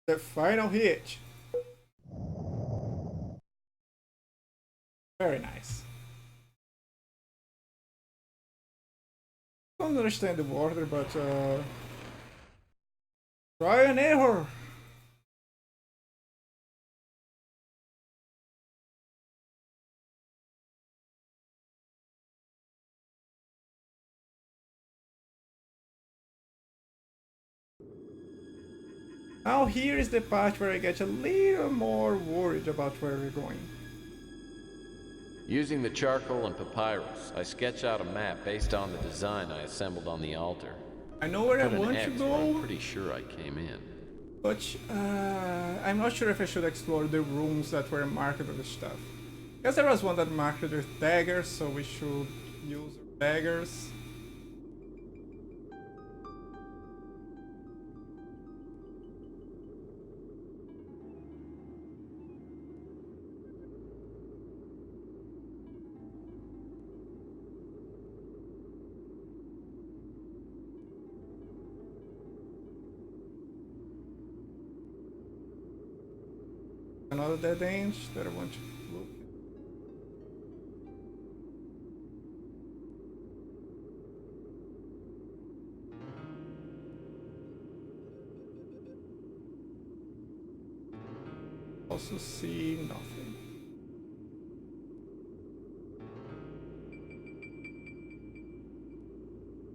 The final hit. Very nice. Don't understand the order, but try and error. Now here is the part where I get a little more worried about where we're going. Using the charcoal and papyrus, I sketch out a map based on the design I assembled on the altar. I know where I Put an want to X where I'm go, pretty sure I came in. but I'm not sure if I should explore the rooms that were marked with stuff. Because there was one that marked with daggers, so we should use daggers. Another dead end that I want to look. Also see nothing.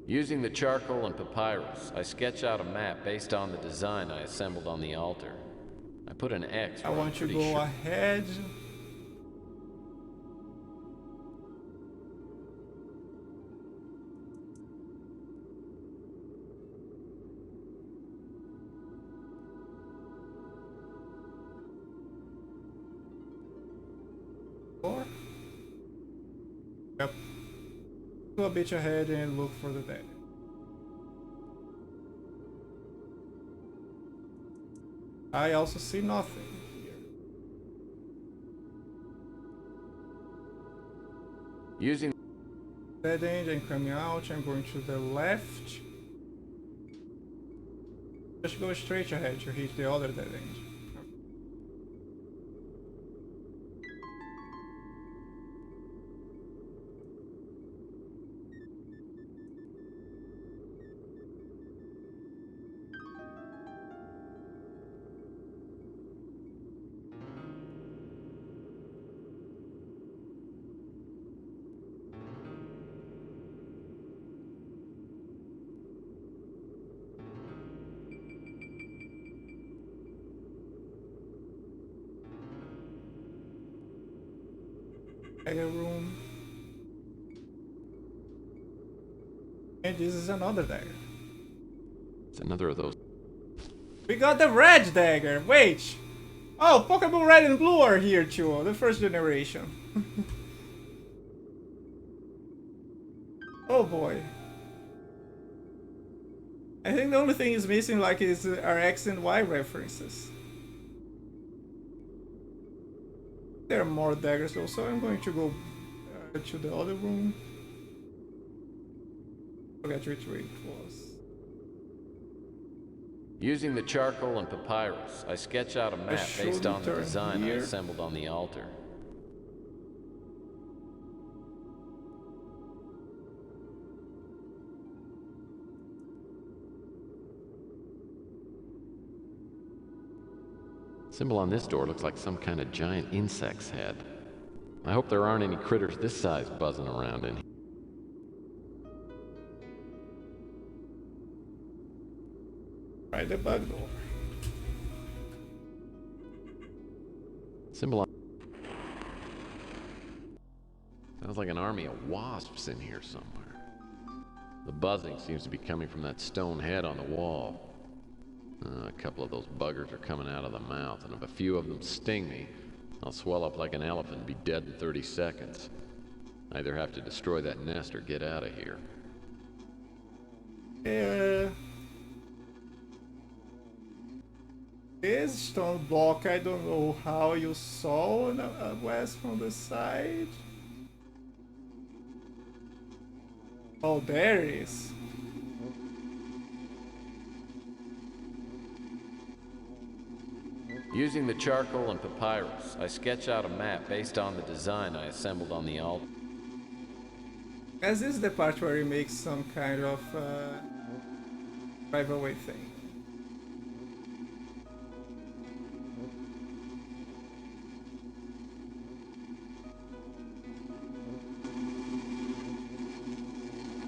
Using the charcoal and papyrus, I sketch out a map based on the design I assembled on the altar. I put an X I where I'm want to pretty go sure. ahead. Or yep. Go a bit ahead and look for the dead. I also see nothing here. Using Dead end and coming out, I'm going to the left. Just go straight ahead to hit the other dead end. Dagger room. And this is another dagger. It's another of those. We got the red dagger. Wait. Oh, Pokemon Red and Blue are here too. The first generation. Oh boy. I think the only thing is missing like is our X and Y references. There are more daggers though, so I'm going to go to the other room. Forget which way it was. Using the charcoal and papyrus, I sketch out a map based on the design I assembled on the altar. Symbol on this door looks like some kind of giant insect's head. I hope there aren't any critters this size buzzing around in here. Try the bug door. Symbol on... Sounds like an army of wasps in here somewhere. The buzzing seems to be coming from that stone head on the wall. A couple of those buggers are coming out of the mouth, and if a few of them sting me, I'll swell up like an elephant and be dead in 30 seconds. I either have to destroy that nest or get out of here. This stone block, I don't know how you saw a west from the side. Oh, there it is. Using the charcoal and papyrus, I sketch out a map based on the design I assembled on the altar. As this is the part where you make some kind of drive away thing.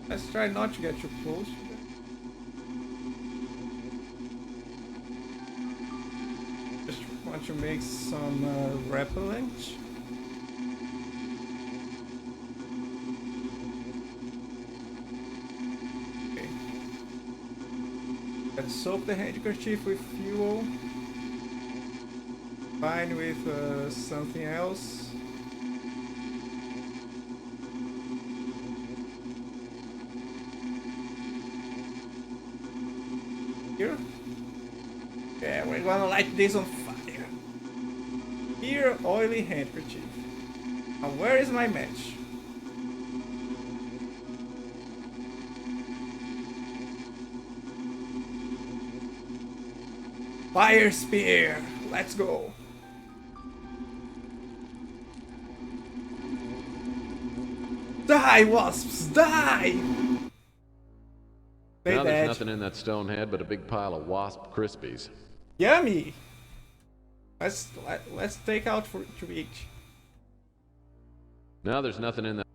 Let's try not to get too close to that. Just want to make some repellent. Okay. Let's soak the handkerchief with fuel. Combine with something else. Here. Yeah, we're gonna light this on fire. Here, oily handkerchief. Now, where is my match? Fire spear. Let's go. Die, wasps! Die! Now there's nothing in that stone head but a big pile of wasp crispies. Yummy! Let's take out for to each. Now there's nothing in that.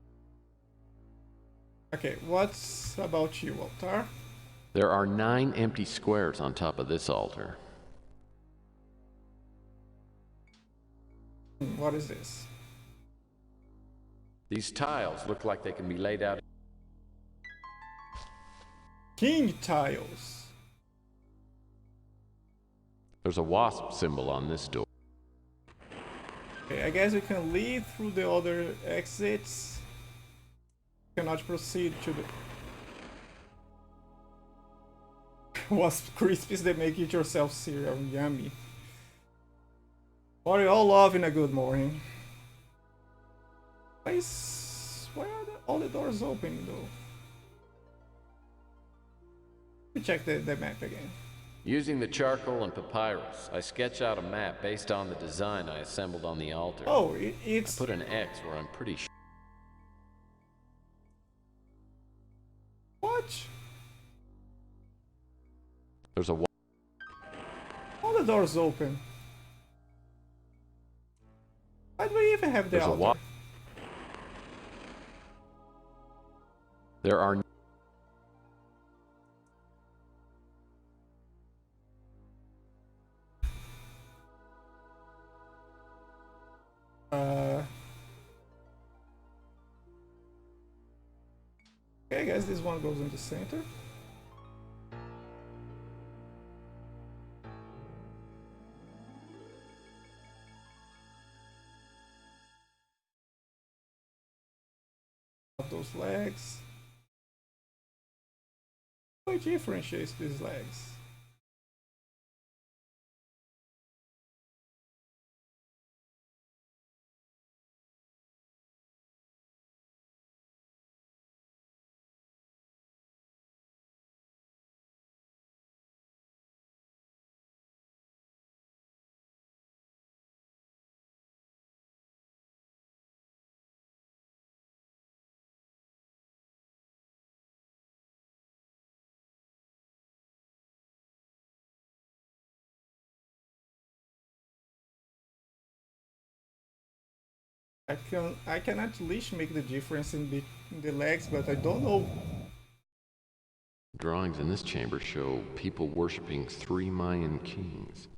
Okay, what's about you, Altar? There are 9 empty squares on top of this altar. What is this? These tiles look like they can be laid out. King tiles. There's a wasp symbol on this door. Okay, I guess we can leave through the other exits. Cannot proceed to the wasp crispies. They make it yourself cereal. Yummy. What are you all loving a good morning? Why are all the doors open though? Let me check the map again. Using the charcoal and papyrus, I sketch out a map based on the design I assembled on the altar. Oh, it's... I put an X where I'm pretty sure. What? There's a... All the doors open. Why do we even have the altar? There are... Okay, I guess this one goes in the center. Of those legs. What differentiates these legs? I can at least make the difference in the legs, but I don't know. Drawings in this chamber show people worshipping 3 Mayan kings.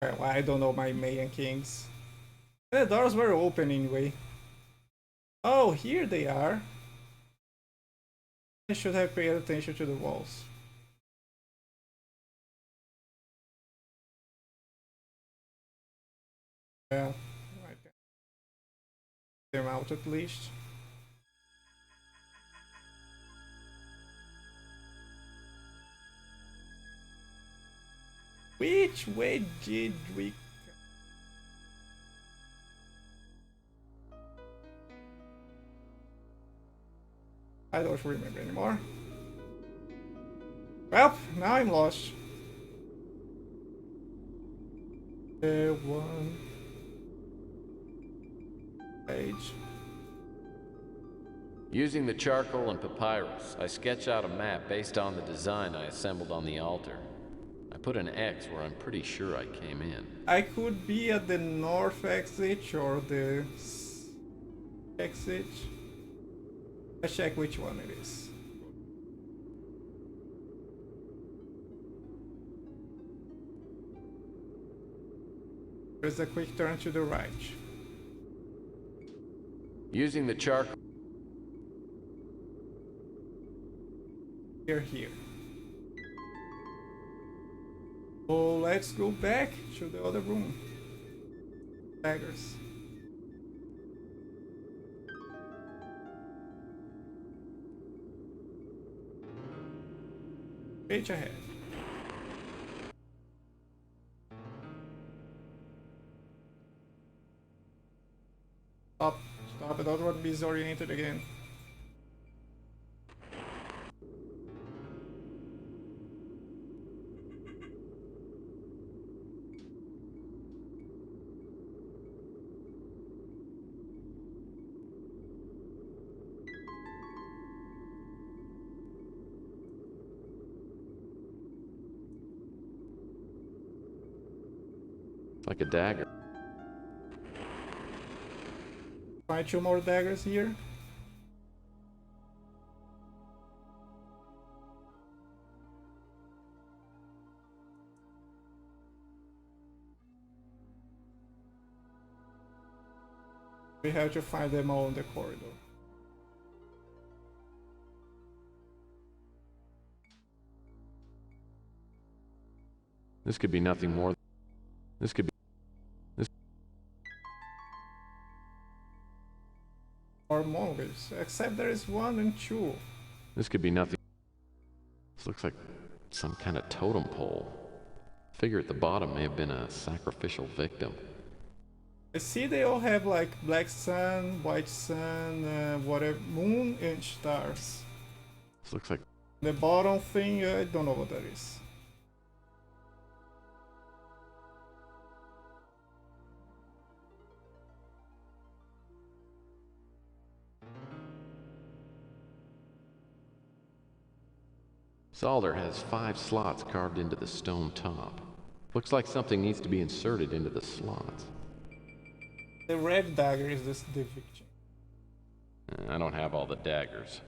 Well, I don't know my Mayan kings. The doors were open anyway. Oh, here they are. I should have paid attention to the walls. Yeah, I can them out at least. Which way did we? I don't remember anymore. Well, now I'm lost. One page. Using the charcoal and papyrus, I sketch out a map based on the design I assembled on the altar. I put an X where I'm pretty sure I came in. I could be at the north exit or the exit. Let's check which one it is. There's a quick turn to the right. Using the charcoal. Here. Oh, let's go back to the other room. Daggers. Page ahead. Stop, I don't want to be disoriented again. It's like a dagger. Find 2 more daggers here. We have to find them all in the corridor. This could be nothing more. This could be. Or mongols, except there is 1 and 2. This could be nothing. This looks like some kind of totem pole. Figure at the bottom may have been a sacrificial victim. I see they all have like black sun, white sun, whatever, moon and stars. This looks like the bottom thing, I don't know what that is. this altar has 5 slots carved into the stone top. Looks like something needs to be inserted into the slots. The red dagger is the victim. I don't have all the daggers.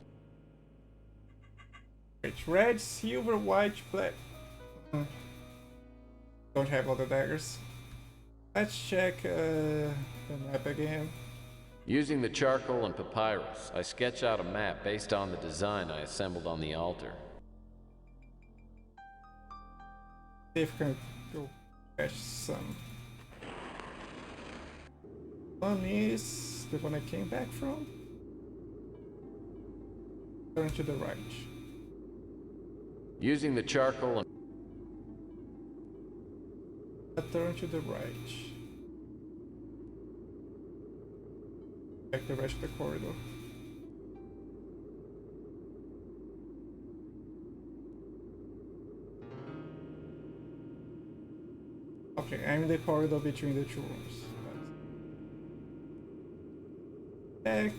It's red, silver, white, black. Don't have all the daggers. Let's check the map again. Using the charcoal and papyrus, I sketch out a map based on the design I assembled on the altar. See if we can go catch some. One is the one I came back from. Turn to the right. Using the charcoal and Turn to the right. Like the rest of the corridor. Okay, I'm in the corridor between the two rooms. Back.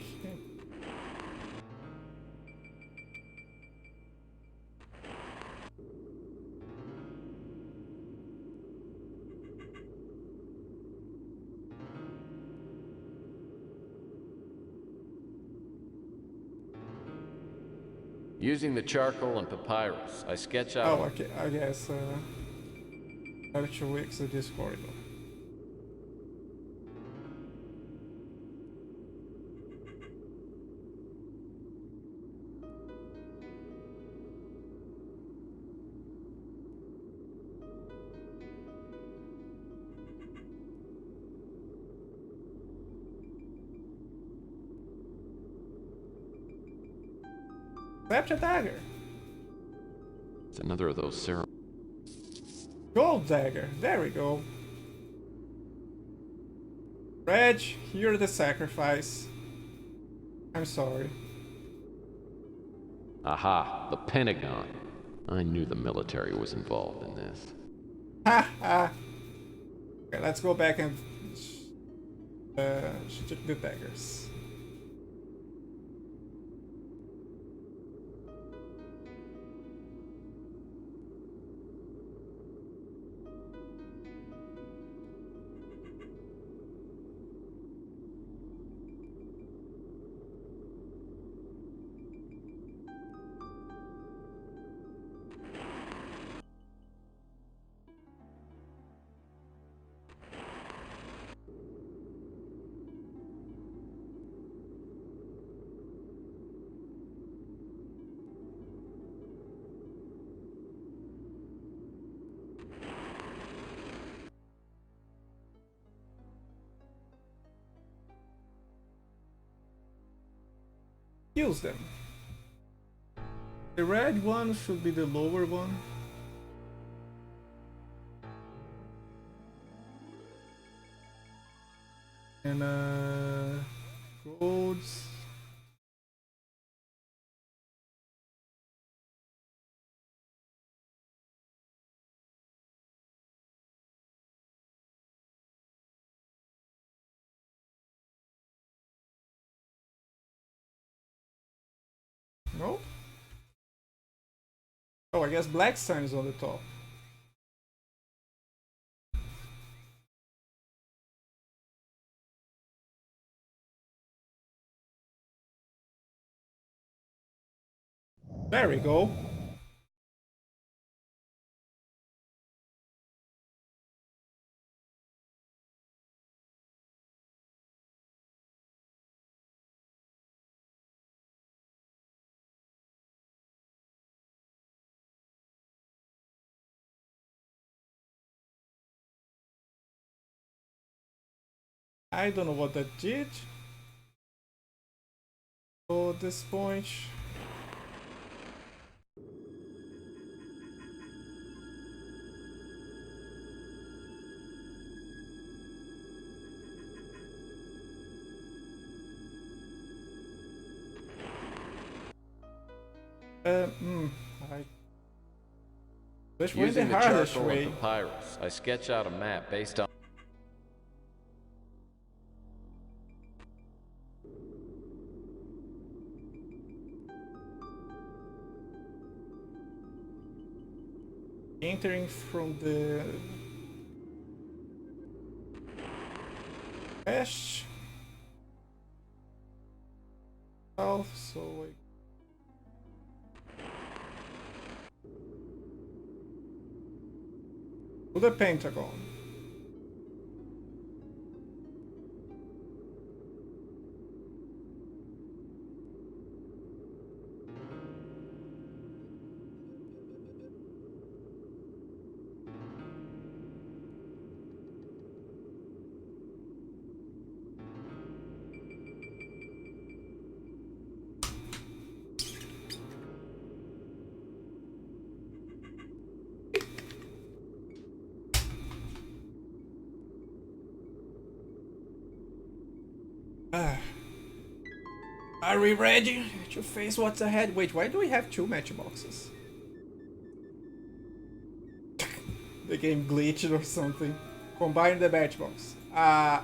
using the charcoal and papyrus, I sketch out. Oh, okay. I guess. 2 weeks of this corridor. Grab the dagger. It's another of those ceremonies. Gold dagger. There we go. Reg, you're the sacrifice. I'm sorry. Aha, the Pentagon. I knew the military was involved in this. Ha ha. Okay, let's go back and shoot the daggers. Use them. The red one should be the lower one. And golds. No? Oh, I guess black sign is on the top. There we go. I don't know what that did. So at this point. I which way the Using the hardest charcoal way? and papyrus, I sketch out a map based on. Entering from the west, south, so like to the Pentagon. Are we ready to face what's ahead? Wait, why do we have 2 matchboxes? The game glitched or something. Combine the matchbox. Yeah,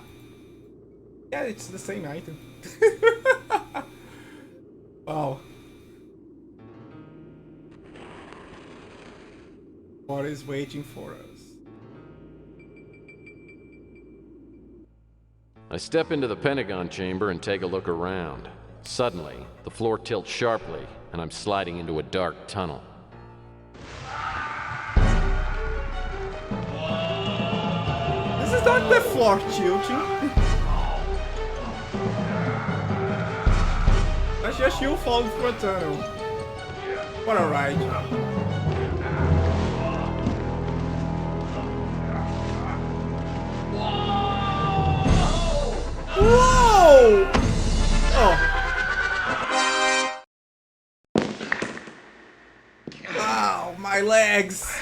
it's the same item. Wow. What is waiting for us? I step into the Pentagon chamber and take a look around. Suddenly, the floor tilts sharply, and I'm sliding into a dark tunnel. This is not the floor tilting. That's just you falling through a tunnel. What a ride. Whoa! Oh. Ow, my legs.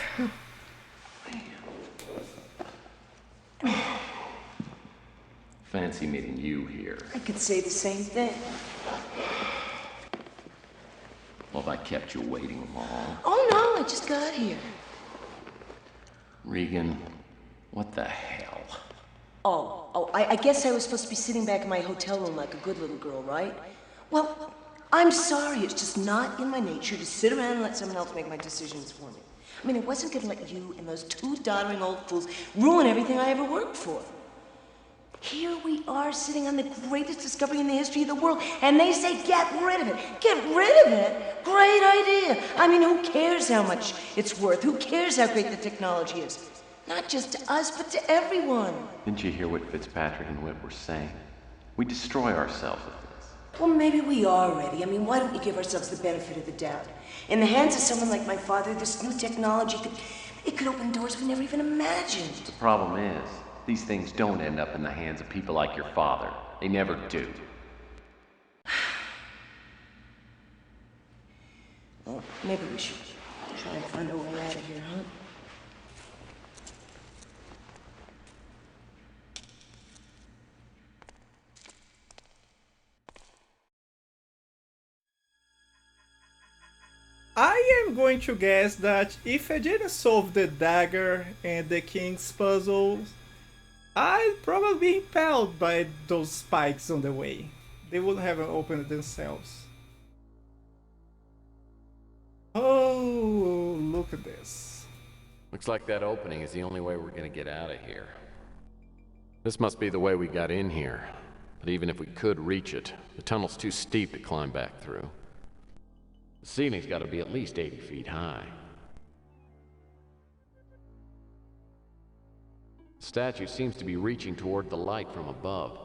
Fancy meeting you here. I could say the same thing. Well, if I kept you waiting long. Oh no, I just got here. Regan, what the hell? I guess I was supposed to be sitting back in my hotel room like a good little girl, right? Well, I'm sorry, it's just not in my nature to sit around and let someone else make my decisions for me. I mean, I wasn't gonna let you and those 2 doddering old fools ruin everything I ever worked for. Here we are sitting on the greatest discovery in the history of the world, and they say get rid of it. Get rid of it? Great idea. I mean, who cares how much it's worth? Who cares how great the technology is? Not just to us, but to everyone. Didn't you hear what Fitzpatrick and Whip were saying? We destroy ourselves with this. Well, maybe we are ready. I mean, why don't we give ourselves the benefit of the doubt? In the hands of someone like my father, this new technology could open doors we never even imagined. The problem is, these things don't end up in the hands of people like your father. They never do. Well, maybe we should try and find a way out of here, huh? I am going to guess that if I didn't solve the dagger and the king's puzzles, I'd probably be impaled by those spikes on the way. They wouldn't have opened themselves. Oh, look at this. Looks like that opening is the only way we're gonna get out of here. This must be the way we got in here. But even if we could reach it, the tunnel's too steep to climb back through. The ceiling's gotta be at least 80 feet high. The statue seems to be reaching toward the light from above.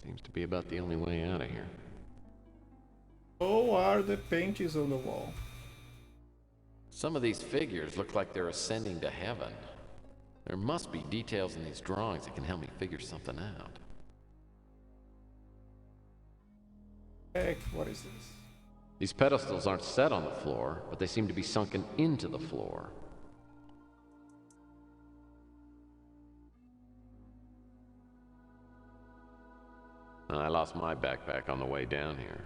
Seems to be about the only way out of here. Oh, are the paintings on the wall? Some of these figures look like they're ascending to heaven. There must be details in these drawings that can help me figure something out. Heck, what is this? These pedestals aren't set on the floor, but they seem to be sunken into the floor. I lost my backpack on the way down here.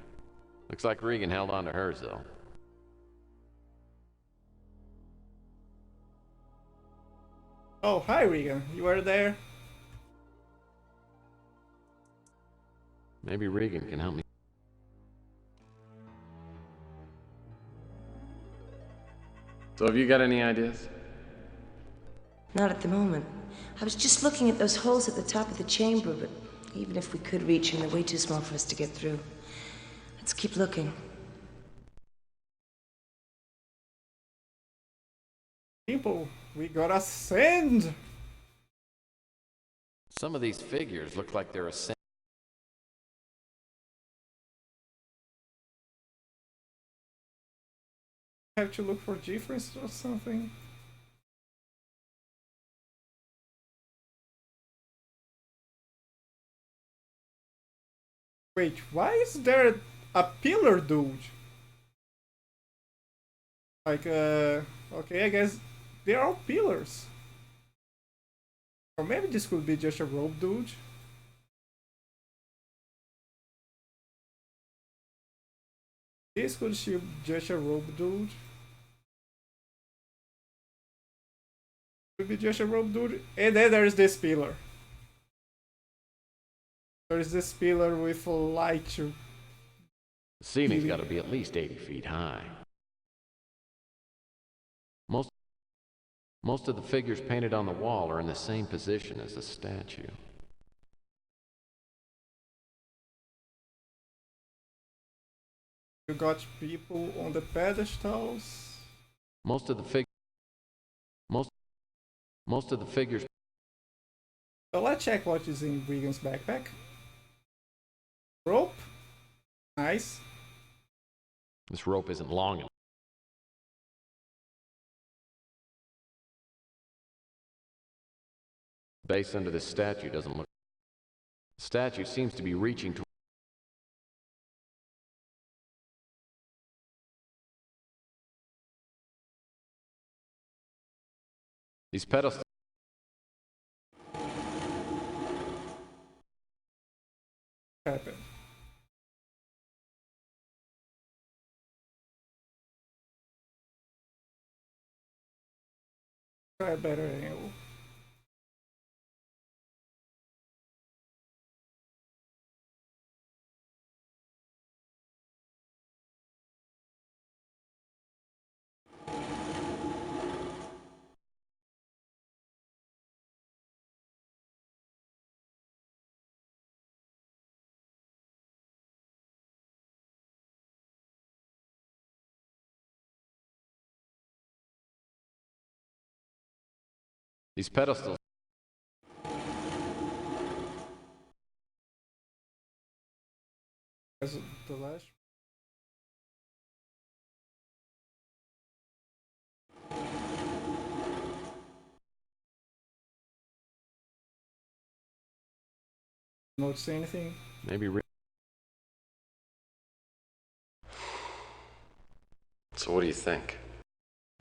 Looks like Regan held on to hers, though. Oh, hi Regan, you are there? Maybe Regan can help me. So have you got any ideas? Not at the moment. I was just looking at those holes at the top of the chamber, but even if we could reach them, they're way too small for us to get through. Let's keep looking. People, we gotta ascend! Some of these figures look like they're ascending. Have to look for difference or something. Wait, why is there a pillar dude? Like, okay, I guess they're all pillars. Or maybe this could be just a rope dude. This could be just a rope dude. Could be just a rope dude. And then there's this pillar. There's this pillar with a light to... The ceiling's got to be at least 80 feet high. Most of the figures painted on the wall are in the same position as the statue. You got people on the pedestals. Most of the figures. So let's check what is in Regan's backpack. Rope. Nice. This rope isn't long enough. Base under this statue doesn't look. The statue seems to be reaching to. These pedestals. Happened. Try a better angle. These pedestals. As the last. Notice anything? Maybe. So what do you think?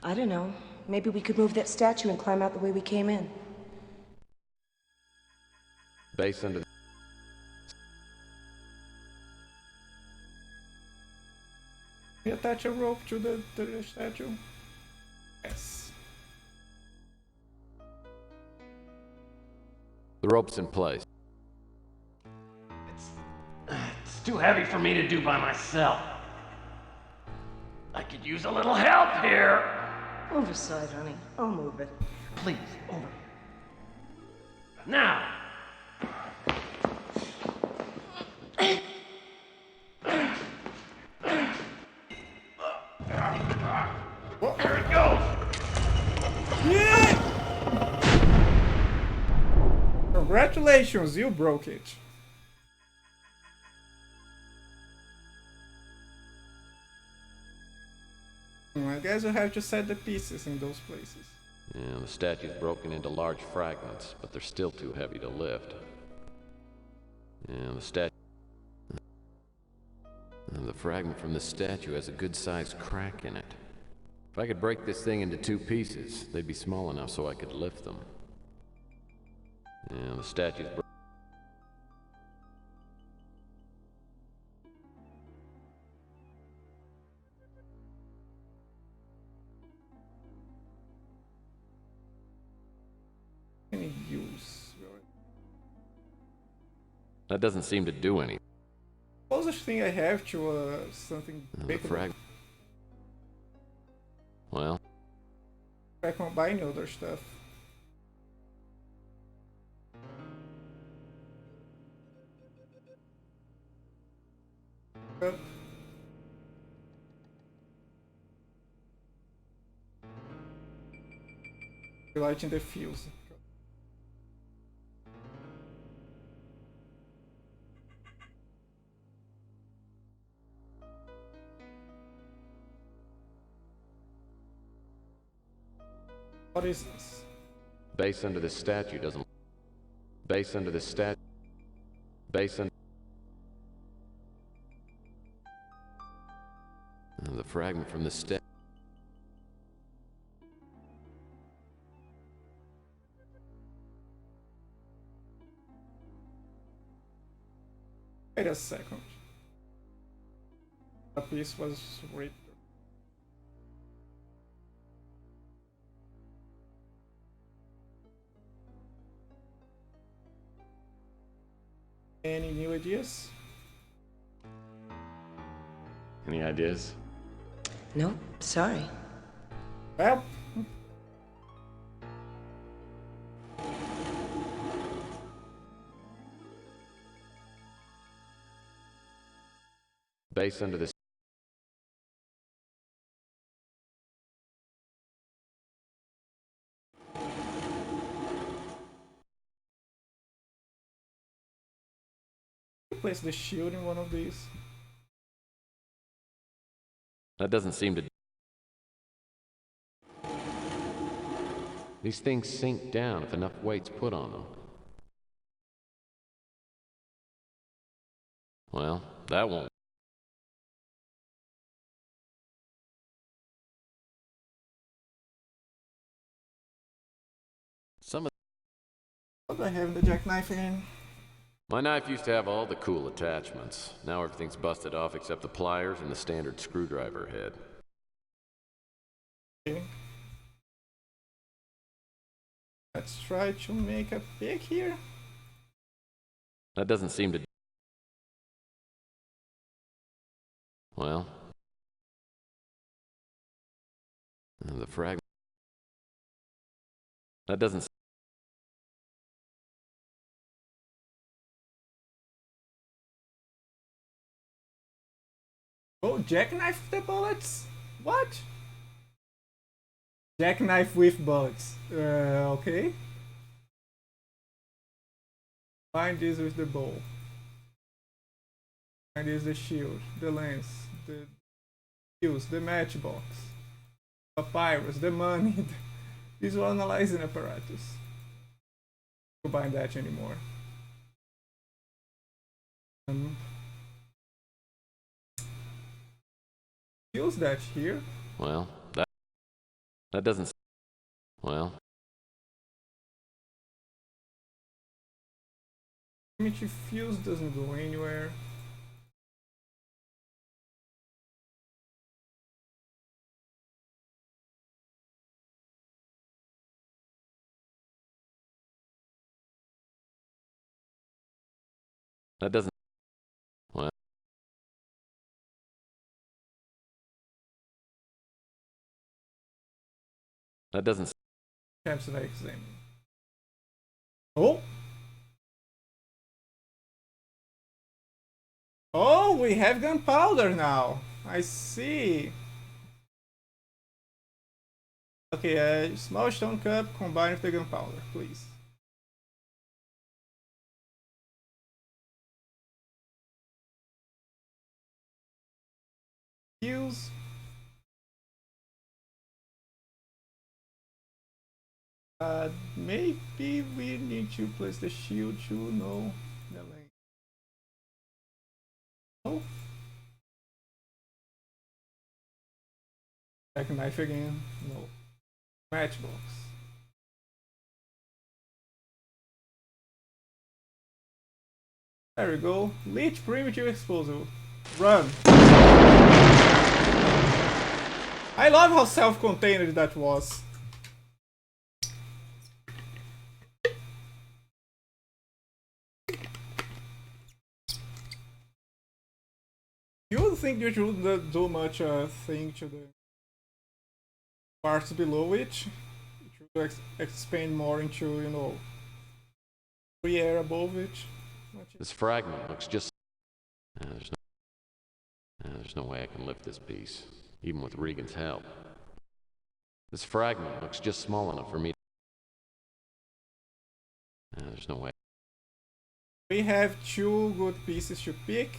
I don't know. Maybe we could move that statue and climb out the way we came in. Base under. You attach a rope to the statue? Yes. The rope's in place. It's too heavy for me to do by myself. I could use a little help here. Overside, honey. I'll move it. Please, over. Now. There it goes. Yeah! Congratulations, you broke it. I guess you have to set the pieces in those places. Yeah, the statue's broken into large fragments, but they're still too heavy to lift. Yeah, the fragment from the statue has a good-sized crack in it. If I could break this thing into two pieces, they'd be small enough so I could lift them. Yeah, the statue's broken. Any use? That doesn't seem to do anything. Closest thing I have to something big. Well, I combine other stuff. Up. Lighting the fuse. What is this? base under this statue doesn't. Base under this statue. Base under. The fragment from the statue. Wait a second. a piece was written. Any new ideas? Any ideas? No, sorry. Well, Based under this. place the shield in one of these. That doesn't seem to. These things sink down if enough weight's put on them. Well, that won't. Some of. What do I have in the jackknife again? My knife used to have all the cool attachments. Now everything's busted off except the pliers and the standard screwdriver head. Okay. Let's try to make a pick here. That doesn't seem to. Well. The fragment. That doesn't. Oh, jackknife the bullets? What? Jackknife with bullets. Okay. Find this with the bow. And this the shield, the lens, the fuse, the matchbox, papyrus, the money, visual analyzing apparatus. Don't buy that anymore. Use that here. Well, that doesn't. Well. Primitive fuse doesn't go anywhere. That doesn't. Well. That doesn't. Perhaps I examine. Oh! Oh, we have gunpowder now. I see. Okay, a small stone cup combined with the gunpowder, please. Fuse. Maybe we need to place the shield to know the length. Oh. Back knife again. No. Matchbox. There we go. Leech primitive explosive. Run. I love how self-contained that was. You would think you shouldn't do much thing to the parts below it. It should expand more into, you know, free air above it. This fragment looks just. There's no way I can lift this piece, even with Regan's help. This fragment looks just small enough for me. There's no way. We have two good pieces to pick.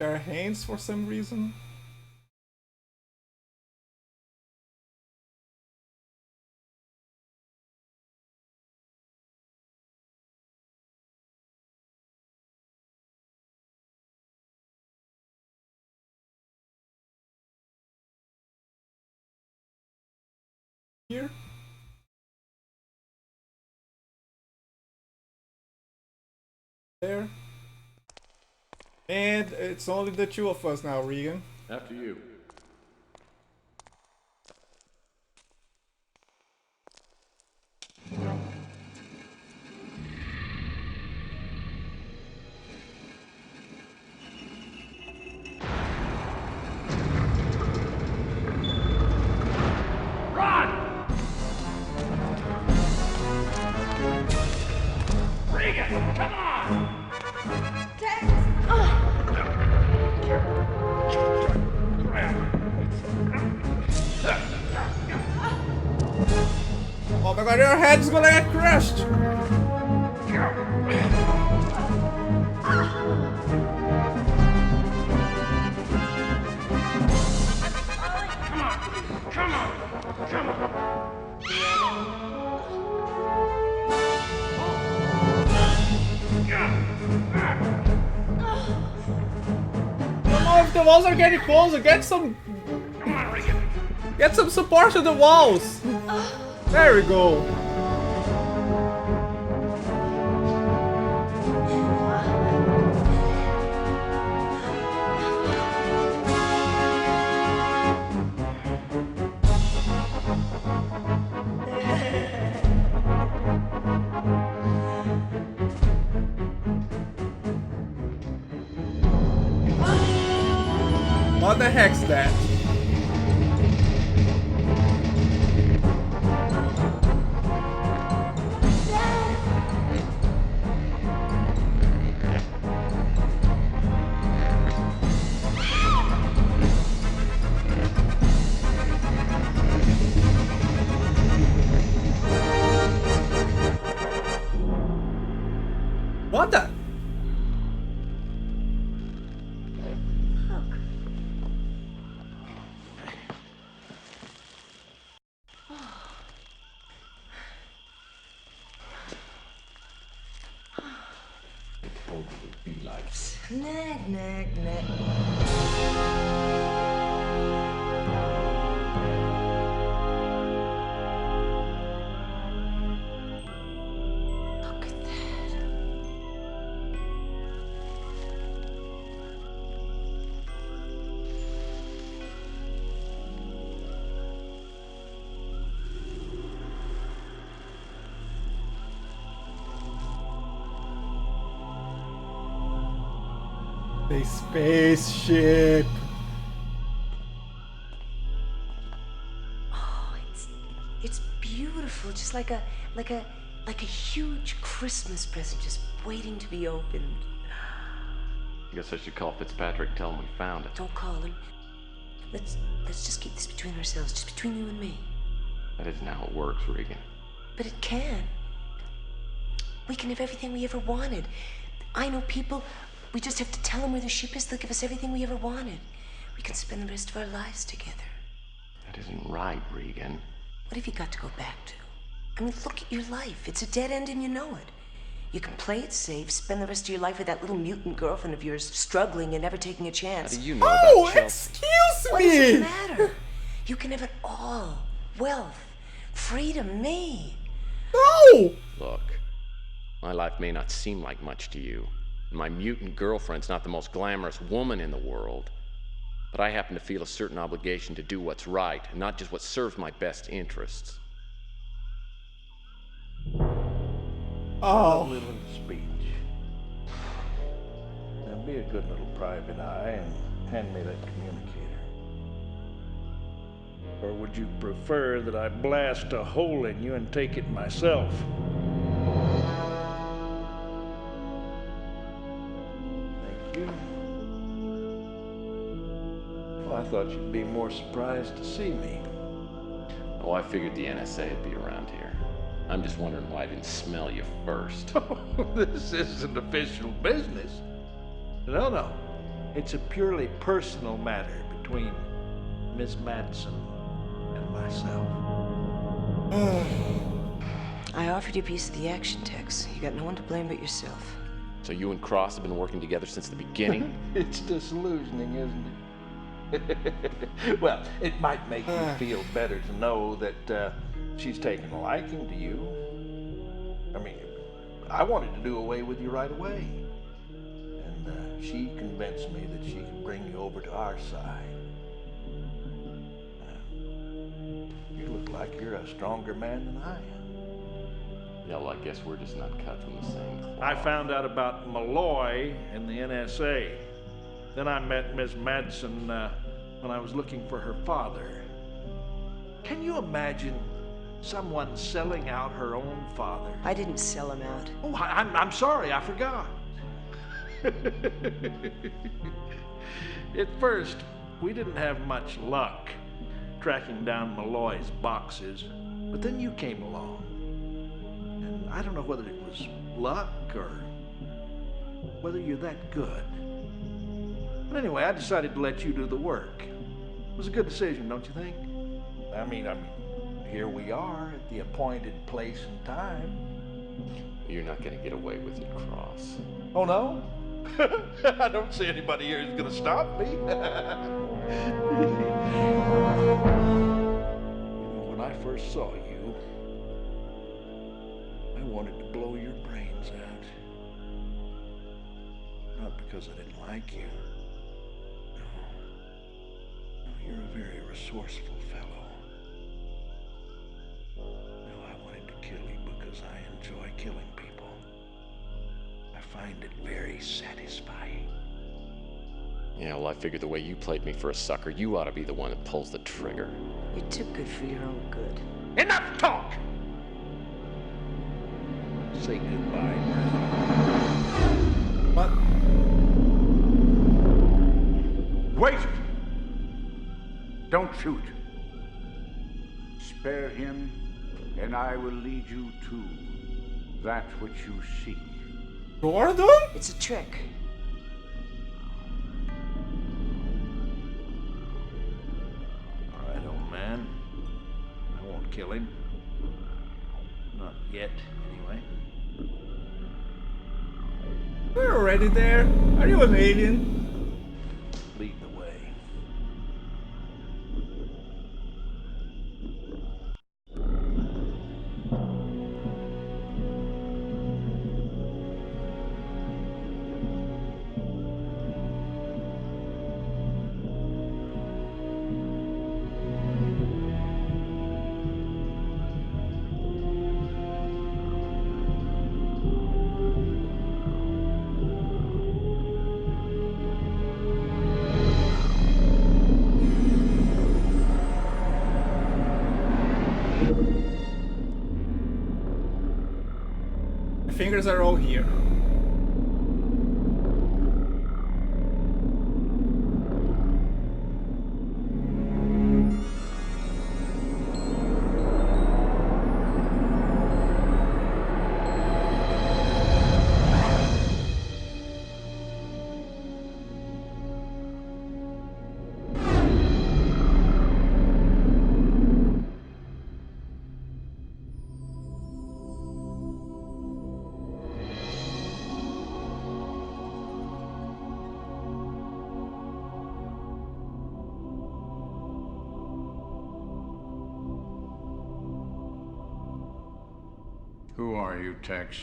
There are hands for some reason. Here. There. And it's only the two of us now, Regan. After you. Regan, come on! Oh my god, your head's gonna get crushed! Come on! Come on, if the walls are getting closer, get some support to the walls! There we go. What the heck's that? What the? Nag, nag, nag. Look at that. The spaceship. Oh, it's beautiful, just like a huge Christmas present just waiting to be opened. I guess I should call Fitzpatrick and tell him we found it. Don't call him. Let's just keep this between ourselves, just between you and me. That isn't how it works, Regan. But it can. We can have everything we ever wanted. I know people. We just have to tell them where the ship is. They'll give us everything we ever wanted. We can spend the rest of our lives together. That isn't right, Regan. What have you got to go back to? I mean, look at your life. It's a dead end and you know it. You can play it safe, spend the rest of your life with that little mutant girlfriend of yours, struggling and never taking a chance. How do you know Oh, about Chelsea? excuse What does it me! matter? You can have it all. Wealth, freedom, me. No! Look, my life may not seem like much to you. My mutant girlfriend's not the most glamorous woman in the world. But I happen to feel a certain obligation to do what's right, and not just what serves my best interests. Oh. A little speech. Now be a good little private eye and hand me that communicator. Or would you prefer that I blast a hole in you and take it myself? Thank you. Well, I thought you'd be more surprised to see me. Oh, I figured the NSA would be around here. I'm just wondering why I didn't smell you first. This isn't official business. No. It's a purely personal matter between Miss Madison and myself. I offered you a piece of the action, Tex. You got no one to blame but yourself. So you and Cross have been working together since the beginning? It's disillusioning, isn't it? Well, it might make you feel better to know that she's taken a liking to you. I mean, I wanted to do away with you right away. And she convinced me that she could bring you over to our side. You look like you're a stronger man than I am. Yeah, well, I guess we're just not cut from the same cloth. I found out about Malloy in the NSA. Then I met Miss Madsen when I was looking for her father. Can you imagine someone selling out her own father? I didn't sell him out. Oh, I'm sorry, I forgot. At first, we didn't have much luck tracking down Malloy's boxes, but then you came along. And I don't know whether it was luck or whether you're that good. But anyway, I decided to let you do the work. It was a good decision, don't you think? I mean, here we are at the appointed place and time. You're not going to get away with it, Cross. Oh, no? I don't see anybody here who's going to stop me. You know, when I first saw you, I wanted to blow your brains out. Not because I didn't like you. No, you're a very resourceful fellow. No, I wanted to kill you because I enjoy killing people. I find it very satisfying. Yeah, well, I figured the way you played me for a sucker, you ought to be the one that pulls the trigger. You're too good for your own good. Enough talk! Say goodbye, Murphy. What? Wait! Don't shoot. Spare him, and I will lead you to that which you seek. Gordon? It's a trick. All right, old man. I won't kill him. Not yet, anyway. We're already there. Are you an alien? Lead the way. My fingers are all here. Who are you, Tex?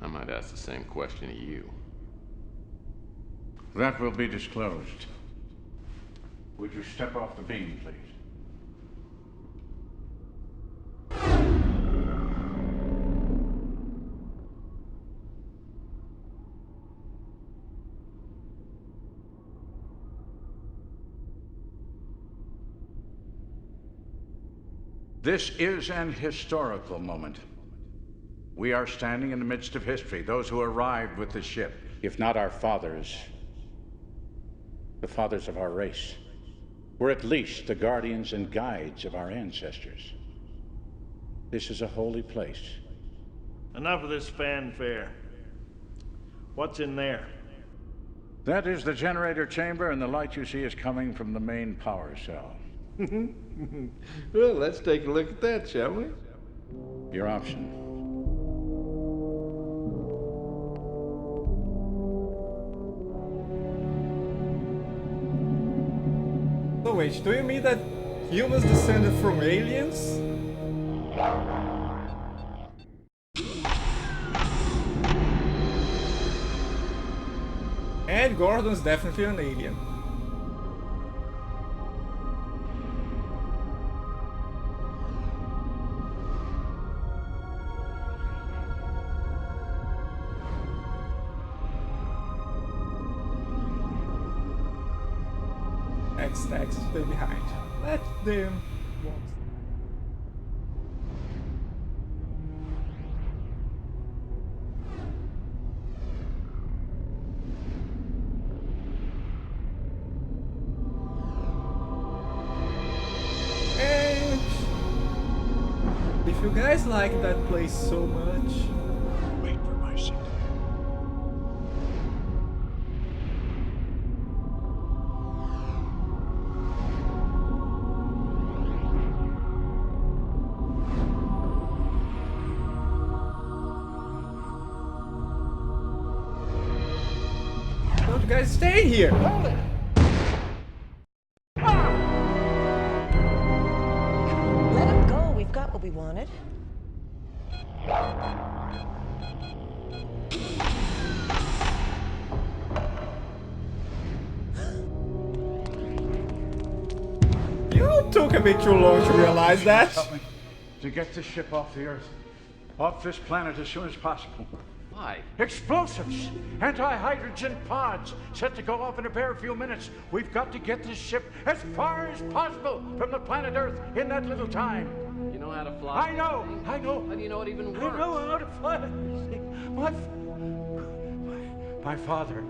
I might ask the same question to you. That will be disclosed. Would you step off the beam, please? This is an historical moment. We are standing in the midst of history, those who arrived with the ship. If not our fathers, the fathers of our race, were at least the guardians and guides of our ancestors. This is a holy place. Enough of this fanfare. What's in there? That is the generator chamber, and the light you see is coming from the main power cell. Well, let's take a look at that, shall we? Your option. So wait, do you mean that humans descended from aliens? And Gordon's definitely an alien. Tex, stay behind. Let them walk. And if you guys like that place so much, Wait for my signal. don't you guys stay here? Let him go. We've got what we wanted. You took a bit too long to realize that. Help me to get this ship off the Earth, off this planet as soon as possible. Why? Explosives! Anti-hydrogen pods set to go off in a very few minutes. We've got to get this ship as far as possible from the planet Earth in that little time. You know how to fly? I know. How do you know it even works? I know how to fly. My father,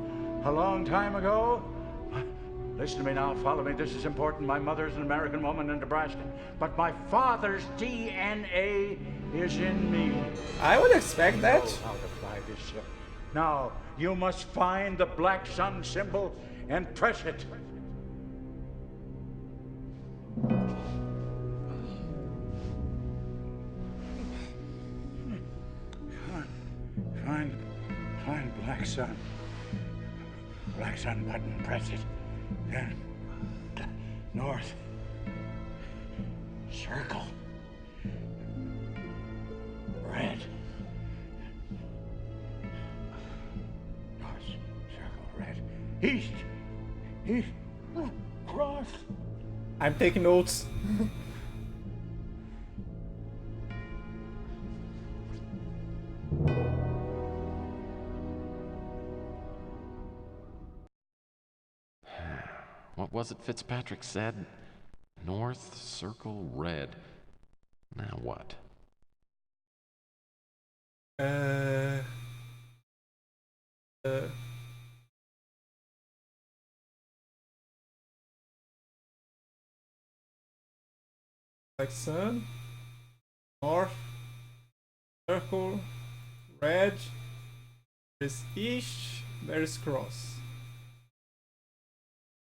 a long time ago. Listen to me now, follow me. This is important. My mother's an American woman in Nebraska, but my father's DNA is in me. I would expect that. I know how to fly this ship. Now, you must find the black sun symbol and press it. Find black sun. Black sun button, press it. Then north. Circle. Red. North, circle, red. East. Cross. I'm taking notes. What was it Fitzpatrick said? North, circle, red. Now what? Like sun, north, circle, red, there's east, there's cross.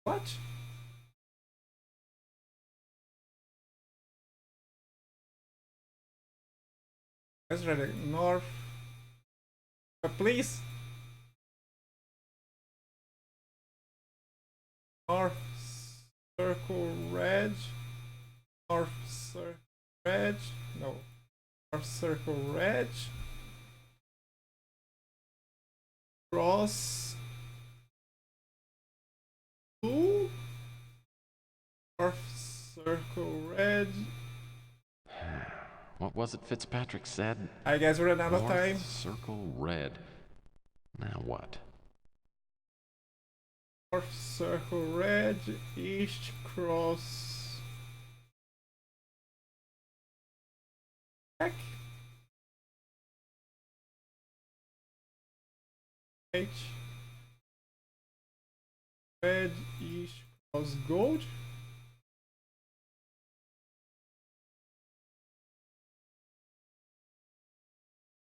What? Let's try the north. Please. North, circle, red. North, circle, red. No. North, circle, red. Cross. Blue. North, circle, red. What was it Fitzpatrick said? I guess we're out of time. Circle, red. Now what? North, circle, red. East, cross. Back. H. Red, east, cross, gold.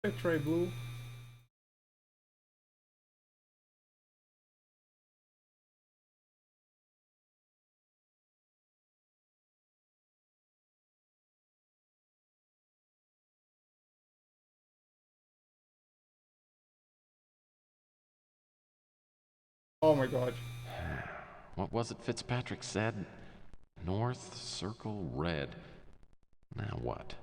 Let's try blue. Oh my god. What was it Fitzpatrick said? North, circle, red. Now what?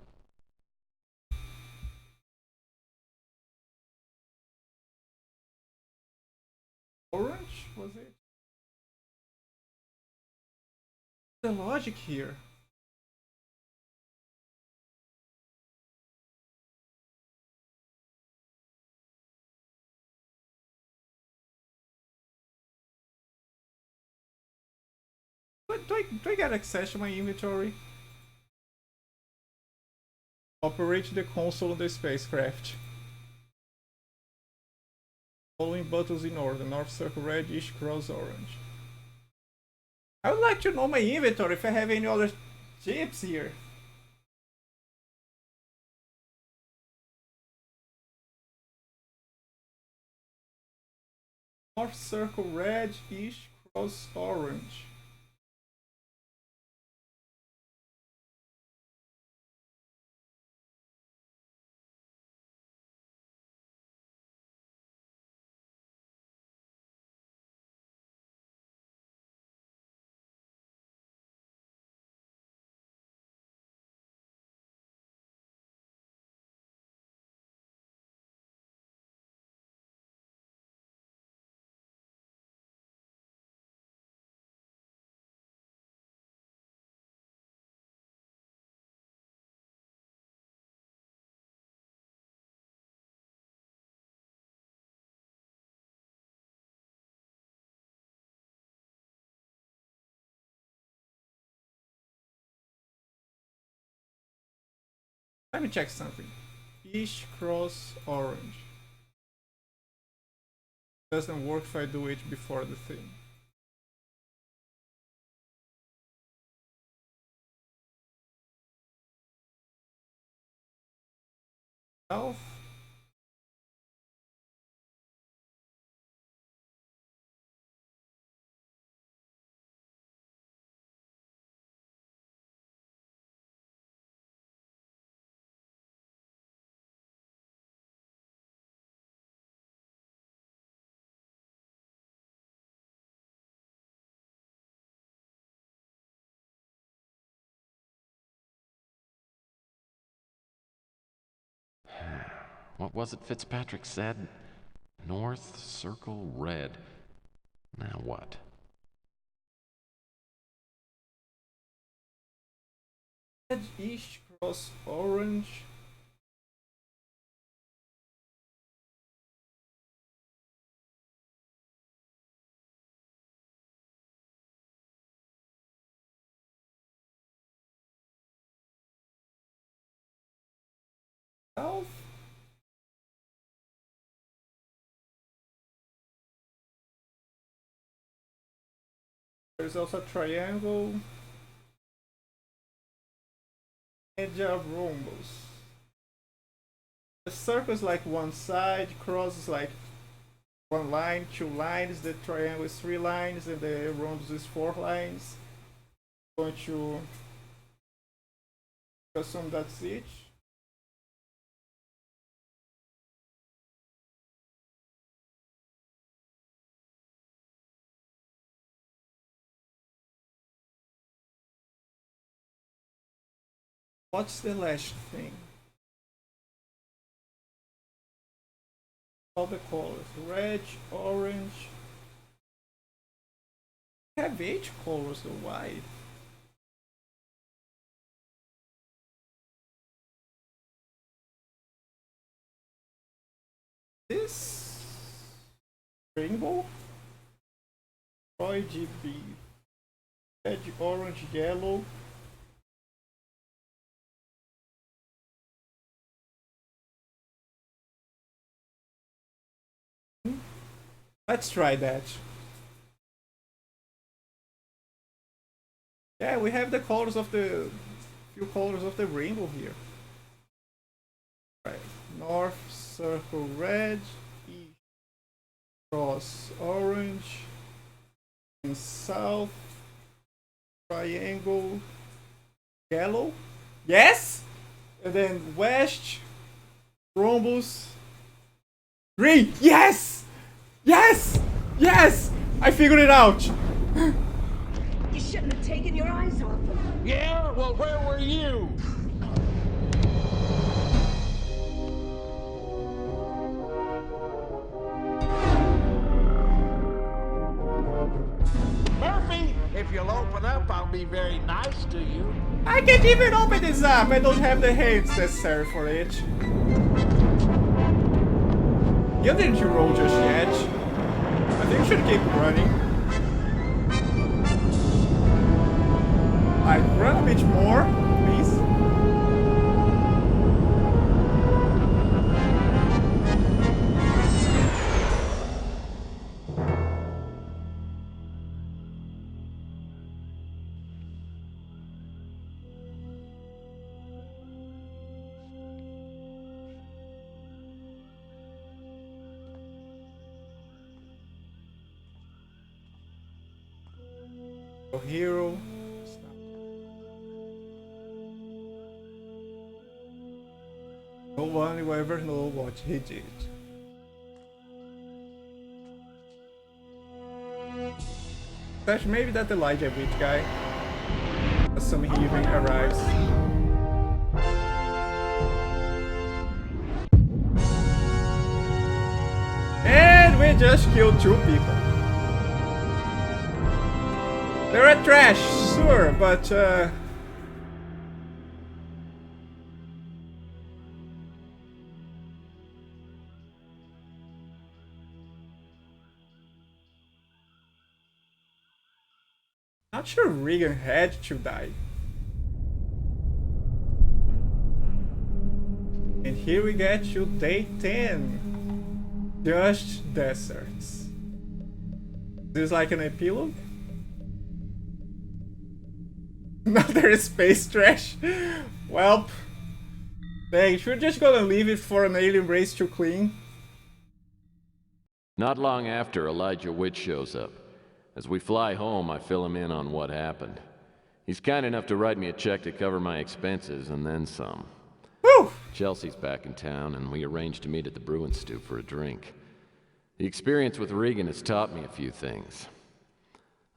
Orange, was it? The logic here. Do I get access to my inventory? Operate the console on the spacecraft. Following buttons in order: North Circle Red, East Cross Orange. I would like to know my inventory if I have any other chips here. North Circle Red, East Cross Orange. Let me check something. East Cross Orange. Doesn't work if I do it before the thing. South. What was it Fitzpatrick said? North Circle Red. Now what? Red, East Cross Orange. South. There's also a triangle. Edge of rhombus. The circle is like one side, cross is like one line, two lines, the triangle is three lines, and the rhombus is four lines. I'm going to assume that's it. What's the last thing? All the colors: red, orange. I have 8 colors, so why? This rainbow, RGB, red, orange, yellow. Let's try that. Yeah, we have the colors of the few colors of the rainbow here. Right, North Circle Red, East Cross Orange, and South Triangle Yellow. Yes, and then West Rhombus Green. Yes, yes, yes! I figured it out. You shouldn't have taken your eyes off him. Yeah? Well, where were you? be very nice to you. I can't even open this up. I don't have the hands necessary for it. You didn't roll just yet. I think you should keep running. Like, run a bit more, please. Hero. No one will ever know what he did. Especially maybe that Elijah Wheat guy. Assuming he even arrives. And we just killed 2 people. They're trash, sure, but not sure Regan had to die. And here we get to day 10. Just deserts. This is like an epilogue? Another space trash. Well, thanks. We're just gonna leave it for an alien race to clean. Not long after, Elijah Witt shows up. As we fly home, I fill him in on what happened. He's kind enough to write me a check to cover my expenses, and then some. Whew. Chelsea's back in town, and we arranged to meet at the Bruin Stew for a drink. The experience with Regan has taught me a few things.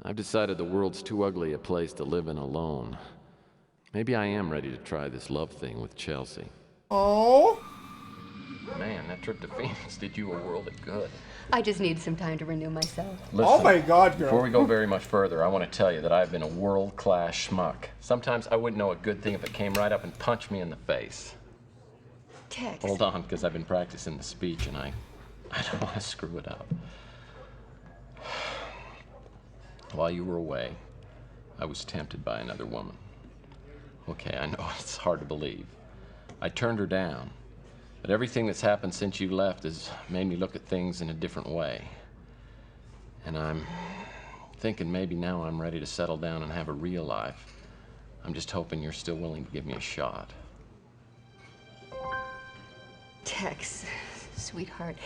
I've decided the world's too ugly a place to live in alone. Maybe I am ready to try this love thing with Chelsea. Oh. Man, that trip to Phoenix did you a world of good. I just need some time to renew myself. Listen, oh my God, girl. Before we go very much further, I want to tell you that I've been a world-class schmuck. Sometimes I wouldn't know a good thing if it came right up and punched me in the face. Tex. Hold on, because I've been practicing the speech and I don't want to screw it up. While you were away, I was tempted by another woman. Okay, I know it's hard to believe. I turned her down, but everything that's happened since you left has made me look at things in a different way. And I'm thinking maybe now I'm ready to settle down and have a real life. I'm just hoping you're still willing to give me a shot. Tex, sweetheart,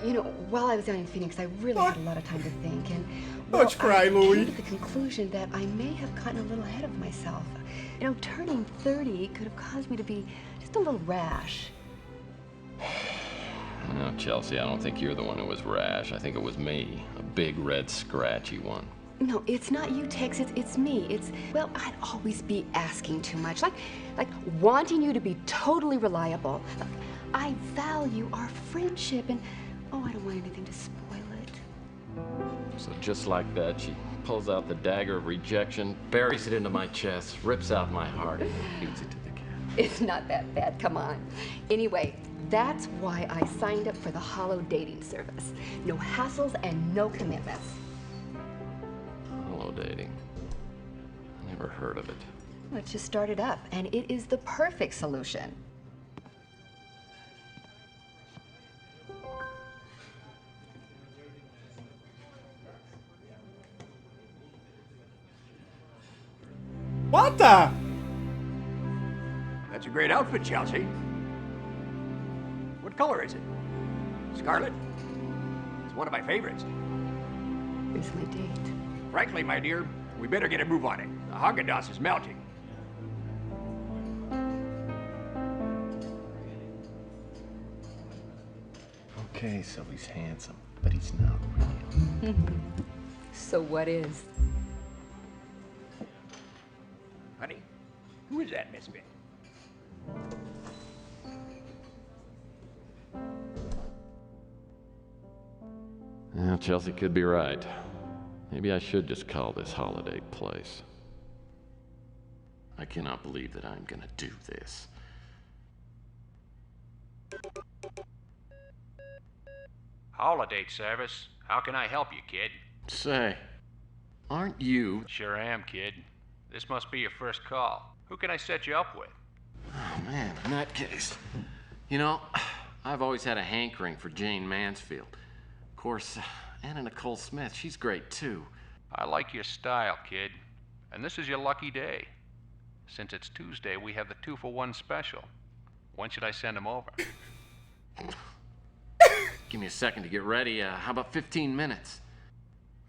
you know, while I was down in Phoenix, I really had a lot of time to think, and Don't cry, Louie. I came to the conclusion that I may have gotten a little ahead of myself. You know, turning 30 could have caused me to be just a little rash. No, Chelsea, I don't think you're the one who was rash. I think it was me, a big red scratchy one. No, it's not you, Tex. It's me. It's, well, I'd always be asking too much, like wanting you to be totally reliable. I value our friendship, and oh, I don't want anything to spoil it. So just like that, she pulls out the dagger of rejection, buries it into my chest, rips out my heart, and feeds it to the cat. It's not that bad, come on. Anyway, that's why I signed up for the Hollow dating service. No hassles and no commitments. Hello, dating. I never heard of it. Let's just start it up, and it is the perfect solution. What the? That's a great outfit, Chelsea. What color is it? Scarlet? It's one of my favorites. Here's my date. Frankly, my dear, we better get a move on it. The Haagen-Dazs is melting. Okay, so he's handsome, but he's not real. So what is? Honey, who is that misfit? Well, Chelsea could be right. Maybe I should just call this holiday place. I cannot believe that I'm gonna do this. Holiday service. How can I help you, kid? Say, aren't you... Sure am, kid. This must be your first call. Who can I set you up with? Oh, man, in that case... You know, I've always had a hankering for Jane Mansfield. Of course, Anna Nicole Smith, she's great, too. I like your style, kid. And this is your lucky day. Since it's Tuesday, we have the 2-for-1 special. When should I send them over? Give me a second to get ready. How about 15 minutes?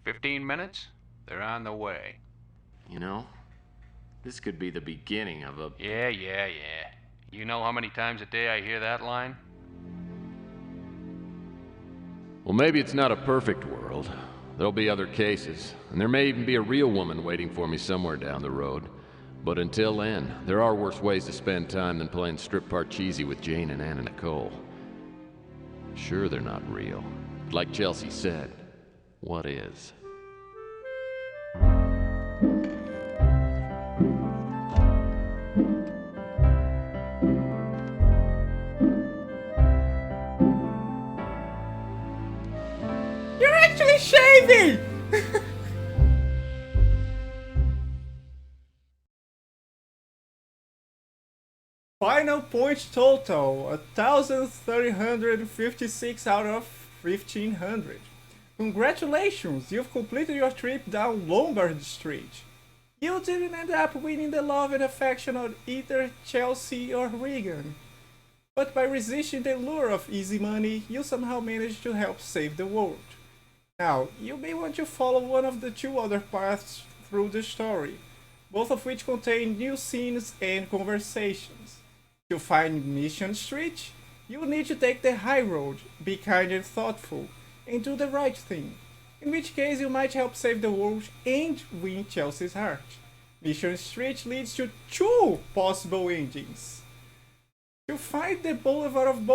15 minutes? They're on the way. You know, this could be the beginning of a... Yeah. You know how many times a day I hear that line? Well, maybe it's not a perfect world. There'll be other cases, and there may even be a real woman waiting for me somewhere down the road. But until then, there are worse ways to spend time than playing strip parcheesi with Jane and Anna Nicole. Sure, they're not real. But like Chelsea said, what is? You're actually shaving! Final point total, 1,356 out of 1,500. Congratulations, you've completed your trip down Lombard Street. You didn't end up winning the love and affection of either Chelsea or Regan. But by resisting the lure of easy money, you somehow managed to help save the world. Now, you may want to follow one of the two other paths through the story, both of which contain new scenes and conversations. To find Mission Street, you will need to take the high road, be kind and thoughtful, and do the right thing, in which case you might help save the world and win Chelsea's heart. Mission Street leads to two possible endings. To find the Boulevard of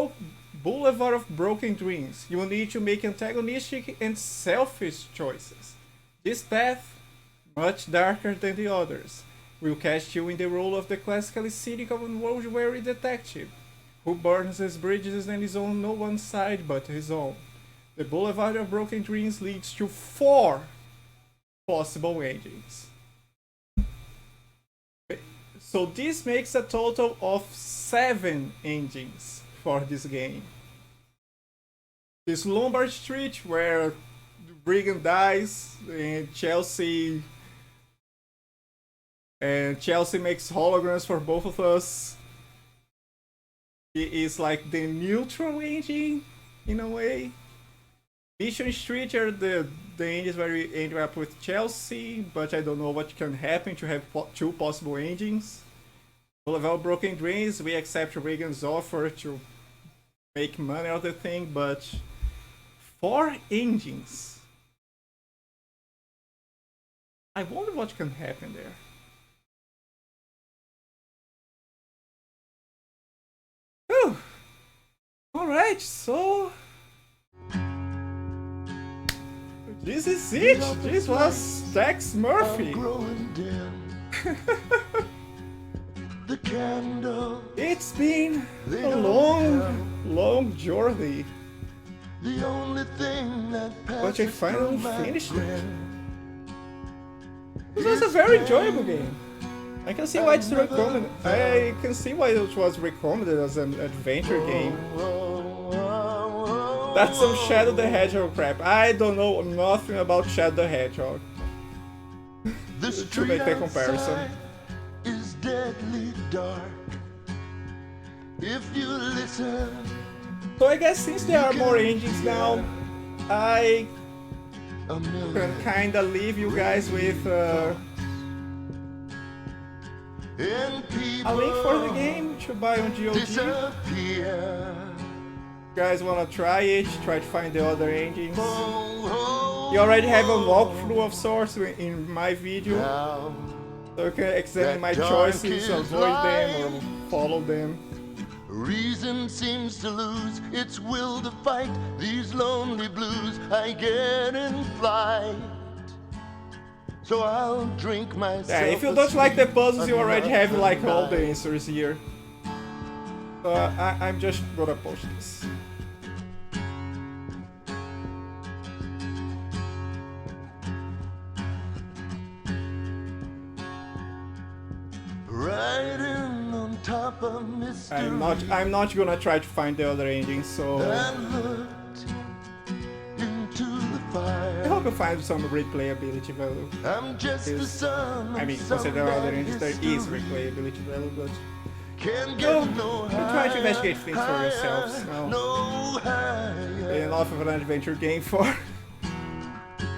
Broken Dreams, you will need to make antagonistic and selfish choices. This path, much darker than the others, will cast you in the role of the classically cynical and world-weary detective, who burns his bridges and is on no one side but his own. The Boulevard of Broken Dreams leads to 4 possible endings. So this makes a total of 7 endings for this game. This Lombard Street, where Regan dies and Chelsea makes holograms for both of us. It is like the neutral ending in a way. Mission Street are the endings where we end up with Chelsea, but I don't know what can happen to have 2 possible endings. Boulevard of Broken Dreams, we accept Regan's offer to make money out of the thing, but 4 endings. I wonder what can happen there. Whew. Alright, so this is it. This was Tex Murphy. It's been a long journey, but I finally finished it. This was a very enjoyable game. I can see why it's recommended. I can see why it was recommended as an adventure game. That's some Shadow the Hedgehog crap. I don't know nothing about Shadow the Hedgehog to make the comparison. Is deadly dark. If you listen. So I guess since there are more endings now, I can kinda leave you guys with a link for the game to buy on GOG. You guys wanna try it, try to find the other endings. You already have a walkthrough of sorts in my video, so you can examine my choices, avoid them or follow them. Reason seems to lose its will to fight these lonely blues I get in flight. So I'll drink myself. Yeah, if you don't like the puzzles, you already have like another all the night. answers here. So I'm just gonna post this. Riding on top of mystery. I'm not gonna try to find the other endings, so And looked into the fire. I hope you find some replayability value. I'm just the son I mean, of consider some other bad endings, there is history. replayability value, but Can't no, get no you try to investigate higher, things for yourselves. No, no higher. enough of an adventure game for.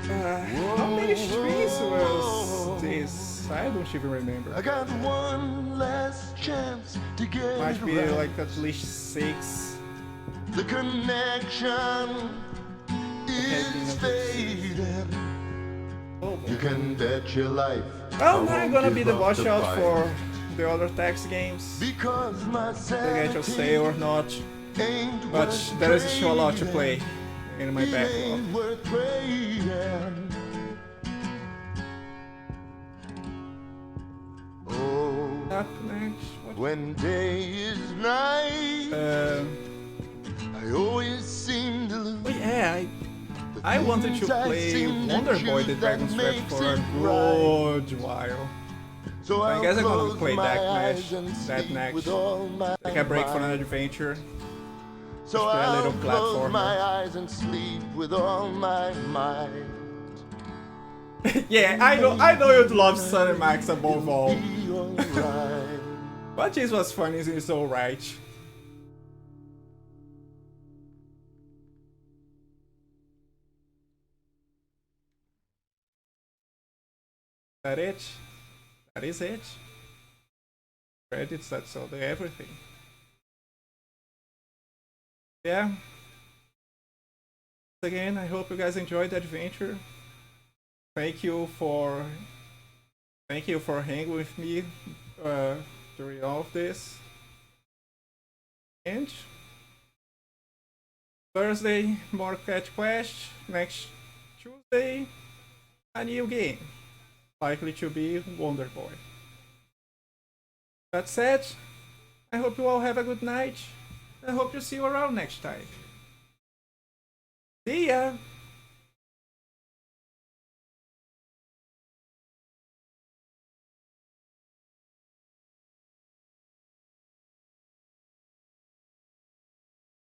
How many streams was this? I don't even remember. I got one last chance to get Might it be right. like at least 6. The connection is faded. You can bet your life. Well, I I'm won't gonna be give the up watch out fight. for the other Tex games. Because my They get to stay or not. ain't But worth there is still a lot to trading. play in my It backlog. ain't worth trading. Oh, Up next. when day is night, I always seem to lose. Oh yeah, I wanted to things I play seem to Wonder Boy: The choose Dragon's that Trap makes for a it good while. So I I'll guess I'm gonna close play my that eyes next. and That sleep next. with all my Take a break for an might. adventure. So Just play a I'll little close platformer. my eyes and sleep with all my might. Yeah, I know you'd love Sun and Max above all. But this was funny, it's alright. That it? That is it. Credits, that's all, everything. Yeah. Again, I hope you guys enjoyed the adventure. Thank you for hanging with me during all of this. And Thursday, more Cat Quest. Next Tuesday, a new game. Likely to be Wonder Boy. That said, I hope you all have a good night. I hope to see you around next time. See ya!